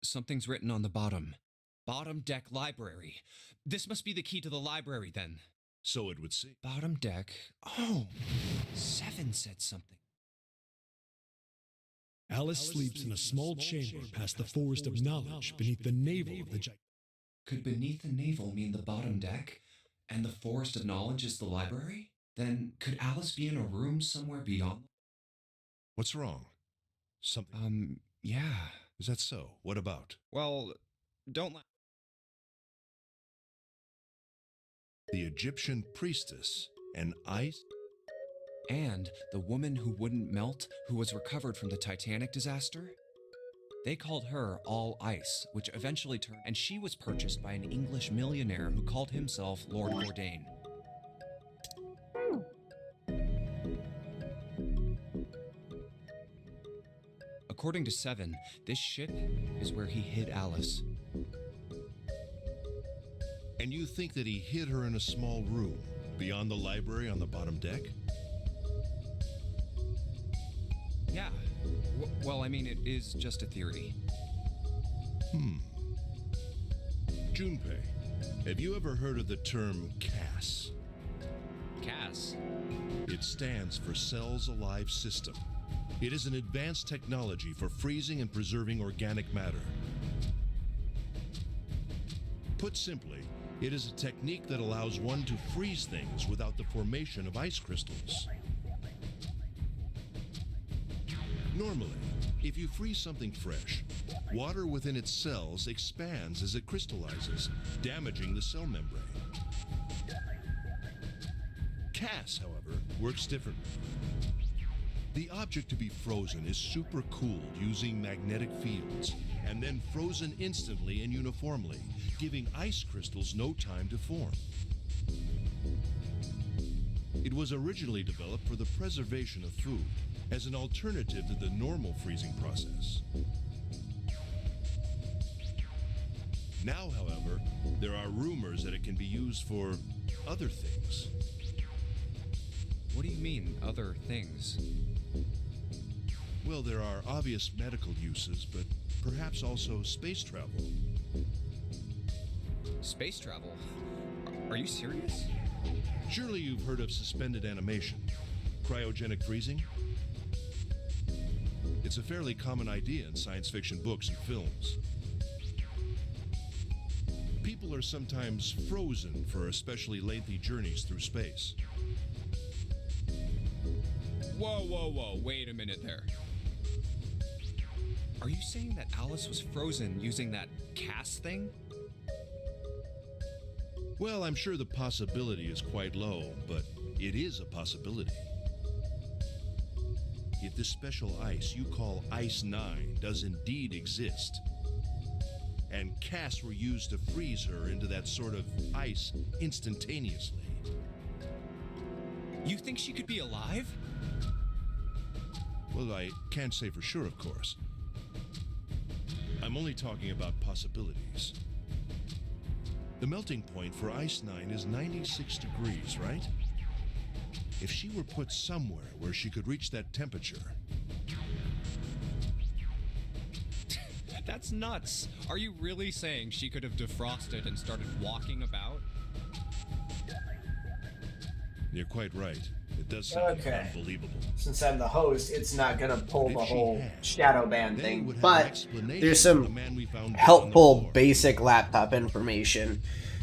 S6: Something's written on the bottom. Bottom deck library. This must be the key to the library, then.
S5: So it would seem.
S6: Bottom deck. Oh, 7 said something.
S8: Alice sleeps in a small chamber past the forest of knowledge beneath the navel of the giant.
S6: Could beneath the navel mean the bottom deck? And the forest of knowledge is the library? Then could Alice be in a room somewhere beyond?
S5: What's wrong? Something.
S6: Yeah.
S5: Is that so? What about?
S6: Well, don't laugh.
S5: The Egyptian priestess and ice.
S6: And the woman who wouldn't melt, who was recovered from the Titanic disaster? They called her All Ice, which eventually turned, and she was purchased by an English millionaire who called himself Lord Bourdain. According to 7, this ship is where he hid Alice.
S5: And you think that he hid her in a small room beyond the library on the bottom deck?
S6: Yeah. Well, I mean, it is just a theory.
S5: Junpei, have you ever heard of the term CAS?
S6: CAS?
S5: It stands for Cells Alive System. It is an advanced technology for freezing and preserving organic matter. Put simply, it is a technique that allows one to freeze things without the formation of ice crystals. Normally, if you freeze something fresh, water within its cells expands as it crystallizes, damaging the cell membrane. CAS, however, works differently. The object to be frozen is supercooled using magnetic fields, and then frozen instantly and uniformly, giving ice crystals no time to form. It was originally developed for the preservation of food, as an alternative to the normal freezing process. Now, however, there are rumors that it can be used for other things.
S6: What do you mean, other things?
S5: Well, there are obvious medical uses, but perhaps also space travel.
S6: Space travel? Are you serious?
S5: Surely you've heard of suspended animation, cryogenic freezing? It's a fairly common idea in science fiction books and films. People are sometimes frozen for especially lengthy journeys through space.
S6: Whoa, wait a minute there. Are you saying that Alice was frozen using that cast thing?
S5: Well, I'm sure the possibility is quite low, but it is a possibility. If this special ice you call Ice 9 does indeed exist, and casts were used to freeze her into that sort of ice instantaneously.
S6: You think she could be alive?
S5: Well, I can't say for sure, of course. I'm only talking about possibilities. The melting point for Ice 9 is 96 degrees, right? If she were put somewhere where she could reach that temperature...
S6: That's nuts. Are you really saying she could have defrosted and started walking about?
S5: You're quite right. It does sound
S1: Okay.
S5: unbelievable.
S1: Since I'm the host, it's not gonna pull the
S5: If she
S1: whole
S5: had,
S1: shadow ban
S5: then
S1: thing,
S5: we would have an
S1: but
S5: explanation
S1: there's
S5: for the
S1: some
S5: man we found dead on the
S1: helpful
S5: floor.
S1: basic laptop information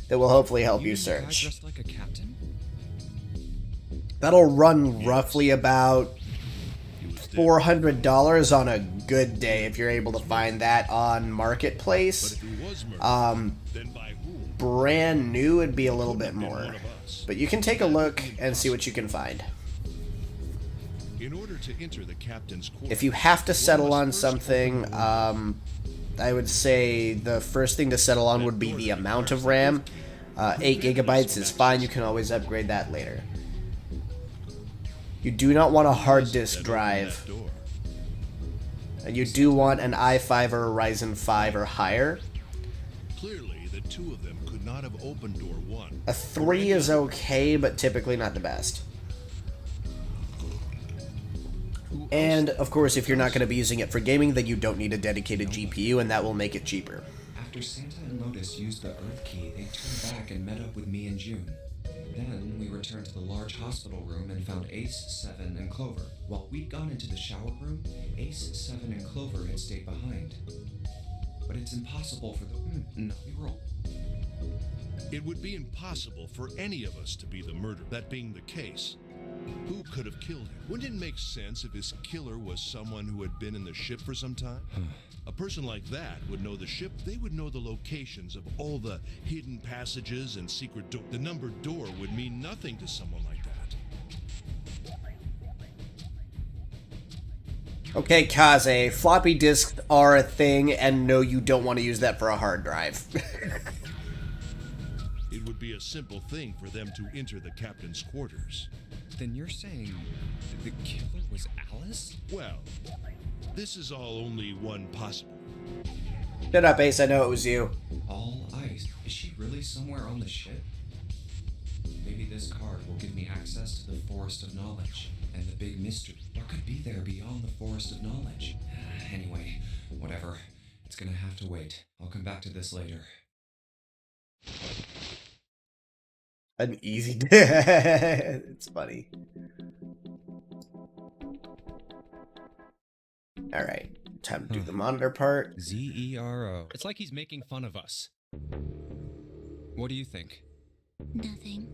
S1: that will hopefully help you
S6: mean the guy
S1: search.
S6: dressed like a captain?
S1: That'll run roughly about
S5: He was dead.
S1: $400 on a good day if you're able to find that on
S5: But
S1: Marketplace.
S5: if he was murdered, then by whom?
S1: Brand new would be a little
S5: Couldn't
S1: bit
S5: have been
S1: more.
S5: one of us.
S1: But you can take a look and see what you can find.
S5: In order to enter the captain's quarters,
S1: If you have to settle
S5: one
S1: on
S5: must first
S1: something,
S5: open the room.
S1: I would say the first thing to settle on would be the amount of RAM. 8 gigabytes is fine, you can always upgrade that later. You do not want a hard disk
S5: That opened
S1: drive.
S5: that door.
S1: And you do want an i5 or a Ryzen 5 or higher.
S5: Clearly, the two of them could not have opened door 1.
S1: A 3 is okay, but typically not the best. And, of course, if you're not going to be using it for gaming, then you don't need a dedicated GPU, and that will make it cheaper.
S2: After Santa and Lotus used the Earth Key, they turned back and met up with me and June. Then we returned to the large hospital room and found Ace, Seven, and Clover. While we'd gone into the shower room, Ace, Seven, and Clover had stayed behind. But it's impossible for the... No, we were all...
S5: It would be impossible for any of us to be the murderer. That being the case, who could have killed him? Wouldn't it make sense if his killer was someone who had been in the ship for some time? A person like that would know the ship. They would know the locations of all the hidden passages and secret doors. The numbered door would mean nothing to someone like that.
S1: Okay, Kaze, floppy disks are a thing, and no, you don't want to use that for a hard drive.
S5: It would be a simple thing for them to enter the captain's quarters.
S6: Then you're saying the killer was Alice?
S5: Well, this is all only one possible.
S1: Shut up, Ace, I know it was you.
S2: All ice. Is she really somewhere on the ship? Maybe this card will give me access to the Forest of Knowledge and the big mystery. What could be there beyond the Forest of Knowledge? Anyway, whatever. It's gonna have to wait. I'll come back to this later.
S1: An easy... It's funny. Alright, time to do the monitor part.
S6: Zero. It's like he's making fun of us. What do you think?
S4: Nothing.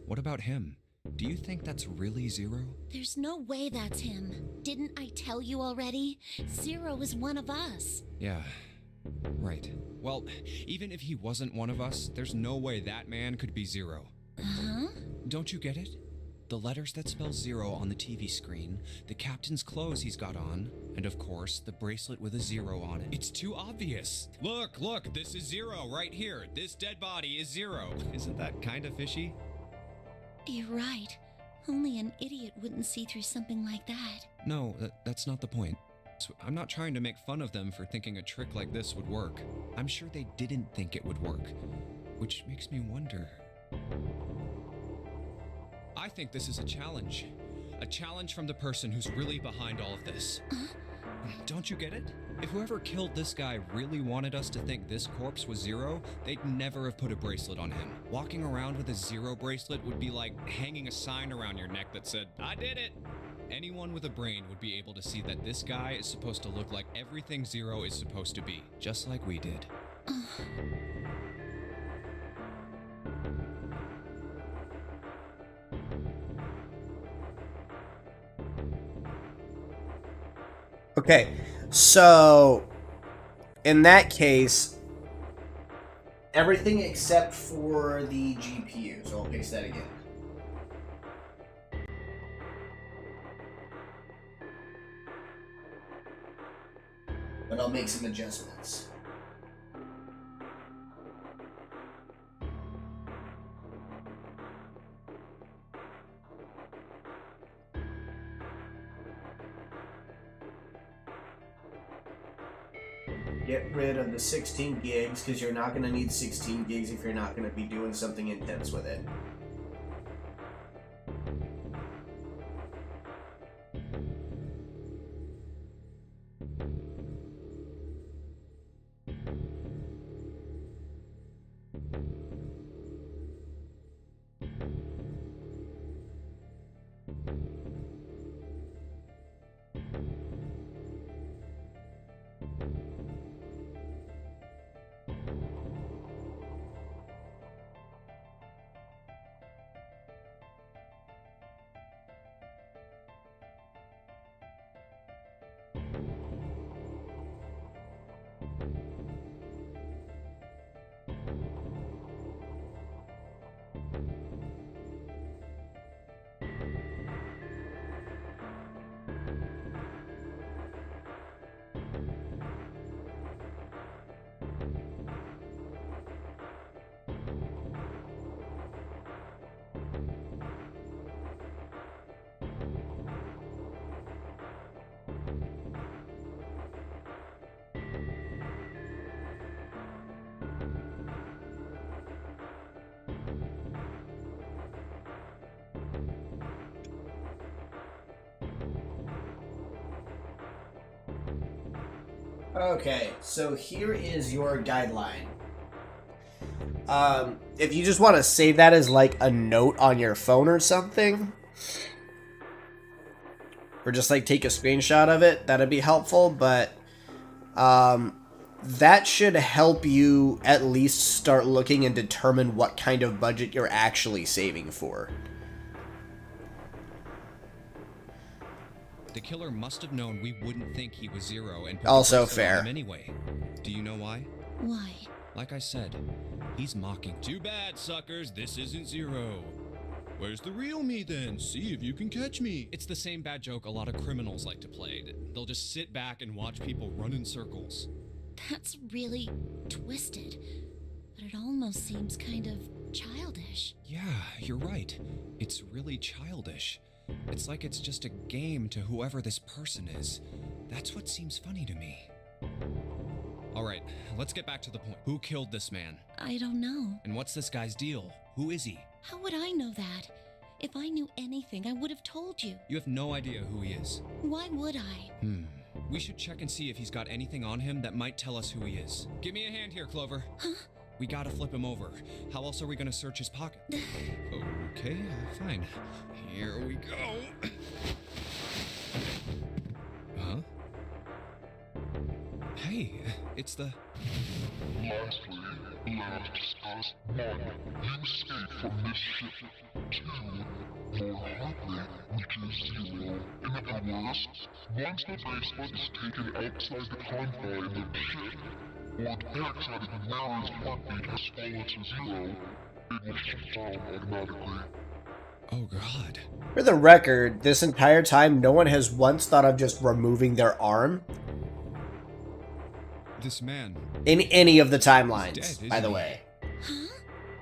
S6: What about him? Do you think that's really Zero?
S4: There's no way that's him. Didn't I tell you already? Zero is one of us.
S6: Yeah. Right. Well, even if he wasn't one of us, there's no way that man could be Zero.
S4: Huh?
S6: Don't you get it? The letters that spell Zero on the TV screen, the captain's clothes he's got on, and of course, the bracelet with a 0 on it. It's too obvious. Look, this is Zero right here. This dead body is Zero. Isn't that kind of fishy?
S4: You're right. Only an idiot wouldn't see through something like that.
S6: No, that's not the point. So I'm not trying to make fun of them for thinking a trick like this would work. I'm sure they didn't think it would work, which makes me wonder. I think this is a challenge. A challenge from the person who's really behind all of this. Don't you get it? If whoever killed this guy really wanted us to think this corpse was Zero, they'd never have put a bracelet on him. Walking around with a Zero bracelet would be like hanging a sign around your neck that said, "I did it!" Anyone with a brain would be able to see that this guy is supposed to look like everything Zero is supposed to be, just like we did.
S1: Okay, so in that case, everything except for the GPU. So I'll paste that again. But I'll make some adjustments. Get rid of the 16 gigs because you're not going to need 16 gigs if you're not going to be doing something intense with it. Okay, so here is your guideline. If you just want to save that as like a note on your phone or something, or just like take a screenshot of it, that'd be helpful, but that should help you at least start looking and determine what kind of budget you're actually saving for.
S6: The killer must have known we wouldn't think he was Zero and put
S1: Also
S6: the bracelet on
S1: fair.
S6: him anyway. Do you know why?
S4: Why?
S6: Like I said, he's mocking. Too bad, suckers. This isn't Zero.
S5: Where's the real me then? See if you can catch me.
S6: It's the same bad joke a lot of criminals like to play. They'll just sit back and watch people run in circles.
S4: That's really twisted. But it almost seems kind of childish.
S6: Yeah, you're right. It's really childish. It's like it's just a game to whoever this person is. That's what seems funny to me. Alright, let's get back to the point. Who killed this man?
S4: I don't know.
S6: And what's this guy's deal? Who is he?
S4: How would I know that? If I knew anything, I would have told you.
S6: You have no idea who he is.
S4: Why would I?
S6: We should check and see if he's got anything on him that might tell us who he is. Give me a hand here, Clover.
S4: Huh?
S6: We gotta flip him over. How else are we gonna search his pocket? Okay, fine. Here we go. Huh? Hey, it's the...
S12: Lastly, let us discuss 1. You escape from this ship. 2. More hardly, which is 0. In other words, once the bracelet is taken outside the confine of the ship, or the parasite of the wearer's heartbeat has fallen to 0, it will shut down automatically.
S6: Oh god.
S1: For the record, this entire time, no one has once thought of just removing their arm
S6: This man.
S1: in any of the
S6: He's
S1: timelines,
S6: dead,
S1: by
S6: isn't
S1: the
S6: he?
S1: way.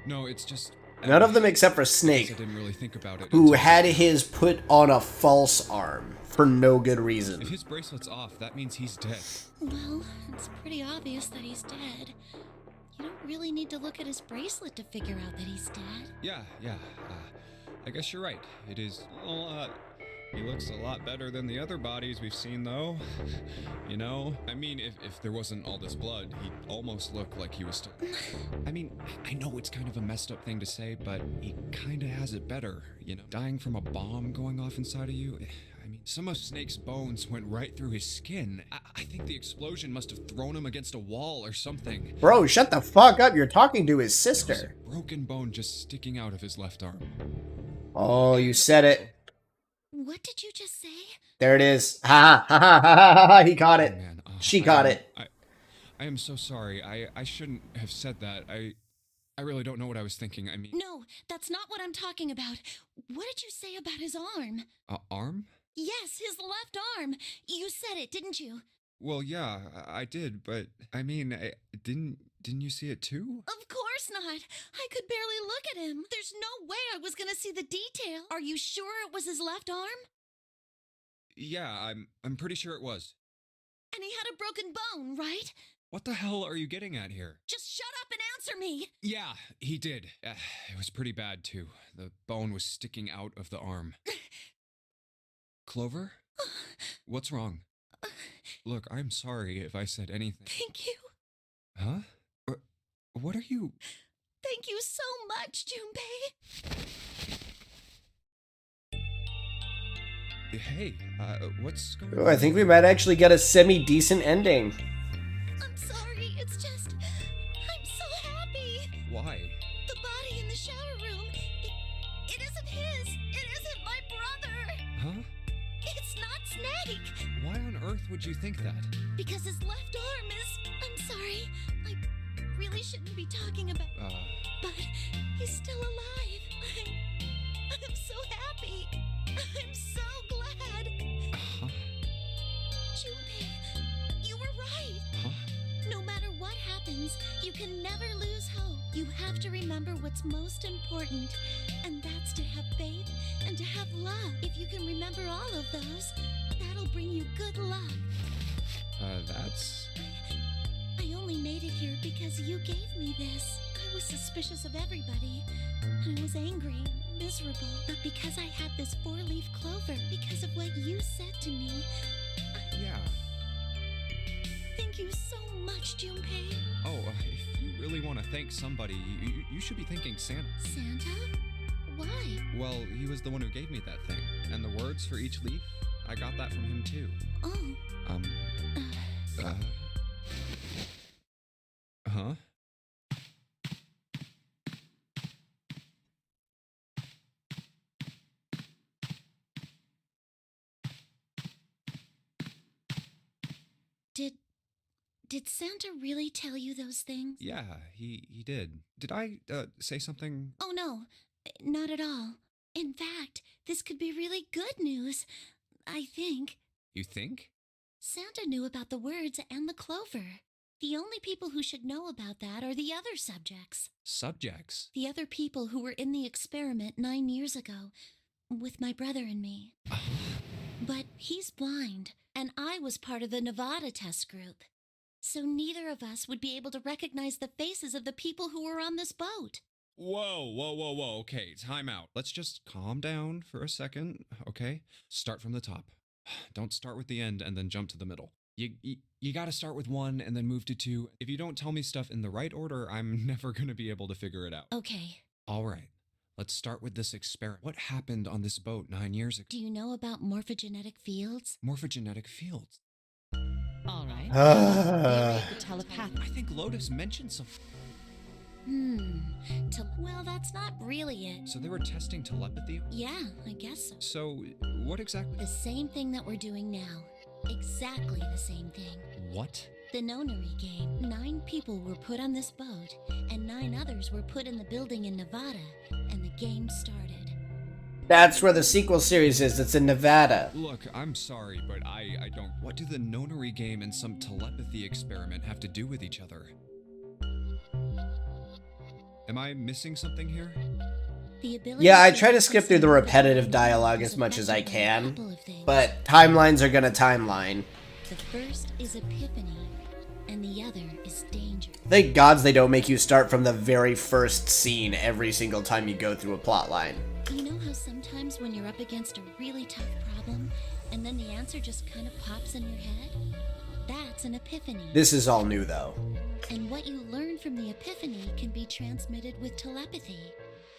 S6: No, it's just...
S1: None of them except for
S6: I guess
S1: Snake,
S6: I didn't really think about it.
S1: who
S6: until-
S1: had his put on a false arm for no good
S6: If
S1: reason.
S6: his bracelet's off, that means he's dead.
S4: Well, it's pretty obvious that he's dead. You don't really need to look at his bracelet to figure out that he's dead.
S6: Yeah. I guess you're right. It is... Well, He looks a lot better than the other bodies we've seen, though. You know? I mean, if there wasn't all this blood, he'd almost look like he was still... I mean, I know it's kind of a messed up thing to say, but he kinda has it better, you know? Dying from a bomb going off inside of you... I mean, some of Snake's bones went right through his skin. I think the explosion must have thrown him against a wall or something.
S1: Bro, shut the fuck up. You're talking to his sister.
S6: There was a broken bone just sticking out of his left arm.
S1: Oh, you said it.
S4: What did you just say?
S1: There it is. Ha ha ha ha ha ha. He caught it.
S6: Oh, man.
S1: She caught it.
S6: I am so sorry. I shouldn't have said that. I really don't know what I was thinking. I mean...
S4: No, that's not what I'm talking about. What did you say about his arm?
S6: Arm?
S4: Yes, his left arm. You said it, didn't you?
S6: Well, yeah, I did, but I mean, didn't you see it too?
S4: Of course not. I could barely look at him. There's no way I was gonna see the detail. Are you sure it was his left arm?
S6: Yeah, I'm pretty sure it was.
S4: And he had a broken bone, right?
S6: What the hell are you getting at here?
S4: Just shut up and answer me.
S6: Yeah, he did. It was pretty bad too. The bone was sticking out of the arm. Clover? What's wrong? Look, I'm sorry if I said anything.
S4: Thank you.
S6: Huh? What are you...
S4: Thank you so much, Junpei.
S6: Hey, what's going
S1: Oh,
S6: on?
S1: I think we might actually get a semi-decent ending.
S4: I'm sorry, it's just... I'm so happy.
S6: Why?
S4: The body in the shower room, it isn't his. It isn't my brother.
S6: Huh?
S4: It's not Snake.
S6: Why on earth would you think that?
S4: Because his left arm is... I'm sorry. I really shouldn't be talking about... But he's still alive. I'm so happy. I'm so glad.
S6: Huh?
S4: Junpei, you were right.
S6: Huh?
S4: No matter what happens, you can never lose hope. You have to remember what's most important, and that's to have faith and to have love. If you can remember all of those, that'll bring you good luck.
S6: That's...
S4: I only made it here because you gave me this. I was suspicious of everybody, and I was angry and miserable. But because I had this four-leaf clover, because of what you said to me,
S6: Yeah.
S4: Thank you so much, Junpei.
S6: Oh, if you really want to thank somebody, you should be thanking Santa.
S4: Santa? Why?
S6: Well, he was the one who gave me that thing. And the words for each leaf, I got that from him too.
S4: Oh.
S6: Huh?
S4: Did Santa really tell you those things?
S6: Yeah, he did. Did I, say something?
S4: Oh, no. Not at all. In fact, this could be really good news. I think.
S6: You think?
S4: Santa knew about the words and the clover. The only people who should know about that are the other subjects.
S6: Subjects?
S4: The other people who were in the experiment 9 years ago, with my brother and me. But he's blind, and I was part of the Nevada test group. So neither of us would be able to recognize the faces of the people who were on this boat.
S6: Whoa. Okay, time out. Let's just calm down for a second, okay? Start from the top. Don't start with the end and then jump to the middle. You gotta start with 1 and then move to 2. If you don't tell me stuff in the right order, I'm never gonna be able to figure it out.
S4: Okay.
S6: All right. Let's start with this experiment. What happened on this boat 9 years ago?
S4: Do you know about morphogenetic fields?
S6: Morphogenetic fields.
S7: All right.
S1: Ah.
S7: The telepath.
S6: I think Lotus mentioned something.
S4: Well, that's not really it.
S6: So they were testing telepathy?
S4: Yeah, I guess so.
S6: So, what exactly?
S4: The same thing that we're doing now. Exactly the same thing.
S6: What?
S4: The Nonary game. 9 people were put on this boat, and 9 others were put in the building in Nevada, and the game started.
S1: That's where the sequel series is. It's in Nevada.
S6: Look, I'm sorry, but I don't... What do the Nonary game and some telepathy experiment have to do with each other? Am I missing something here?
S4: The ability
S1: Yeah, I try to skip through the repetitive dialogue as much as I can, but timelines are gonna timeline.
S4: The first is epiphany, and the other is danger.
S1: Thank gods they don't make you start from the very first scene every single time you go through a plot line.
S4: You know how sometimes when you're up against a really tough problem, and then the answer just kind of pops in your head? That's an epiphany.
S1: This is all new, though.
S4: And what you learn from the epiphany can be transmitted with telepathy.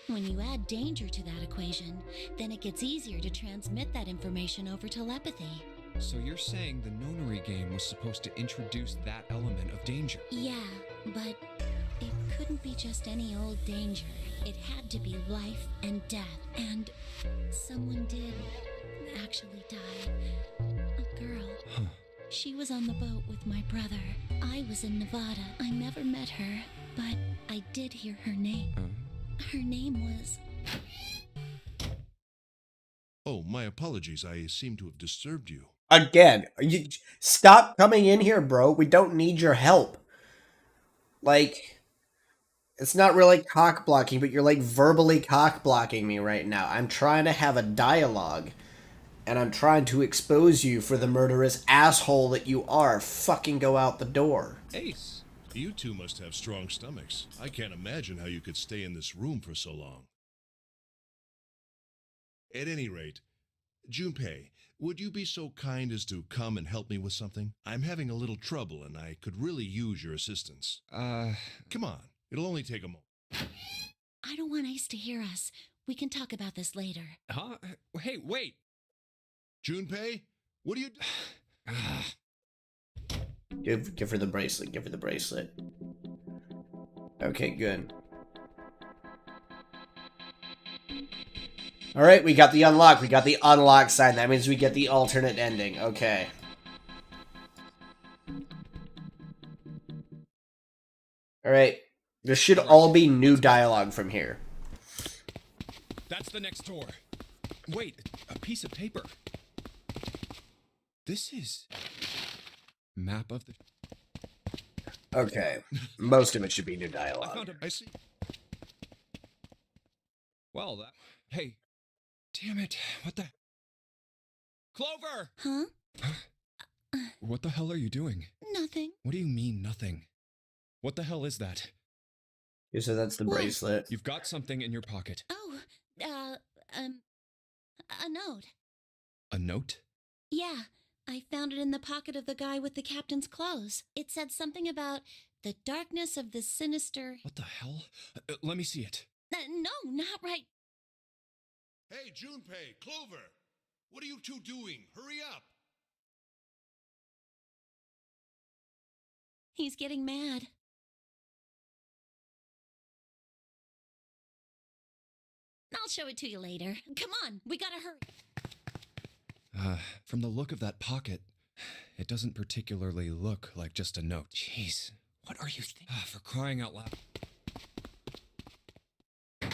S4: When you add danger to that equation, then it gets easier to transmit that information over telepathy.
S6: So you're saying the Nonary game was supposed to introduce that element of danger?
S4: Yeah, but it couldn't be just any old danger. It had to be life and death. And someone did actually die. A girl.
S6: Huh.
S4: She was on the boat with my brother. I was in Nevada. I never met her, but I did hear her name. Her name was...
S5: Oh, my apologies. I seem to have disturbed you.
S1: Again, you stop coming in here, bro. We don't need your help. Like, it's not really cock blocking, but you're like verbally cock blocking me right now. I'm trying to have a dialogue, and I'm trying to expose you for the murderous asshole that you are. Fucking go out the door.
S5: Ace, you two must have strong stomachs. I can't imagine how you could stay in this room for so long. At any rate, Junpei, would you be so kind as to come and help me with something? I'm having a little trouble, and I could really use your assistance. Come on. It'll only take a moment.
S4: I don't want Ace to hear us. We can talk about this later.
S6: Huh? Hey, wait!
S5: Junpei, what are you
S1: Give her the bracelet. Give her the bracelet. Okay, good. Alright, we got the unlock. We got the unlock sign. That means we get the alternate ending. Okay. Alright. There should all be new dialogue from here.
S6: That's the next door. Wait, a piece of paper. This is... Map of the...
S1: Okay. Most of it should be new
S6: I
S1: dialogue.
S6: found a... I see. Well, that... Hey. Damn it. What the... Clover!
S4: Huh?
S6: What the hell are you doing?
S4: Nothing.
S6: What do you mean, nothing? What the hell is that?
S1: You said that's the bracelet.
S6: You've got something in your pocket.
S4: Oh, a note.
S6: A note?
S4: Yeah, I found it in the pocket of the guy with the captain's clothes. It said something about the darkness of the sinister...
S6: What the hell? Let me see it.
S4: No, not right.
S5: Hey, Junpei, Clover! What are you two doing? Hurry up!
S4: He's getting mad. I'll show it to you later. Come on, we gotta hurry.
S6: From the look of that pocket, it doesn't particularly look like just a note. Jeez, what are you thinking? For crying out loud.
S1: I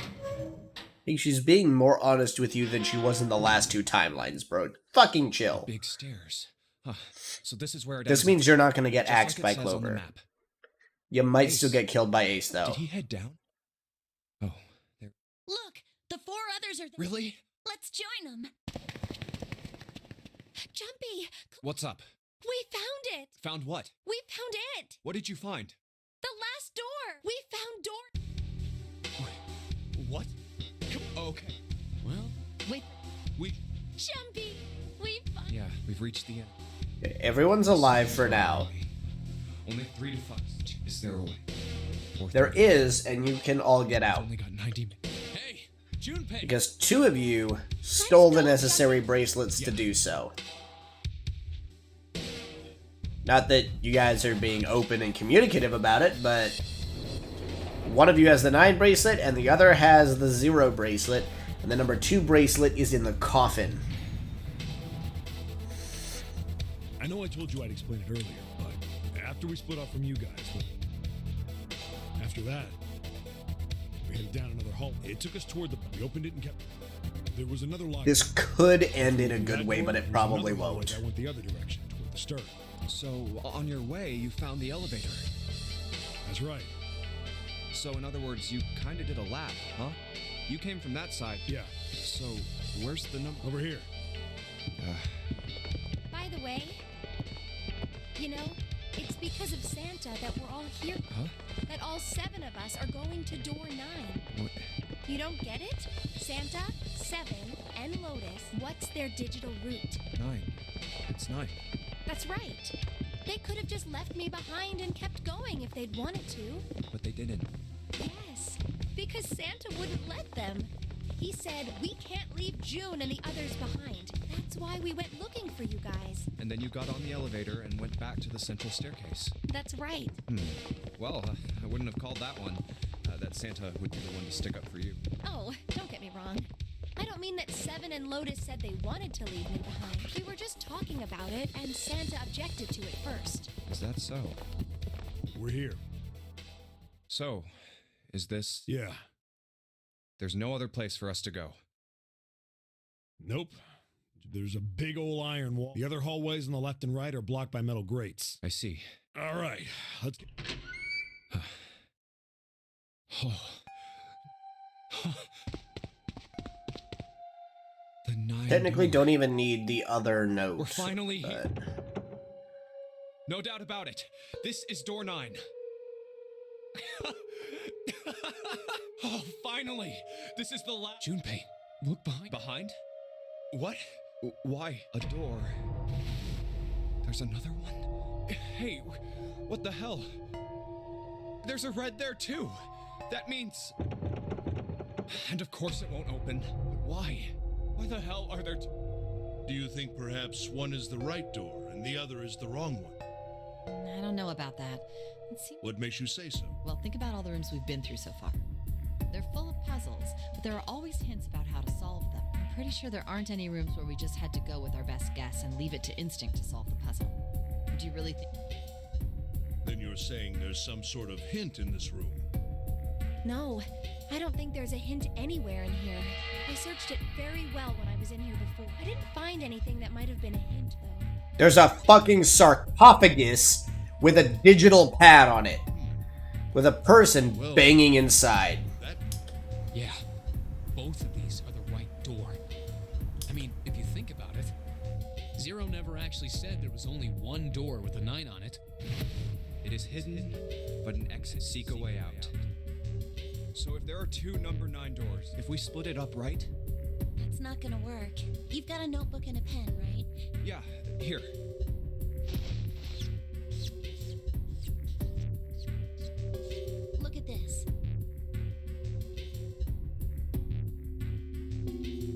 S1: think she's being more honest with you than she was in the last two timelines, bro. Fucking chill.
S6: Big stairs. Huh. So this is where it
S1: This
S6: ends
S1: means
S6: up.
S1: you're not going to get
S6: Just
S1: axed
S6: like it
S1: by
S6: says on the
S1: Clover.
S6: map.
S1: You might
S6: Ace.
S1: still get killed by Ace, though.
S6: Did he head down? Oh, there.
S4: Look, the 4 others are there.
S6: Really?
S4: Let's join them. Jumpy,
S6: What's up?
S4: we found it.
S6: Found what?
S4: We found it.
S6: What did you find?
S4: The last door. We found door.
S6: What? Okay. Well,
S4: Wait,
S6: we...
S4: Jumpy, we found...
S6: Yeah, we've reached the end.
S1: Everyone's alive for now.
S6: Only 3 to 5. Is there a way?
S1: There is, and you can all get out.
S6: Only got 90 minutes. Hey, Junpei!
S1: Because 2 of you stole the necessary bracelets to do so. Not that you guys are being open and communicative about it, but one of you has the 9 bracelet, and the other has the 0 bracelet, and the number 2 bracelet is in the coffin.
S8: I know I told you I'd explain it earlier, but after we split off from you guys, after that, we headed down another hall. It took us toward we opened it and kept... There was another lock.
S1: This could end in a good way, but it probably
S8: Another hallway
S1: won't.
S8: that went the other direction, toward the stern.
S6: So, on your way, you found the elevator.
S8: That's right.
S6: So, in other words, you kind of did a lap, huh? You came from that side.
S8: Yeah.
S6: So, where's the number?
S8: Over here.
S4: By the way, you know, it's because of Santa that we're all here.
S6: Huh?
S4: That all 7 of us are going to door 9.
S6: What?
S4: You don't get it? Santa, 7, and Lotus, what's their digital route?
S6: 9. It's 9.
S4: That's right. They could have just left me behind and kept going if they'd wanted to.
S6: But they didn't.
S4: Yes, because Santa wouldn't let them. He said, we can't leave June and the others behind. That's why we went looking for you guys.
S6: And then you got on the elevator and went back to the central staircase.
S4: That's right.
S6: Well, I wouldn't have called that one. That Santa would be the one to stick up for you.
S4: Oh, don't get me wrong. I don't mean that 7 and Lotus said they wanted to leave me behind. We were just talking about it, and Santa objected to it first.
S6: Is that so?
S8: We're here.
S6: So, is this...
S8: Yeah.
S6: There's no other place for us to go.
S8: Nope. There's a big old iron wall. The other hallways on the left and right are blocked by metal grates.
S6: I see.
S8: All right, let's get...
S6: The 9
S1: Technically,
S6: door.
S1: don't even need the other note.
S2: We're finally here.
S1: but-
S2: No doubt about it. This is door 9. Oh, finally! This is the last. Junpei, look behind.
S6: Behind? What? Why? A door. There's another one? Hey, what the hell? There's a red there too. That means... And of course it won't open. But why? Why the hell are there
S5: Do you think perhaps one is the right door and the other is the wrong one?
S7: I don't know about that. Let's see.
S5: What makes you say so?
S7: Well, think about all the rooms we've been through so far. They're full of puzzles, but there are always hints about how to solve them. I'm pretty sure there aren't any rooms where we just had to go with our best guess and leave it to instinct to solve the puzzle. Do you really think...
S5: Then you're saying there's some sort of hint in this room.
S4: No, I don't think there's a hint anywhere in here. I searched it very well when I was in here before. I didn't find anything that might have been a hint, though.
S1: There's a fucking sarcophagus with a digital pad on it. With a person banging inside.
S2: Yeah, both of these are the right door. I mean, if you think about it, Zero never actually said there was only one door with a 9 on it.
S6: It is hidden, but an exit. Seek a way out. So if there are 2 number 9 doors, if we split it up right?
S11: That's not gonna work. You've got a notebook and a pen, right?
S6: Yeah, here.
S11: Look at this.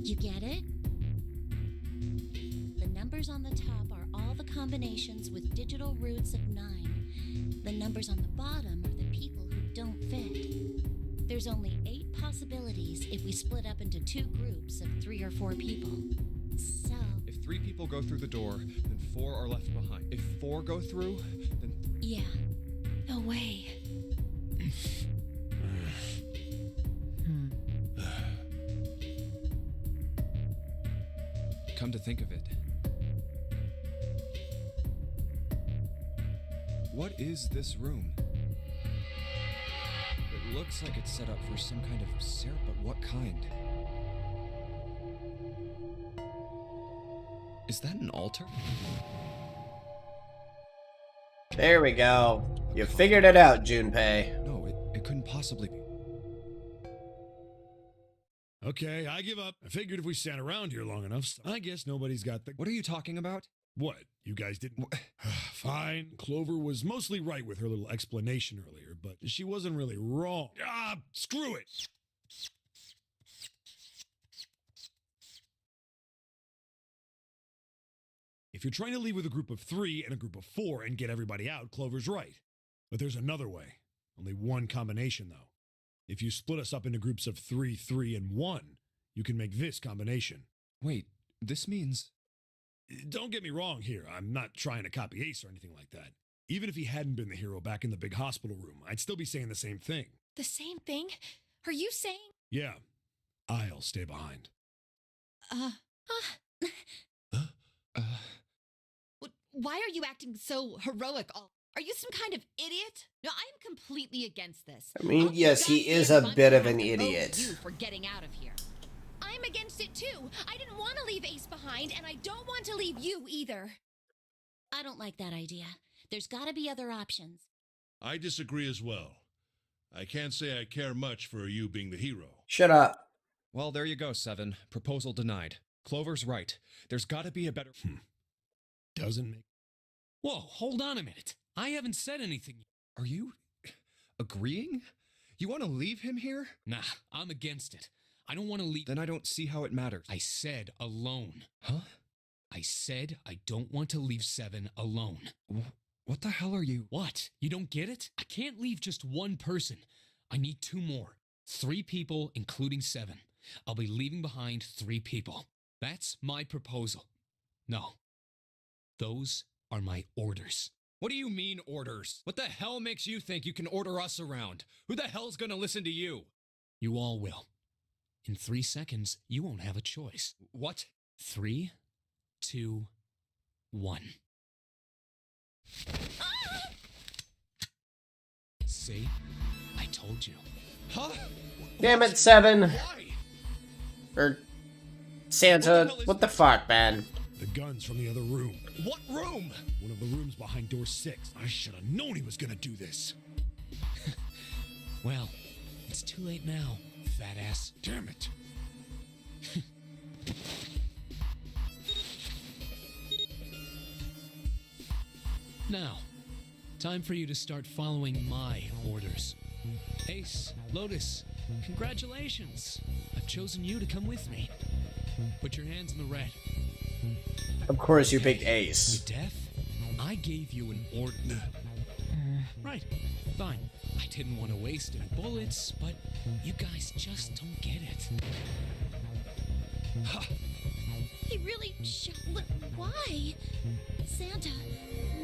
S11: You get it? The numbers on the top are all the combinations with digital roots of 9. The numbers on the bottom are the people who don't fit. There's only 8 possibilities if we split up into 2 groups of 3 or 4 people. So...
S6: If 3 people go through the door, then 4 are left behind. If 4 go through, then...
S4: Yeah. No way.
S6: Come to think of it. What is this room? It looks like it's set up for some kind of syrup, but what kind? Is that an altar?
S1: There we go. You figured it out, Junpei.
S6: No, it couldn't possibly be.
S8: Okay, I give up. I figured if we sat around here long enough, I guess nobody's got the...
S6: What are you talking about?
S8: What? You guys didn't... Fine. Clover was mostly right with her little explanation earlier, but she wasn't really wrong. Ah, screw it! If you're trying to leave with a group of 3 and a group of 4 and get everybody out, Clover's right. But there's another way. Only one combination, though. If you split us up into groups of 3, 3, and 1, you can make this combination.
S6: Wait, this means...
S8: Don't get me wrong here. I'm not trying to copy Ace or anything like that. Even if he hadn't been the hero back in the big hospital room, I'd still be saying the same thing.
S4: The same thing? Are you saying?
S8: Yeah. I'll stay behind.
S7: Why are you acting so heroic? Are you some kind of idiot? No, I'm completely against this.
S1: I mean, yes, he is a bit of an idiot.
S7: You for getting out of here.
S4: I'm against it too. I didn't want to leave Ace behind, and I don't want to leave you either.
S11: I don't like that idea. There's gotta be other options.
S5: I disagree as well. I can't say I care much for you being the hero.
S1: Shut up.
S6: Well, there you go, Seven. Proposal denied. Clover's right. There's gotta be a better...
S8: Doesn't make...
S2: Whoa, hold on a minute. I haven't said anything yet.
S6: Are you... agreeing? You want to leave him here?
S2: Nah, I'm against it. I don't want to leave.
S6: Then I don't see how it matters.
S2: I said alone.
S6: Huh?
S2: I said I don't want to leave Seven alone.
S6: What the hell are you...
S2: What? You don't get it? I can't leave just one person. I need 2 more. 3 people, including Seven. I'll be leaving behind 3 people. That's my proposal. No. Those are my orders.
S6: What do you mean, orders? What the hell makes you think you can order us around? Who the hell's gonna listen to you?
S2: You all will. In 3 seconds, you won't have a choice.
S6: What?
S2: 3, 2, 1. See? I told you.
S6: Huh?
S1: Damn it, Seven.
S6: Why?
S1: Or Santa. What the fuck, man?
S8: The gun's from the other room.
S6: What room?
S8: One of the rooms behind door 6. I should have known he was gonna do this.
S2: Well, it's too late now, fat ass.
S8: Damn it.
S2: Now, time for you to start following my orders. Ace, Lotus, congratulations. I've chosen you to come with me. Put your hands in the red.
S1: Of course you picked
S2: You
S1: Ace.
S2: deaf? I gave you an order. Right, fine. I didn't want to waste any bullets, but you guys just don't get it.
S11: He really why? Santa,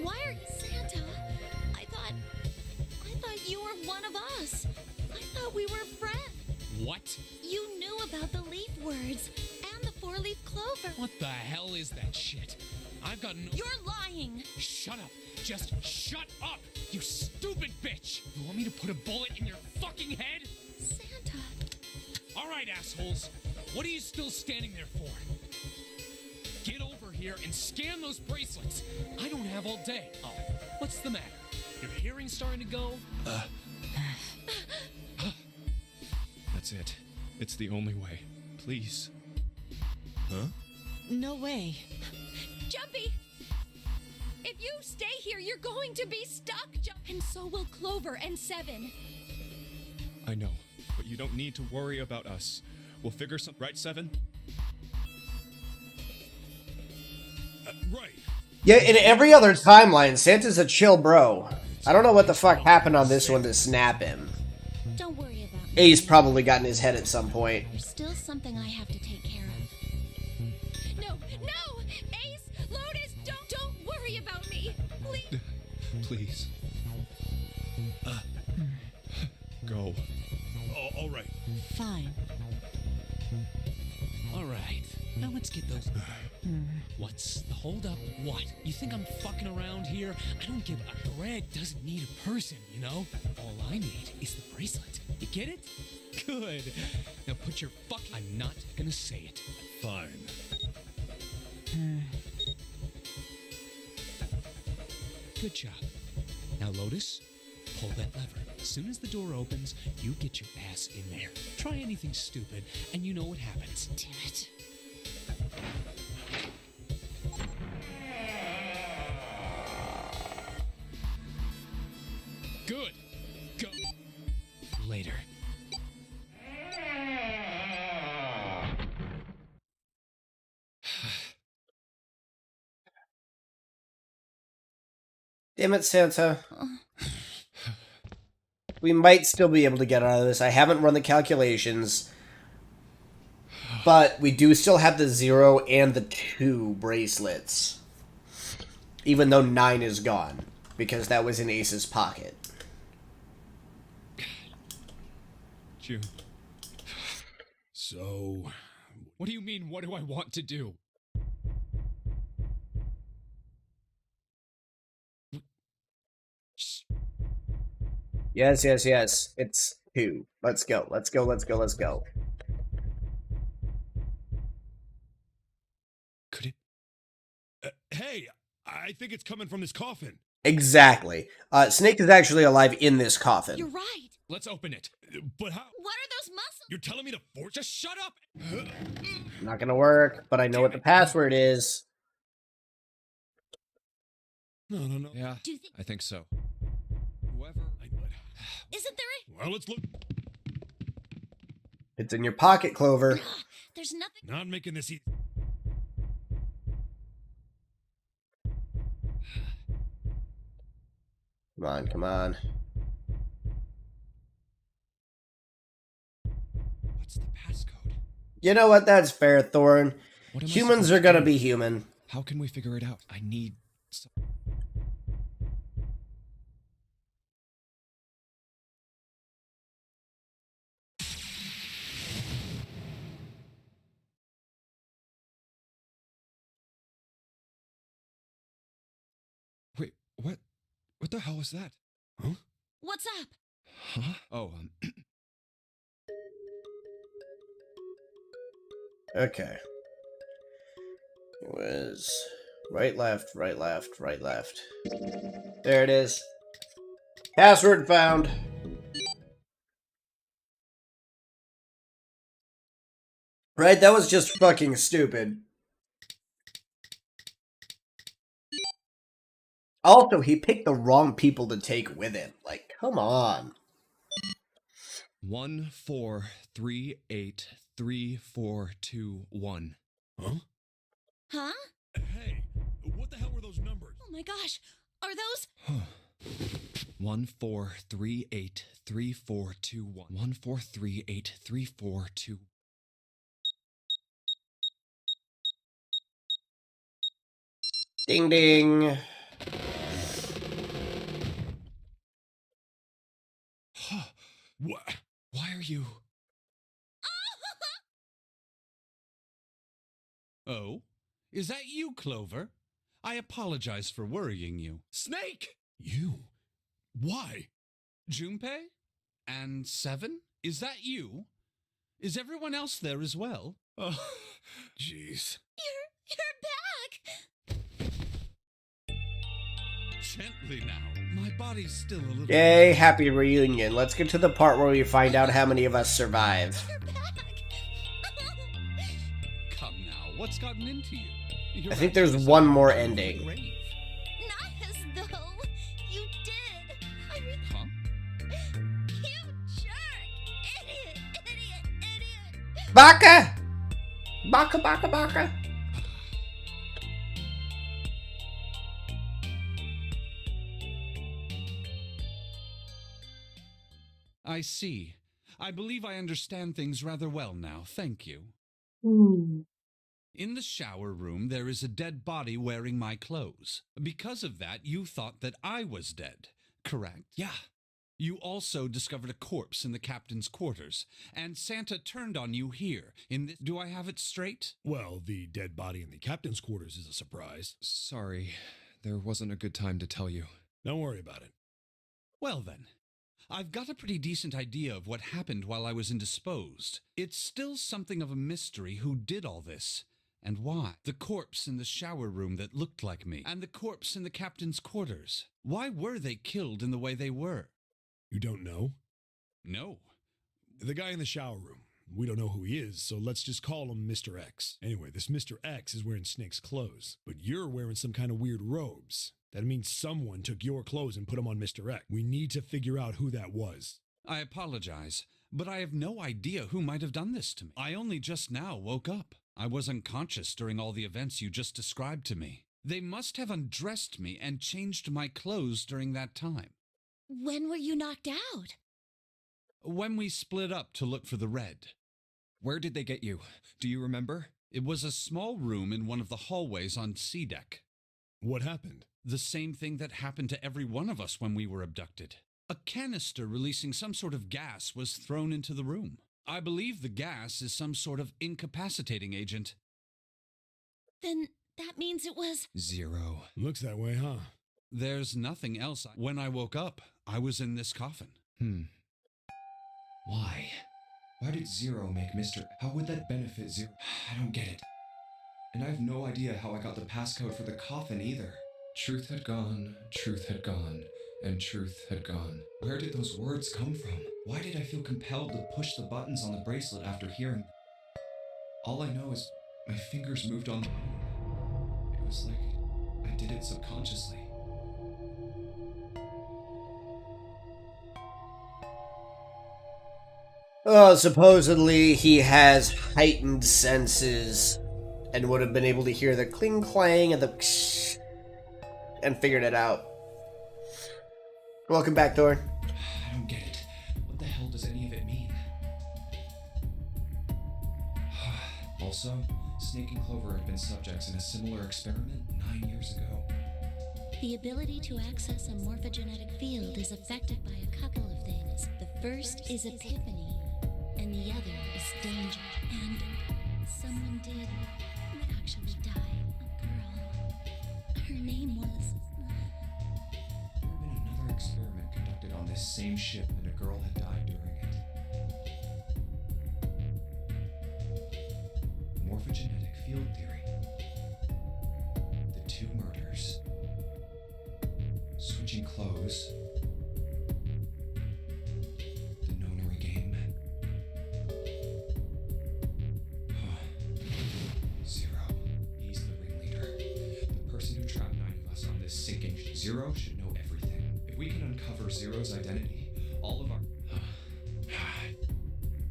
S11: why are you Santa? I thought you were one of us. I thought we were friends.
S2: What?
S11: You knew about the leaf words and the 4-leaf clover.
S2: What the hell is that shit? I've got no—
S11: You're lying.
S2: Shut up. Just shut up, you stupid bitch. You want me to put a bullet in your fucking head?
S11: Santa.
S2: All right, assholes. What are you still standing there for? Get over here and scan those bracelets. I don't have all day. Oh, what's the matter? Your hearing's starting to go?
S6: That's it. It's the only way. Please.
S5: Huh?
S7: No way.
S4: Jumpy! If you stay here, you're going to be stuck, and so will Clover and Seven.
S6: I know, but you don't need to worry about us. We'll figure some... Right, Seven?
S8: Right.
S1: Yeah, in every other timeline, Santa's a chill bro. I don't know what the fuck happened on this one to snap him.
S11: Don't worry about me.
S1: Ace probably got in his head at some point.
S11: There's still something I have to take care of.
S4: No! Ace! Lotus! Don't worry about me! Please!
S6: Please. Go.
S8: All right.
S7: Fine.
S2: All right. Now let's get those... What's the holdup? What? You think I'm fucking around here? I don't give a... Greg doesn't need a person, you know? All I need is the bracelet. You get it? Good. Now put your fuck... I'm not gonna say it.
S8: Fine.
S2: Good job. Now, Lotus, pull that lever. As soon as the door opens, you get your ass in there. Try anything stupid, and you know what happens.
S11: Damn it.
S2: Good. Go. Later.
S1: Damn it, Santa. We might still be able to get out of this. I haven't run the calculations. But we do still have the 0 and the 2 bracelets. Even though 9 is gone. Because that was in Ace's pocket.
S6: June.
S8: So...
S6: What do you mean, what do I want to do?
S1: Yes. It's 2. Let's go.
S6: Could it...
S8: Hey, I think it's coming from this coffin.
S1: Exactly. Snake is actually alive in this coffin.
S3: You're right.
S8: Let's open it. But how?
S3: What are those muscles?
S8: You're telling me to force? Just shut up!
S1: Not gonna work, but I know what the password is.
S8: No.
S6: Yeah,
S3: Do you think?
S6: I think so. Whoever.
S3: Isn't there a?
S8: Well, let's look.
S1: It's in your pocket, Clover.
S3: There's nothing.
S8: Not making this easy.
S1: Come on, come on.
S6: What's the passcode?
S1: You know what? That's fair, Thorin.
S6: What am I
S1: Humans
S6: supposed
S1: are
S6: to
S1: gonna
S6: do?
S1: be human.
S6: How can we figure it out? I need. Wait, what? What the hell was that?
S8: Huh?
S3: What's up?
S6: Huh? Oh,
S1: Okay. It was right, left, right, left, right, left. There it is. Password found. Right, that was just fucking stupid. Also, he picked the wrong people to take with him. Like, come on.
S6: 1438341.
S8: Huh?
S3: Huh?
S8: Hey, what the hell were those numbers?
S3: Oh my gosh. Are those?
S6: 1438341. 1438342.
S1: Ding ding.
S8: What?
S6: Why are you?
S10: Oh? Is that you, Clover? I apologize for worrying you. Snake!
S8: You? Why?
S10: Junpei? And Seven? Is that you? Is everyone else there as well? Oh,
S8: Jeez.
S3: You're back.
S10: gently now. My body's still a little...
S1: Yay, happy reunion. Let's get to the part where we find out how many of us survive.
S3: You're back.
S10: Come now, what's gotten into you? You're
S1: I think
S10: back
S1: there's
S10: to
S1: one more
S10: the
S1: ending.
S10: grave.
S3: Not as though you did. I mean,
S10: Huh?
S3: you jerk. Idiot.
S1: Baka! Baka, baka, baka.
S10: I see. I believe I understand things rather well now. Thank you. In the shower room, there is a dead body wearing my clothes. Because of that, you thought that I was dead, correct? Yeah. You also discovered a corpse in the captain's quarters, and Santa turned on you here. Do I have it straight?
S8: Well, the dead body in the captain's quarters is a surprise.
S6: Sorry, there wasn't a good time to tell you.
S8: Don't worry about it.
S10: Well then, I've got a pretty decent idea of what happened while I was indisposed. It's still something of a mystery who did all this. And why? The corpse in the shower room that looked like me, and the corpse in the captain's quarters. Why were they killed in the way they were?
S8: You don't know?
S10: No.
S8: The guy in the shower room. We don't know who he is, so let's just call him Mr. X. Anyway, this Mr. X is wearing Snake's clothes, but you're wearing some kind of weird robes. That means someone took your clothes and put them on Mr. X. We need to figure out who that was.
S10: I apologize, but I have no idea who might have done this to me. I only just now woke up. I was unconscious during all the events you just described to me. They must have undressed me and changed my clothes during that time.
S3: When were you knocked out?
S10: When we split up to look for the red.
S6: Where did they get you? Do you remember?
S10: It was a small room in one of the hallways on C deck.
S8: What happened?
S10: The same thing that happened to every one of us when we were abducted. A canister releasing some sort of gas was thrown into the room. I believe the gas is some sort of incapacitating agent.
S3: Then that means it was...
S6: Zero.
S8: Looks that way, huh?
S10: There's nothing else. When I woke up, I was in this coffin.
S6: Why? Why did Zero make Mr. How would that benefit Zero? I don't get it. And I have no idea how I got the passcode for the coffin either. Truth had gone, and truth had gone. Where did those words come from? Why did I feel compelled to push the buttons on the bracelet after hearing? All I know is my fingers moved on their own. It was like I did it subconsciously.
S1: Supposedly he has heightened senses and would have been able to hear the cling clang and the ksh and figured it out. Welcome back, Thor.
S6: I don't get it. What the hell does any of it mean? Also, Snake and Clover had been subjects in a similar experiment 9 years ago.
S11: The ability to access a morphogenetic field is affected by a couple of things. The first is epiphany, and the other is danger. And someone did actually die. A girl. Her name was...
S6: There had been another experiment conducted on this same ship, and a girl had died during it. Morphogenetic field theory. The two murders. Switching clothes. The Nonary game. Zero. He's the ringleader. The person who trapped 9 of us on this sinking ship. Zero should know everything. If we can uncover Zero's identity, all of our...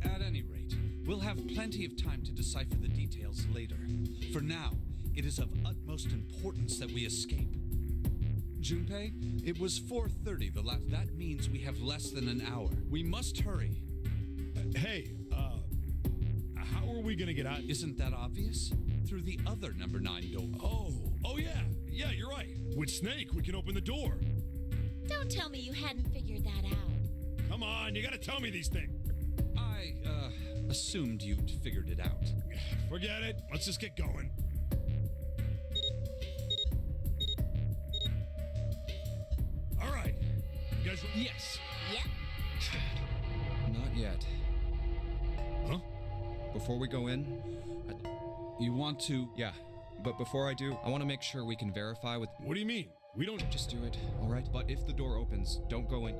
S10: At any rate, we'll have plenty of time to decipher the details later. For now, it is of utmost importance that we escape. Junpei, it was 4:30 the last. That means we have less than an hour. We must hurry.
S8: Hey, how are we gonna get out?
S10: Isn't that obvious? Through the other number 9 door.
S8: Oh yeah. Yeah, you're right. With Snake, we can open the door.
S11: Don't tell me you hadn't figured that out.
S8: Come on, you gotta tell me these things.
S10: I, assumed you'd figured it out.
S8: Forget it. Let's just get going. All right. You guys...
S10: Yes.
S11: Yep.
S6: Not yet.
S8: Huh?
S6: Before we go in,
S10: You want to...
S6: yeah. But before I do, I want to make sure we can verify with...
S8: What do you mean? We don't...
S6: Just do it, all right? But if the door opens, don't go in.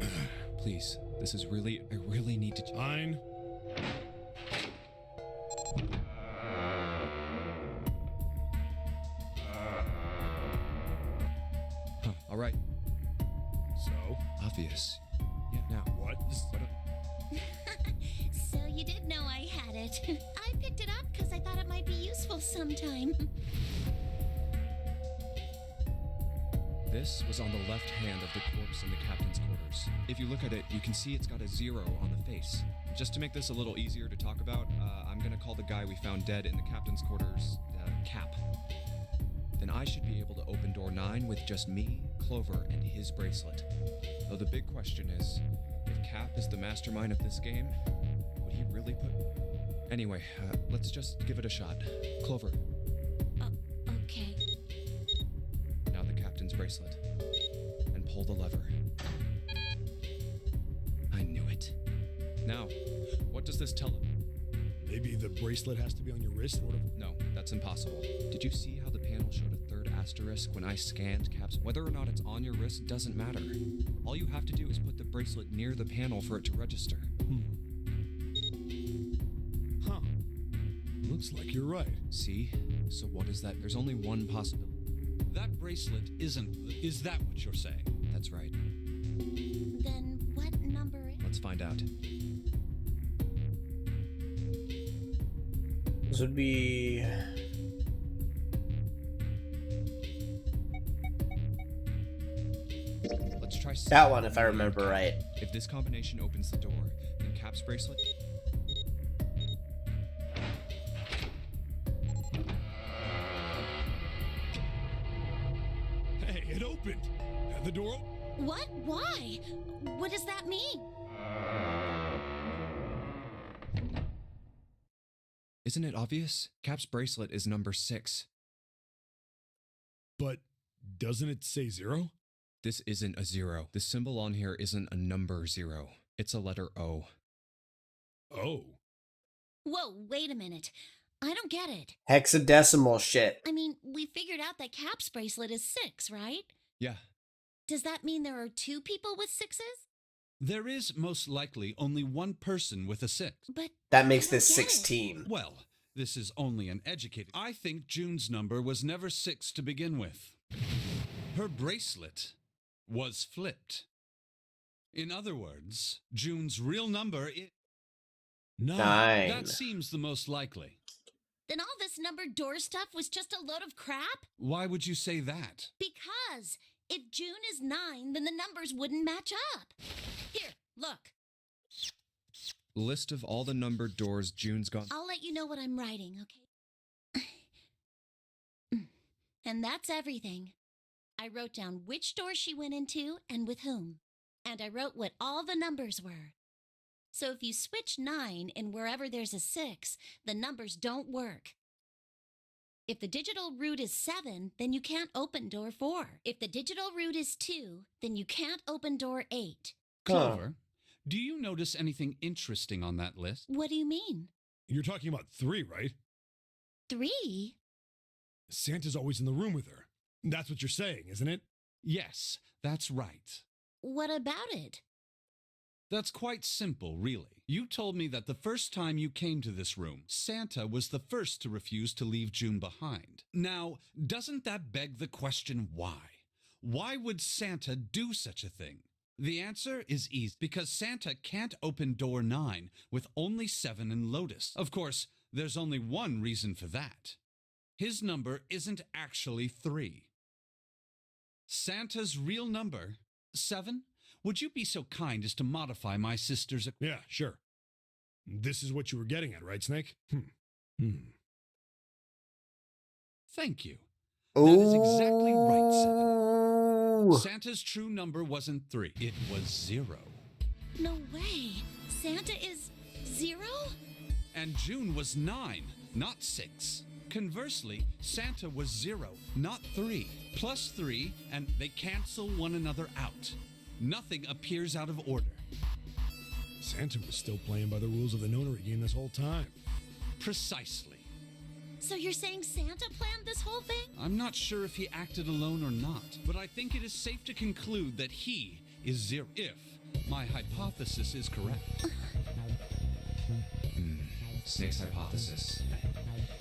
S6: Please. This is really... I really need to...
S8: Fine.
S6: Huh, all right.
S8: So?
S6: Obvious. Yeah, now.
S8: What?
S11: So you did know I had it. I picked it up because I thought it might be useful sometime.
S6: This was on the left hand of the corpse in the captain's quarters. If you look at it, you can see it's got a 0 on the face. Just to make this a little easier to talk about, I'm gonna call the guy we found dead in the captain's quarters, Cap. Then I should be able to open door 9 with just me, Clover, and his bracelet. Though the big question is, if Cap is the mastermind of this game, would he really put... Anyway, let's just give it a shot. Clover,
S11: Okay.
S6: now the captain's bracelet. And pull the lever. I knew it. Now, what does this tell him?
S8: Maybe the bracelet has to be on your wrist in order...
S6: No, that's impossible. Did you see how the panel showed a third asterisk when I scanned Cap's? Whether or not it's on your wrist doesn't matter. All you have to do is put the bracelet near the panel for it to register.
S8: Huh. Looks like you're right.
S6: See? So what is that? There's only one possibility.
S10: That bracelet isn't... Is that what you're saying?
S6: That's right.
S11: Then what number is...
S6: Let's find out.
S1: This would be...
S6: Let's try
S1: that one, if I remember right.
S6: If this combination opens the door, then Cap's bracelet...
S8: Hey, it opened. Had the door...
S11: What? Why? What does that mean?
S6: Isn't it obvious? Cap's bracelet is number 6.
S8: But doesn't it say 0?
S6: This isn't a 0. The symbol on here isn't a number 0. It's a letter O.
S8: Oh.
S11: Whoa, wait a minute. I don't get it.
S1: Hexadecimal shit.
S11: I mean, we figured out that Cap's bracelet is 6, right?
S10: Yeah.
S11: Does that mean there are 2 people with 6s?
S10: There is most likely only one person with a 6.
S11: But
S1: That makes
S11: I don't
S1: this
S11: get it.
S1: 16.
S10: Well, this is only an educated. I think June's number was never 6 to begin with. Her bracelet was flipped. In other words, June's real number is
S1: 9.
S10: That seems the most likely.
S11: Then all this numbered door stuff was just a load of crap?
S10: Why would you say that?
S11: Because if June is 9, then the numbers wouldn't match up. Here, look.
S6: List of all the numbered doors June's gone.
S11: I'll let you know what I'm writing, okay? And that's everything. I wrote down which door she went into and with whom. And I wrote what all the numbers were. So if you switch 9 and wherever there's a 6, the numbers don't work. If the digital root is 7, then you can't open door 4. If the digital root is 2, then you can't open door 8.
S10: Clover, do you notice anything interesting on that list?
S11: What do you mean?
S8: You're talking about 3, right?
S11: 3?
S8: Santa's always in the room with her. That's what you're saying, isn't it?
S10: Yes, that's right.
S11: What about it?
S10: That's quite simple, really. You told me that the first time you came to this room, Santa was the first to refuse to leave June behind. Now, doesn't that beg the question why? Why would Santa do such a thing? The answer is easy, because Santa can't open door 9 with only 7 in Lotus. Of course, there's only one reason for that. His number isn't actually 3. Santa's real number, 7? Would you be so kind as to modify my sister's...
S8: Yeah, sure. This is what you were getting at, right, Snake?
S10: Thank you. That is exactly right, 7. Santa's true number wasn't 3. It was 0.
S11: No way. Santa is 0?
S10: And June was 9, not 6. Conversely, Santa was 0, not 3. Plus 3, and they cancel one another out. Nothing appears out of order.
S8: Santa was still playing by the rules of the Nonary game this whole time.
S10: Precisely.
S11: So you're saying Santa planned this whole thing?
S10: I'm not sure if he acted alone or not, but I think it is safe to conclude that he is 0, if my hypothesis is correct.
S6: Snake's hypothesis.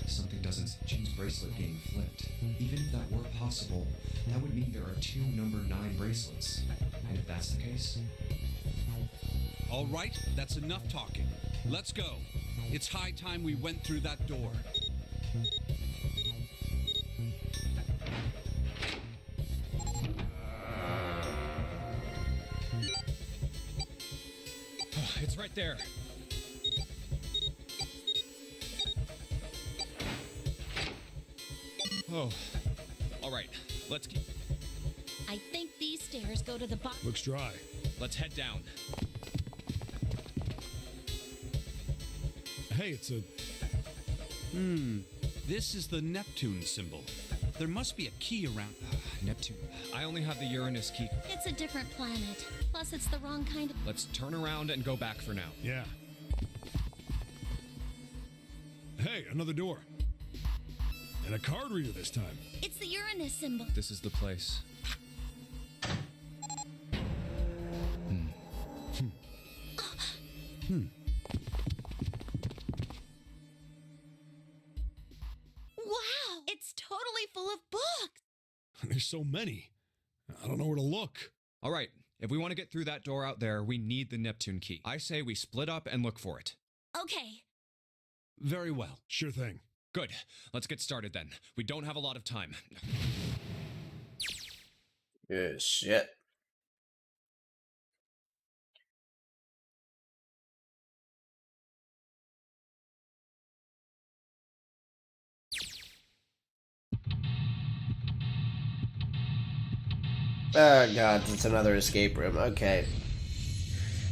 S6: Something doesn't. June's bracelet being flipped. Even if that were possible, that would mean there are 2 number 9 bracelets. And if that's the case...
S10: All right, that's enough talking. Let's go. It's high time we went through that door.
S6: It's right there. Oh, all right. Let's keep...
S11: I think these stairs go to the bottom.
S8: Looks dry.
S6: Let's head down.
S8: Hey, it's a...
S10: This is the Neptune symbol. There must be a key around...
S6: Neptune. I only have the Uranus key.
S11: It's a different planet. Plus, it's the wrong kind of...
S6: Let's turn around and go back for now.
S8: Yeah. Hey, another door. And a card reader this time.
S11: It's the Uranus symbol.
S6: This is the place.
S11: Wow! It's totally full of books!
S8: There's so many. I don't know where to look.
S6: All right. If we want to get through that door out there, we need the Neptune key. I say we split up and look for it.
S11: Okay.
S10: Very well.
S8: Sure thing.
S6: Good. Let's get started then. We don't have a lot of time.
S1: Good shit. Oh god, it's another escape room. Okay.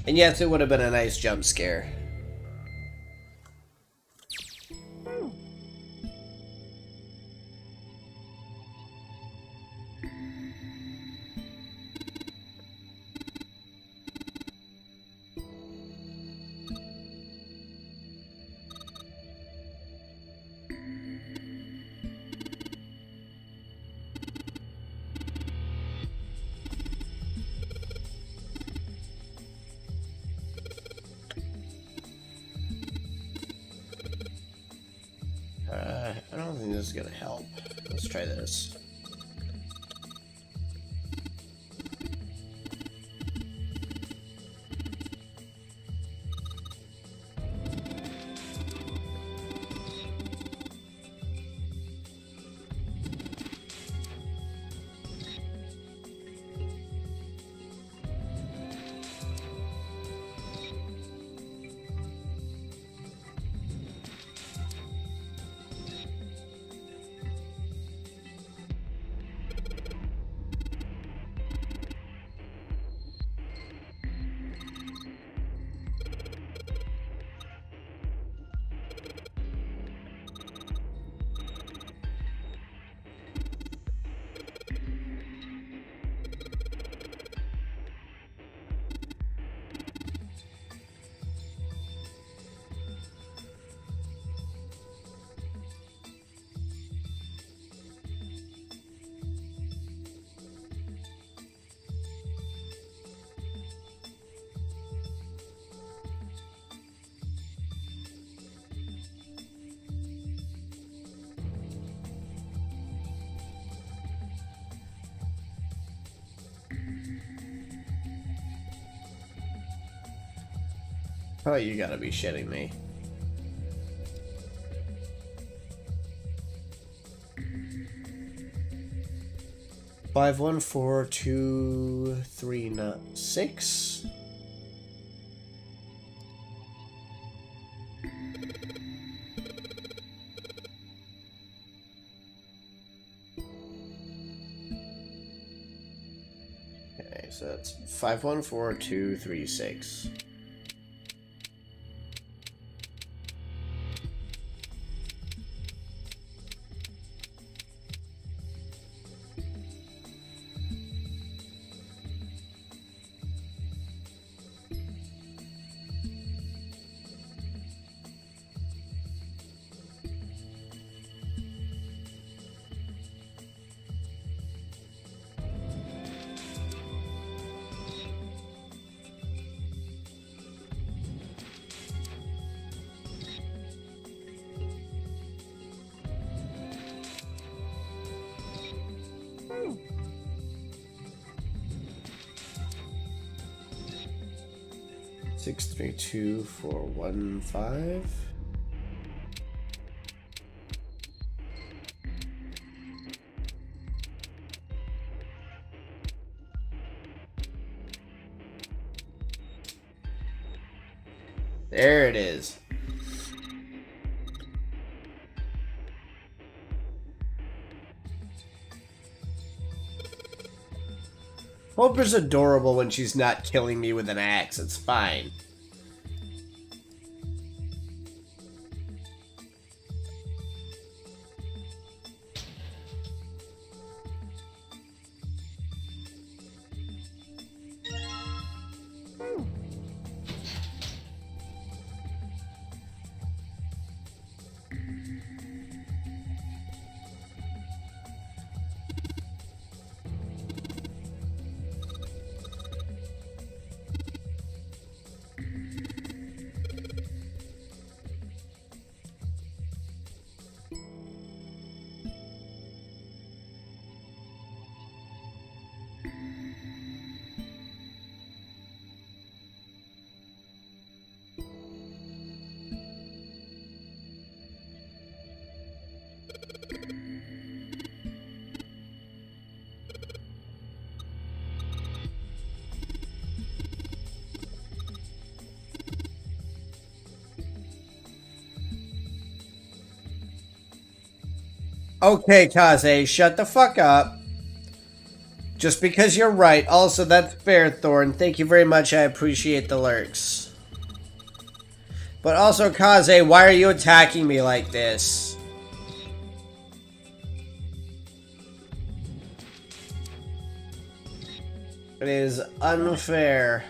S1: And yes, it would have been a nice jump scare. this is gonna help. Let's try this. Oh, you gotta be shitting me. Five, 1, 4, 2, 3, 6. Okay, so that's 5, 1, 4, 2, 3, 6. Six, 3, 2, 4, 1, 5. There it is. Hoper's adorable when she's not killing me with an axe. It's fine. Okay, Kaze, shut the fuck up. Just because you're right. Also, that's fair, Thorn. Thank you very much. I appreciate the lurks. But also, Kaze, why are you attacking me like this? It is unfair.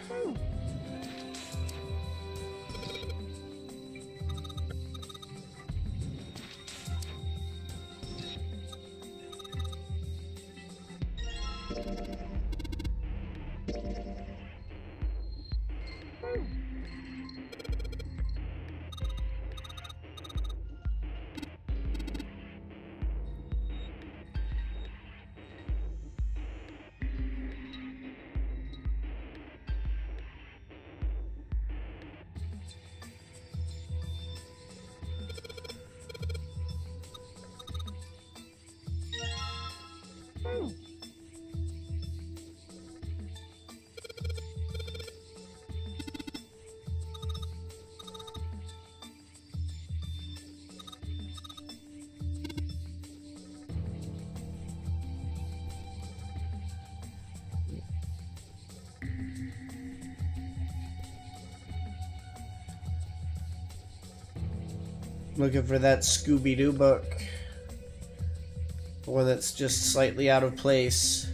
S1: Looking for that Scooby-Doo book. The one that's just slightly out of place.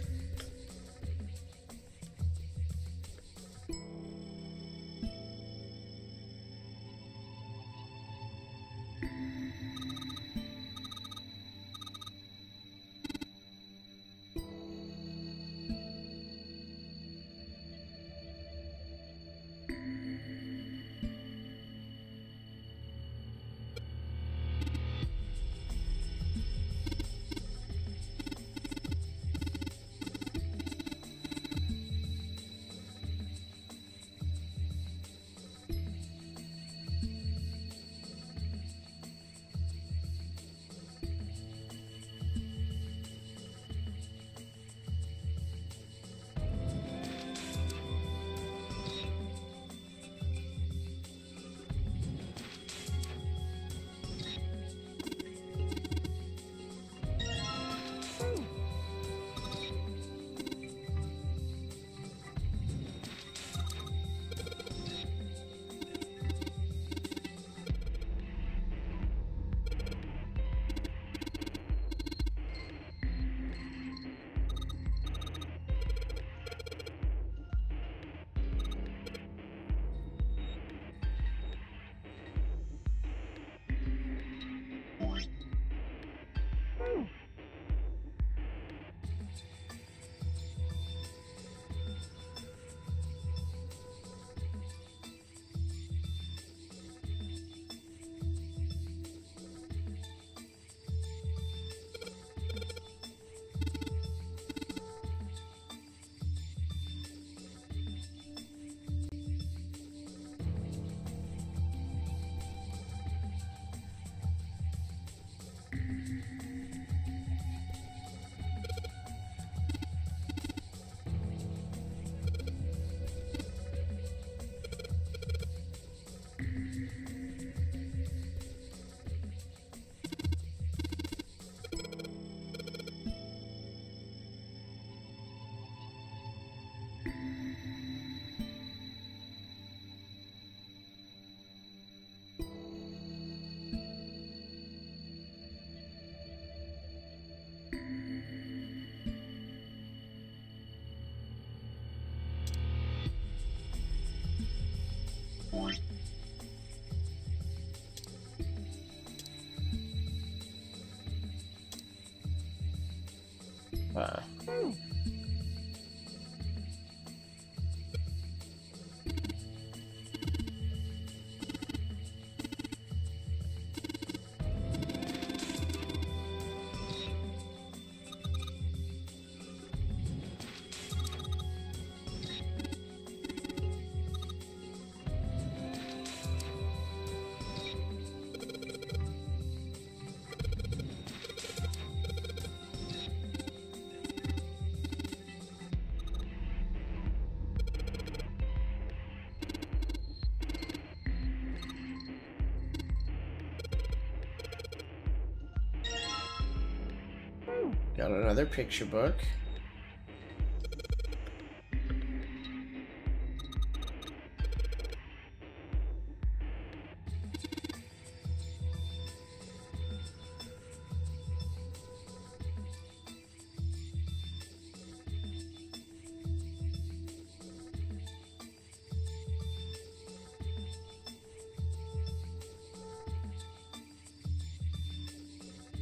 S1: Got another picture book.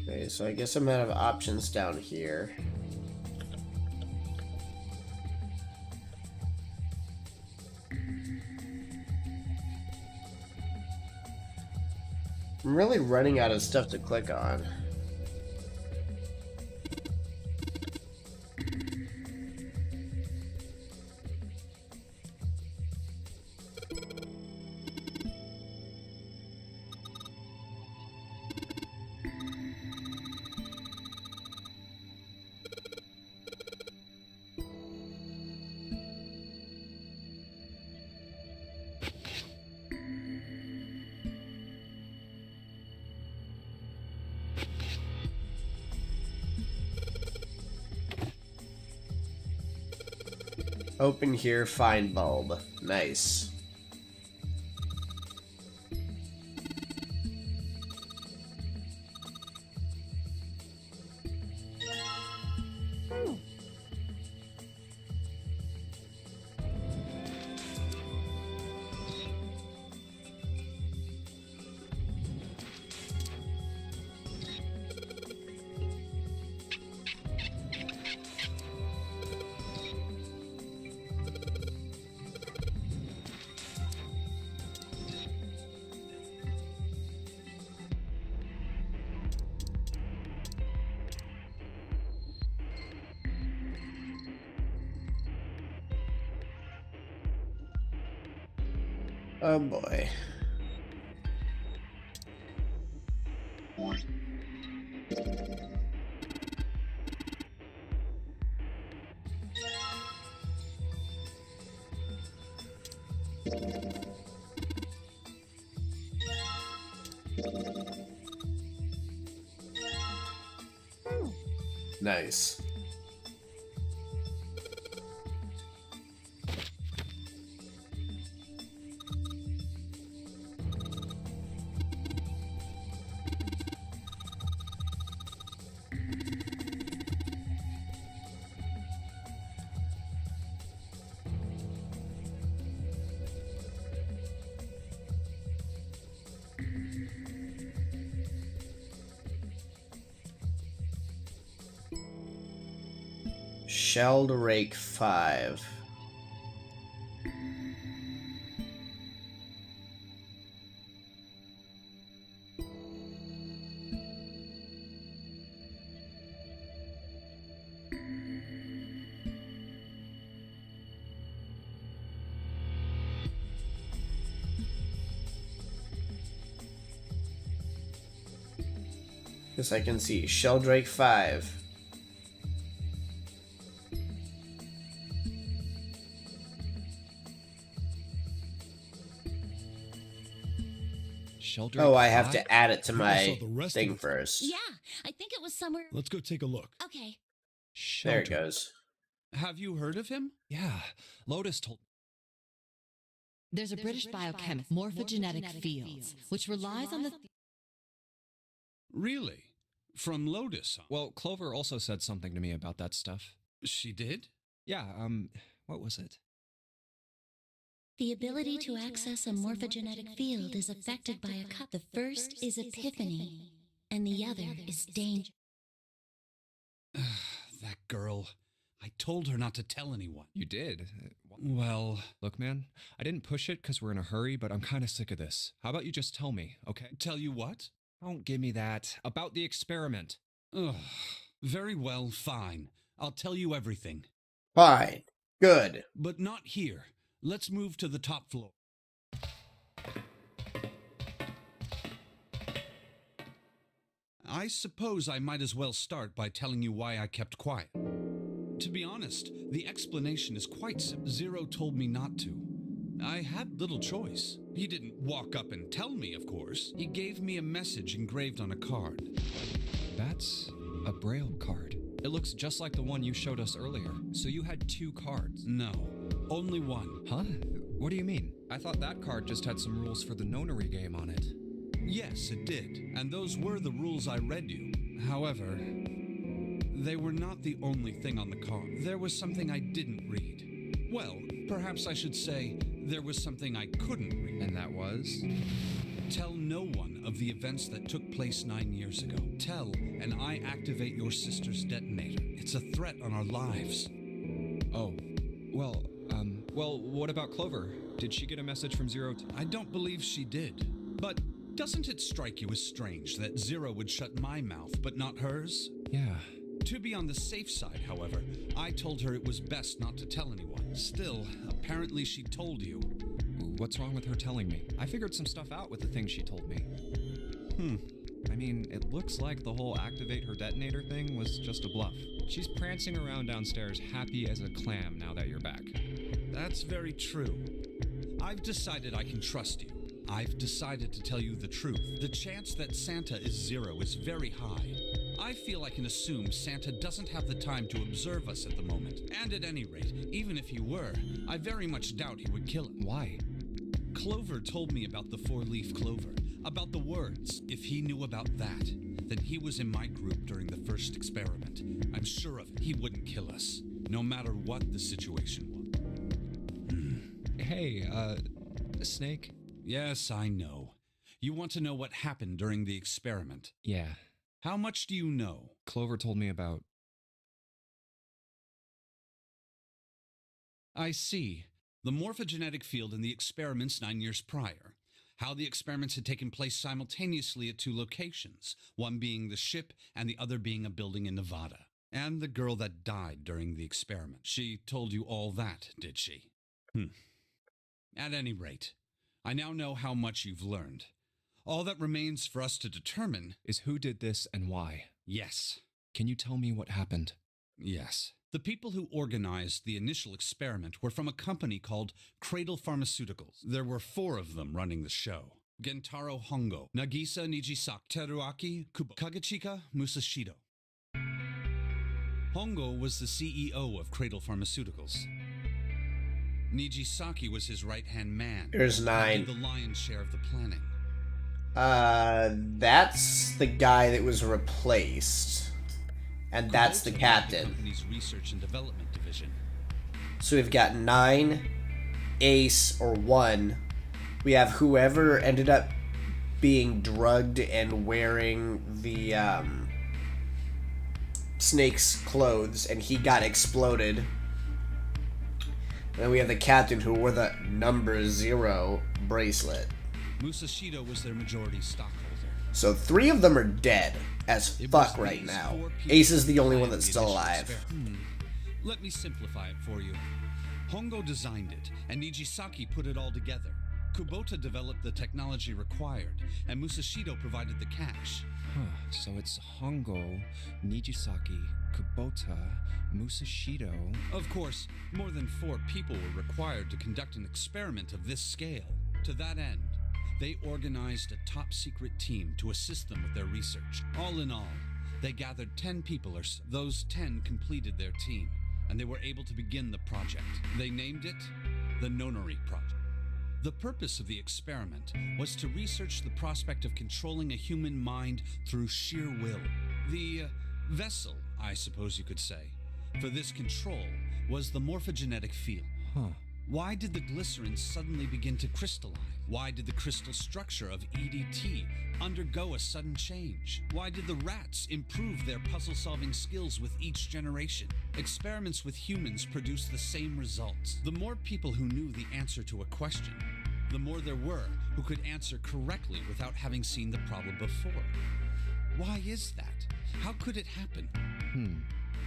S1: Okay, so I guess I'm out of options down here. I'm really running out of stuff to click on. Open here, find bulb. Nice. Oh boy. Nice. Sheldrake 5. Yes, I can see Sheldrake 5.
S6: Sheldrake
S1: Oh, I have
S6: 5?
S1: to add it to
S8: I saw
S1: my
S8: the rest
S1: thing
S8: of it.
S1: first.
S11: Yeah, I think it was somewhere.
S8: Let's go take a look.
S11: Okay.
S1: There it
S6: Sheldrake.
S1: goes.
S10: Have you heard of him?
S6: Yeah, Lotus told.
S7: There's a British biochemist, morphogenetic fields, which relies on the.
S10: Really? From Lotus? Huh?
S6: Well, Clover also said something to me about that stuff.
S10: She did?
S6: Yeah, what was it?
S11: The ability to access a morphogenetic field is affected by a cup. The first is epiphany, and the other is danger.
S10: That girl. I told her not to tell anyone.
S6: You did?
S10: Well,
S6: Look, man, I didn't push it because we're in a hurry, but I'm kind of sick of this. How about you just tell me, okay?
S10: tell you what?
S6: Don't give me that. About the experiment.
S10: Ugh. Very well, fine. I'll tell you everything.
S1: Fine. Good.
S10: But not here. Let's move to the top floor. I suppose I might as well start by telling you why I kept quiet. To be honest, the explanation is quite simple. Zero told me not to. I had little choice. He didn't walk up and tell me, of course. He gave me a message engraved on a card.
S6: That's a Braille card. It looks just like the one you showed us earlier. So you had 2 cards.
S10: No, only one.
S6: Huh? What do you mean? I thought that card just had some rules for the Nonary game on it.
S10: Yes, it did, and those were the rules I read you. However, they were not the only thing on the card. There was something I didn't read. Well, perhaps I should say there was something I couldn't read.
S6: And that was?
S10: Tell no one of the events that took place 9 years ago. Tell, and I activate your sister's detonator. It's a threat on our lives.
S6: Oh, well, what about Clover? Did she get a message from Zero?
S10: I don't believe she did. But doesn't it strike you as strange that Zero would shut my mouth, but not hers?
S6: Yeah.
S10: To be on the safe side, however, I told her it was best not to tell anyone. Still, apparently she told you.
S6: What's wrong with her telling me? I figured some stuff out with the things she told me. I mean, it looks like the whole activate her detonator thing was just a bluff. She's prancing around downstairs happy as a clam now that you're back.
S10: That's very true. I've decided I can trust you. I've decided to tell you the truth. The chance that Santa is Zero is very high. I feel I can assume Santa doesn't have the time to observe us at the moment. And at any rate, even if he were, I very much doubt he would kill it.
S6: Why?
S10: Clover told me about the 4-leaf clover, about the words. If he knew about that, then he was in my group during the first experiment. I'm sure of it. He wouldn't kill us, no matter what the situation was.
S6: Hey, Snake?
S10: Yes, I know. You want to know what happened during the experiment.
S6: Yeah.
S10: How much do you know?
S6: Clover told me about...
S10: I see. The morphogenetic field in the experiments 9 years prior. How the experiments had taken place simultaneously at 2 locations, one being the ship and the other being a building in Nevada. And the girl that died during the experiment. She told you all that, did she? At any rate, I now know how much you've learned. All that remains for us to determine
S6: Is who did this and why?
S10: yes.
S6: Can you tell me what happened?
S10: Yes. The people who organized the initial experiment were from a company called Cradle Pharmaceuticals. There were 4 of them running the show. Gentaro Hongo, Nagisa Nijisaki, Teruaki Kubo, Kagechika Musashido. Hongo was the CEO of Cradle Pharmaceuticals. Nijisaki was his right-hand man.
S1: There's
S10: He
S1: 9.
S10: did the lion's share of the planning.
S1: That's the guy that was replaced. And that's the
S10: Kubota led
S1: captain.
S10: company's research and development division.
S1: So we've got 9, Ace, or 1. We have whoever ended up being drugged and wearing the Snake's clothes, and he got exploded. And then we have the captain who wore the number 0 bracelet.
S10: Musashido was their majority stockholder.
S1: So 3 of them are dead as
S10: It
S1: fuck
S10: was
S1: right
S10: these
S1: now.
S10: 4 people
S1: Ace is the only
S10: who
S1: one
S10: planned
S1: that's
S10: the
S1: still
S10: initial
S1: alive.
S10: experiment. Let me simplify it for you. Hongo designed it, and Nijisaki put it all together. Kubota developed the technology required, and Musashido provided the cash.
S6: So it's Hongo, Nijisaki, Kubota, Musashido.
S10: Of course, more than 4 people were required to conduct an experiment of this scale. To that end, they organized a top-secret team to assist them with their research. All in all, they gathered 10 people or so. Those 10 completed their team, and they were able to begin the project. They named it the Nonary Project. The purpose of the experiment was to research the prospect of controlling a human mind through sheer will. The vessel, I suppose you could say, for this control was the morphogenetic field. Why did the glycerin suddenly begin to crystallize? Why did the crystal structure of EDT undergo a sudden change? Why did the rats improve their puzzle-solving skills with each generation? Experiments with humans produced the same results. The more people who knew the answer to a question, the more there were who could answer correctly without having seen the problem before. Why is that? How could it happen?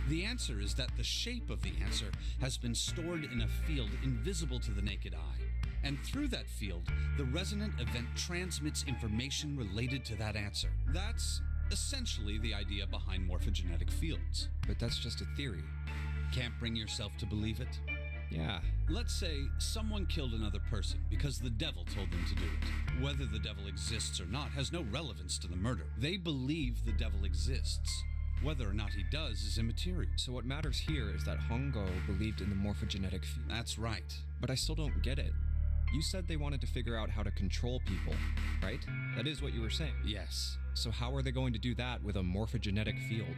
S10: The answer is that the shape of the answer has been stored in a field invisible to the naked eye. And through that field, the resonant event transmits information related to that answer. That's essentially the idea behind morphogenetic fields.
S6: But that's just a theory.
S10: Can't bring yourself to believe it?
S6: Yeah.
S10: Let's say someone killed another person because the devil told them to do it. Whether the devil exists or not has no relevance to the murder. They believe the devil exists. Whether or not he does is immaterial.
S6: So what matters here is that Hongo believed in the morphogenetic field.
S10: That's right.
S6: But I still don't get it. You said they wanted to figure out how to control people, right? That is what you were saying.
S10: Yes.
S6: So how are they going to do that with a morphogenetic field?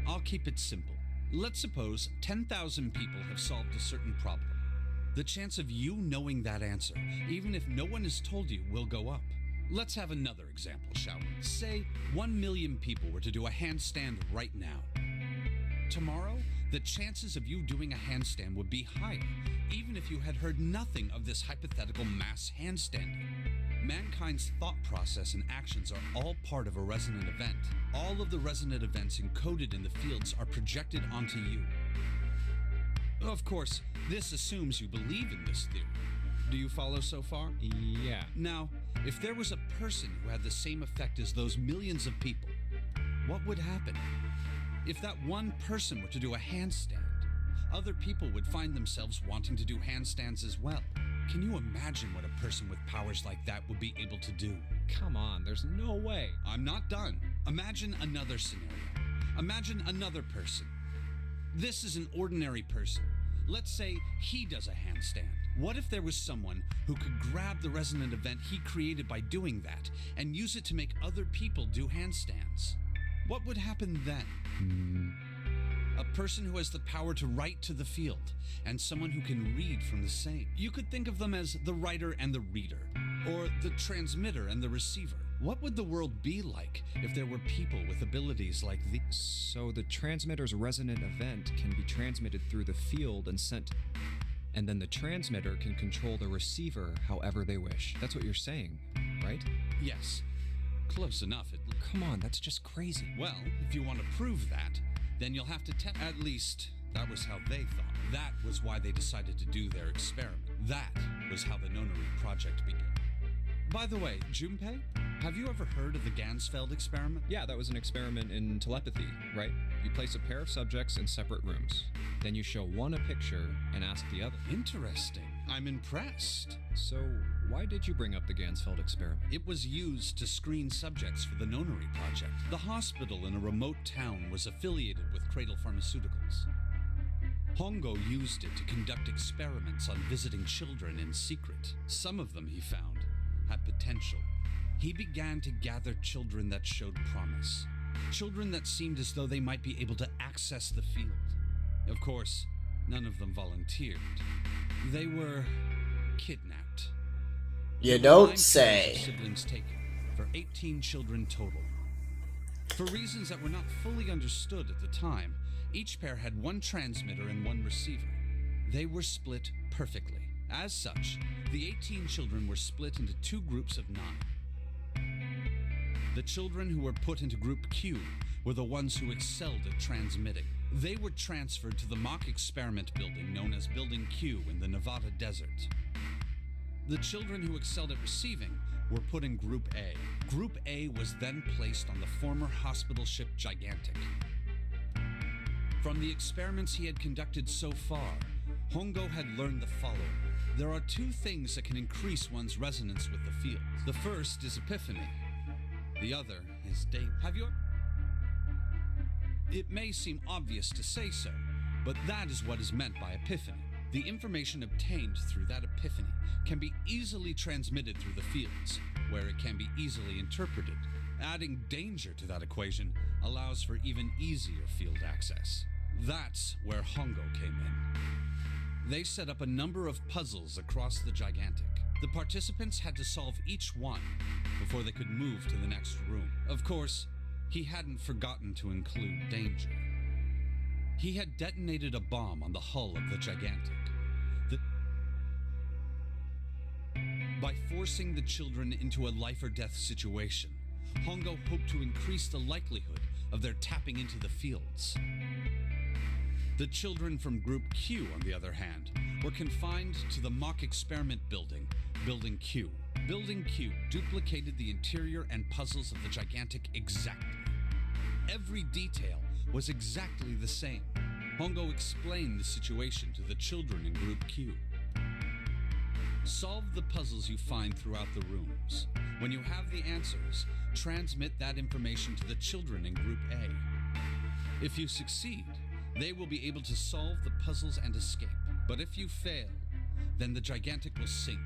S10: I'll keep it simple. Let's suppose 10,000 people have solved a certain problem. The chance of you knowing that answer, even if no one has told you, will go up. Let's have another example, shall we? Say 1 million people were to do a handstand right now. Tomorrow, the chances of you doing a handstand would be higher, even if you had heard nothing of this hypothetical mass handstanding. Mankind's thought process and actions are all part of a resonant event. All of the resonant events encoded in the fields are projected onto you. Of course, this assumes you believe in this theory. Do you follow so far?
S6: Yeah.
S10: Now, if there was a person who had the same effect as those millions of people, what would happen? If that one person were to do a handstand, other people would find themselves wanting to do handstands as well. Can you imagine what a person with powers like that would be able to do?
S6: Come on, there's no way.
S10: I'm not done. Imagine another scenario. Imagine another person. This is an ordinary person. Let's say he does a handstand. What if there was someone who could grab the resonant event he created by doing that and use it to make other people do handstands? What would happen then? A person who has the power to write to the field, and someone who can read from the same. You could think of them as the writer and the reader, or the transmitter and the receiver. What would the world be like if there were people with abilities like these?
S6: So the transmitter's resonant event can be transmitted through the field and sent, and then the transmitter can control the receiver however they wish. That's what you're saying, right?
S10: Yes. Close enough.
S6: Come on, that's just crazy.
S10: Well, if you want to prove that, then you'll have to test. At least, that was how they thought. That was why they decided to do their experiment. That was how the Nonary project began. By the way, Junpei, have you ever heard of the Gansfeld experiment?
S6: Yeah, that was an experiment in telepathy, right? You place a pair of subjects in separate rooms. Then you show one a picture and ask the other.
S10: Interesting. I'm impressed.
S6: So, why did you bring up the Gansfeld experiment?
S10: It was used to screen subjects for the Nonary project. The hospital in a remote town was affiliated with Cradle Pharmaceuticals. Hongo used it to conduct experiments on visiting children in secret. Some of them, he found, had potential. He began to gather children that showed promise. Children that seemed as though they might be able to access the field. Of course, none of them volunteered. They were kidnapped.
S1: You don't say.
S10: Siblings taken, for 18 children total. For reasons that were not fully understood at the time, each pair had one transmitter and one receiver. They were split perfectly. As such, the 18 children were split into two groups of 9. The children who were put into Group Q were the ones who excelled at transmitting. They were transferred to the mock experiment building known as Building Q in the Nevada desert. The children who excelled at receiving were put in Group A. Group A was then placed on the former hospital ship Gigantic. From the experiments he had conducted so far, Hongo had learned the following. There are 2 things that can increase one's resonance with the field. The first is epiphany. The other is danger. It may seem obvious to say so, but that is what is meant by epiphany. The information obtained through that epiphany can be easily transmitted through the fields, where it can be easily interpreted. Adding danger to that equation allows for even easier field access. That's where Hongo came in. They set up a number of puzzles across the Gigantic. The participants had to solve each one before they could move to the next room. Of course, he hadn't forgotten to include danger. He had detonated a bomb on the hull of the Gigantic. By forcing the children into a life-or-death situation, Hongo hoped to increase the likelihood of their tapping into the fields. The children from Group Q, on the other hand, were confined to the mock experiment building, Building Q. Building Q duplicated the interior and puzzles of the Gigantic exactly. Every detail was exactly the same. Hongo explained the situation to the children in Group Q. Solve the puzzles you find throughout the rooms. When you have the answers, transmit that information to the children in Group A. If you succeed, they will be able to solve the puzzles and escape. But if you fail, then the Gigantic will sink,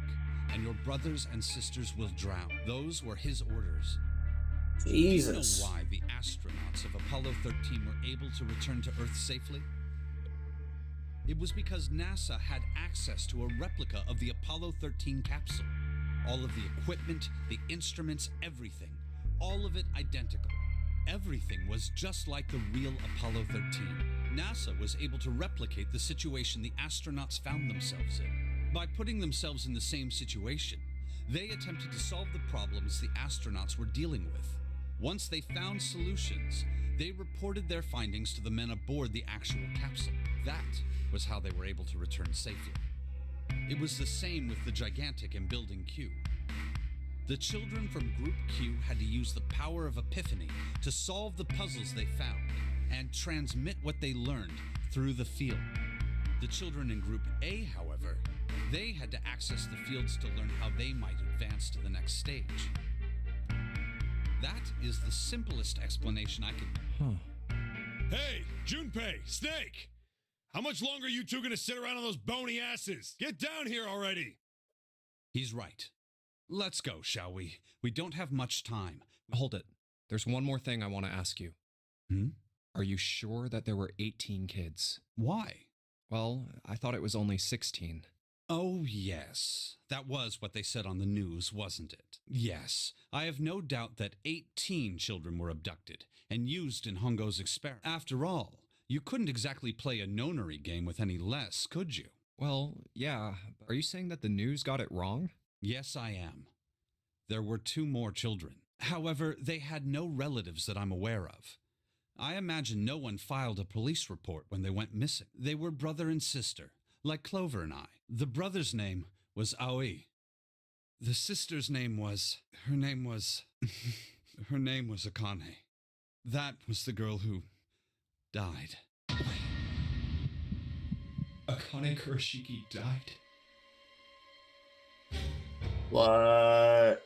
S10: and your brothers and sisters will drown. Those were his orders.
S1: Jesus.
S10: Do you know why the astronauts of Apollo 13 were able to return to Earth safely? It was because NASA had access to a replica of the Apollo 13 capsule. All of the equipment, the instruments, everything. All of it identical. Everything was just like the real Apollo 13. NASA was able to replicate the situation the astronauts found themselves in. By putting themselves in the same situation, they attempted to solve the problems the astronauts were dealing with. Once they found solutions, they reported their findings to the men aboard the actual capsule. That was how they were able to return safely. It was the same with the Gigantic and Building Q. The children from Group Q had to use the power of epiphany to solve the puzzles they found and transmit what they learned through the field. The children in Group A, however, they had to access the fields to learn how they might advance to the next stage. That is the simplest explanation I can...
S8: Hey, Junpei, Snake! How much longer are you two gonna sit around on those bony asses? Get down here already!
S10: He's right. Let's go, shall we? We don't have much time.
S6: Hold it. There's one more thing I want to ask you. Are you sure that there were 18 kids?
S10: Why?
S6: Well, I thought it was only 16.
S10: Oh, yes. That was what they said on the news, wasn't it? Yes. I have no doubt that 18 children were abducted and used in Hongo's experiment. After all, you couldn't exactly play a Nonary game with any less, could you?
S6: Well, yeah. Are you saying that the news got it wrong?
S10: Yes, I am. There were 2 more children. However, they had no relatives that I'm aware of. I imagine no one filed a police report when they went missing. They were brother and sister, like Clover and I. The brother's name was Aoi. The sister's name was... Her name was Akane. That was the girl who died.
S6: Akane Kurashiki died?
S1: What?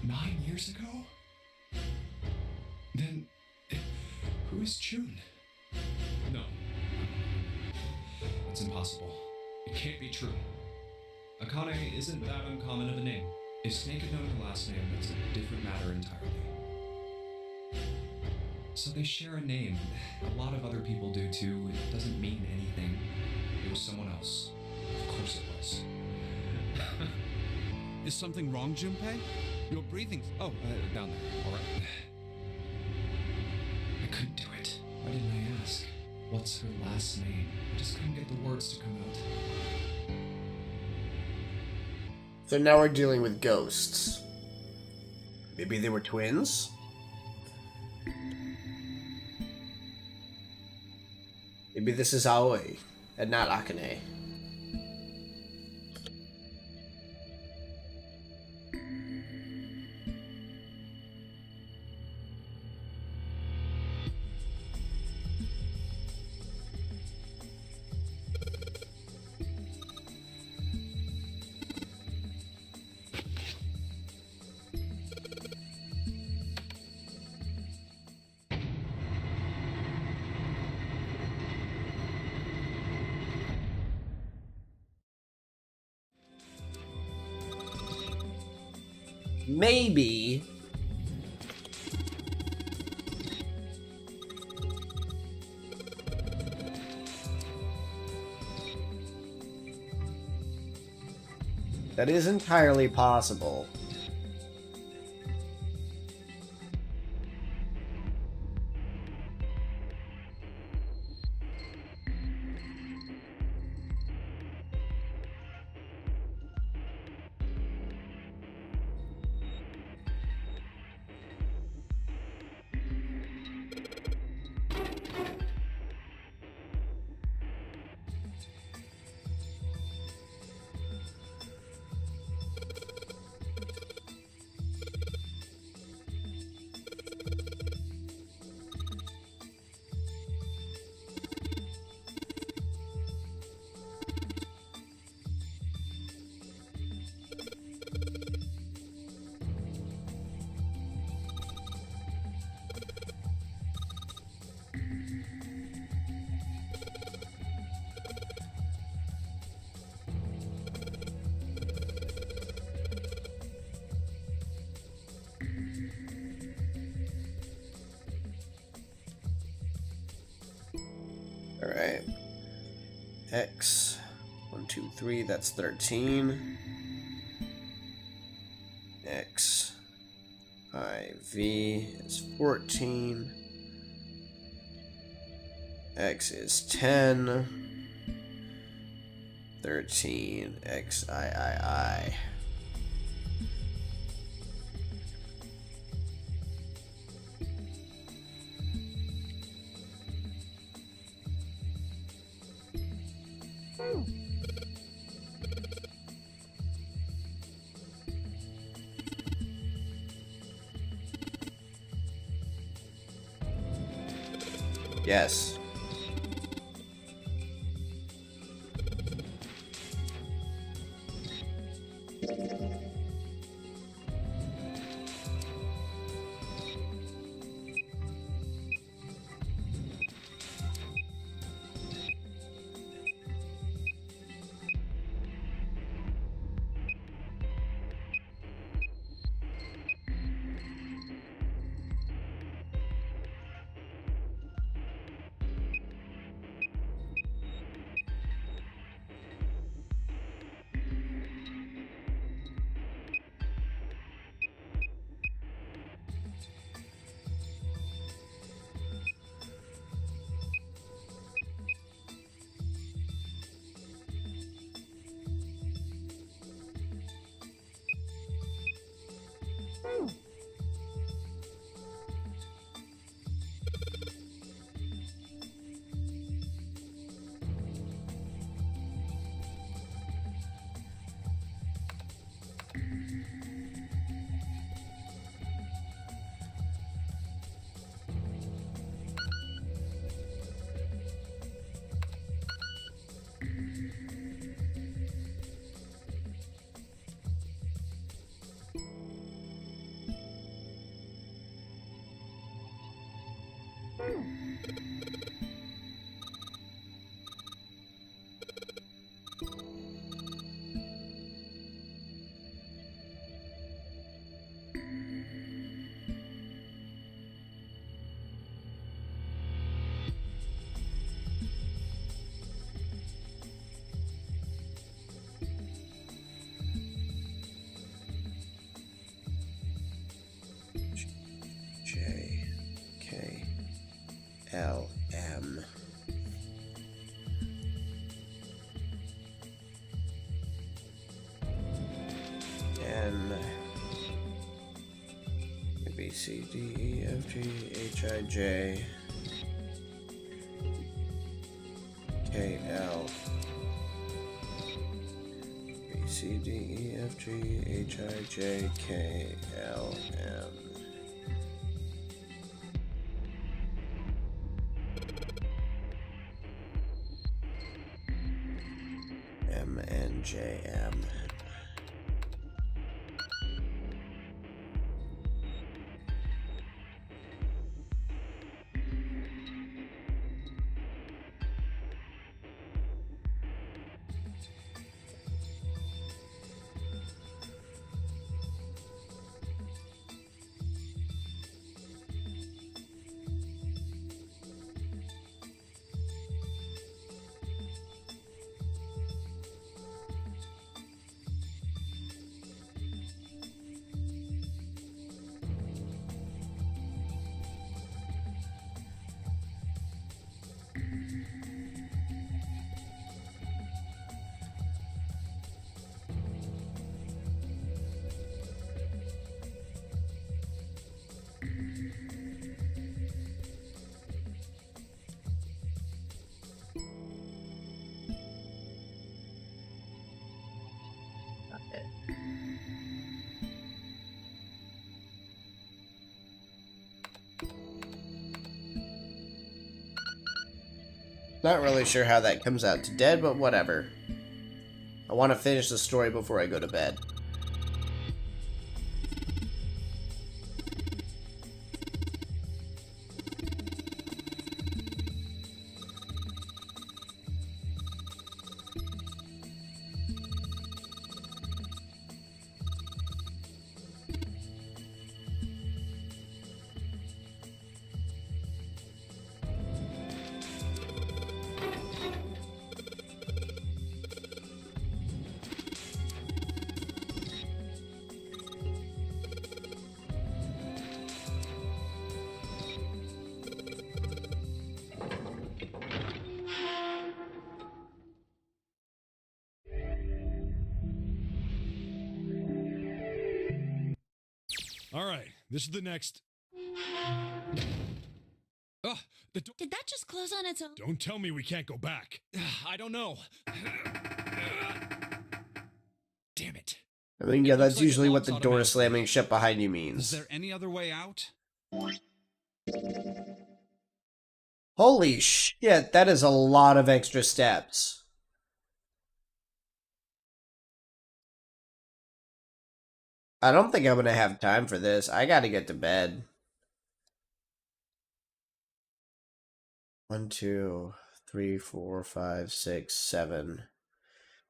S6: Nine years ago? Then, who is June? No. It's impossible. It can't be true. Akane isn't that uncommon of a name. If Snake had known her last name, that's a different matter entirely. So they share a name. A lot of other people do too. It doesn't mean anything. It was someone else. Of course it was.
S10: Is something wrong, Junpei? You're breathing...
S6: Oh, down there. All right. I couldn't do it. Why didn't I ask? What's her last name? I just couldn't get the words to come out.
S1: So now we're dealing with ghosts. Maybe they were twins? Maybe this is Aoi, and not Akane. Maybe. That is entirely possible. Alright. X. 1, 2, 3, that's 13. X. IV is 14. X is 10. 13. XIII. Yes. C, D, E, F, G, H, I, J, K, L. B, C, D, E, F, G, H, I, J, K, L, M, N, J, M. Not really sure how that comes out to dead, but whatever. I want to finish the story before I go to bed.
S8: All right, this is the next.
S6: Oh, the door.
S4: Did that just close on its own?
S8: Don't tell me we can't go back.
S6: I don't know. Damn it.
S1: I mean, yeah, that's
S6: like
S1: usually
S6: it
S1: what the
S6: locks
S1: door
S6: automatically.
S1: slamming shut behind you
S10: Is
S1: means.
S10: there any other way out?
S1: Holy shit, that is a lot of extra steps. I don't think I'm gonna have time for this. I gotta get to bed. 1, 2, 3, 4, 5, 6, 7.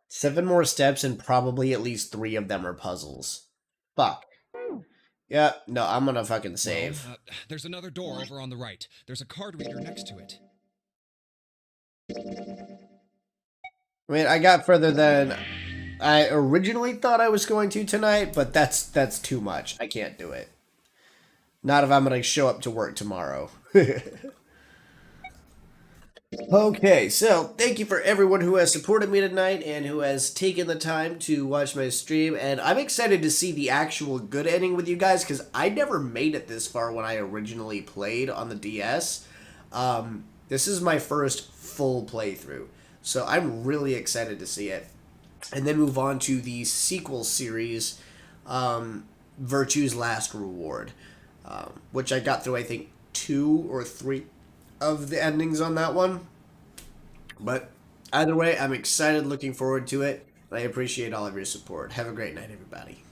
S1: 7 more steps, and probably at least 3 of them are puzzles. Fuck. Yeah, no, I'm gonna fucking save.
S6: Well, there's another door over on the right. There's a card reader next to it.
S1: I mean, I got further than I originally thought I was going to tonight, but that's too much. I can't do it. Not if I'm gonna show up to work tomorrow. Okay, so thank you for everyone who has supported me tonight and who has taken the time to watch my stream, and I'm excited to see the actual good ending with you guys, because I never made it this far when I originally played on the DS. This is my first full playthrough, so I'm really excited to see it. And then move on to the sequel series, Virtue's Last Reward, which I got through, I think, 2 or 3 of the endings on that one. But either way, I'm excited, looking forward to it, and I appreciate all of your support. Have a great night, everybody.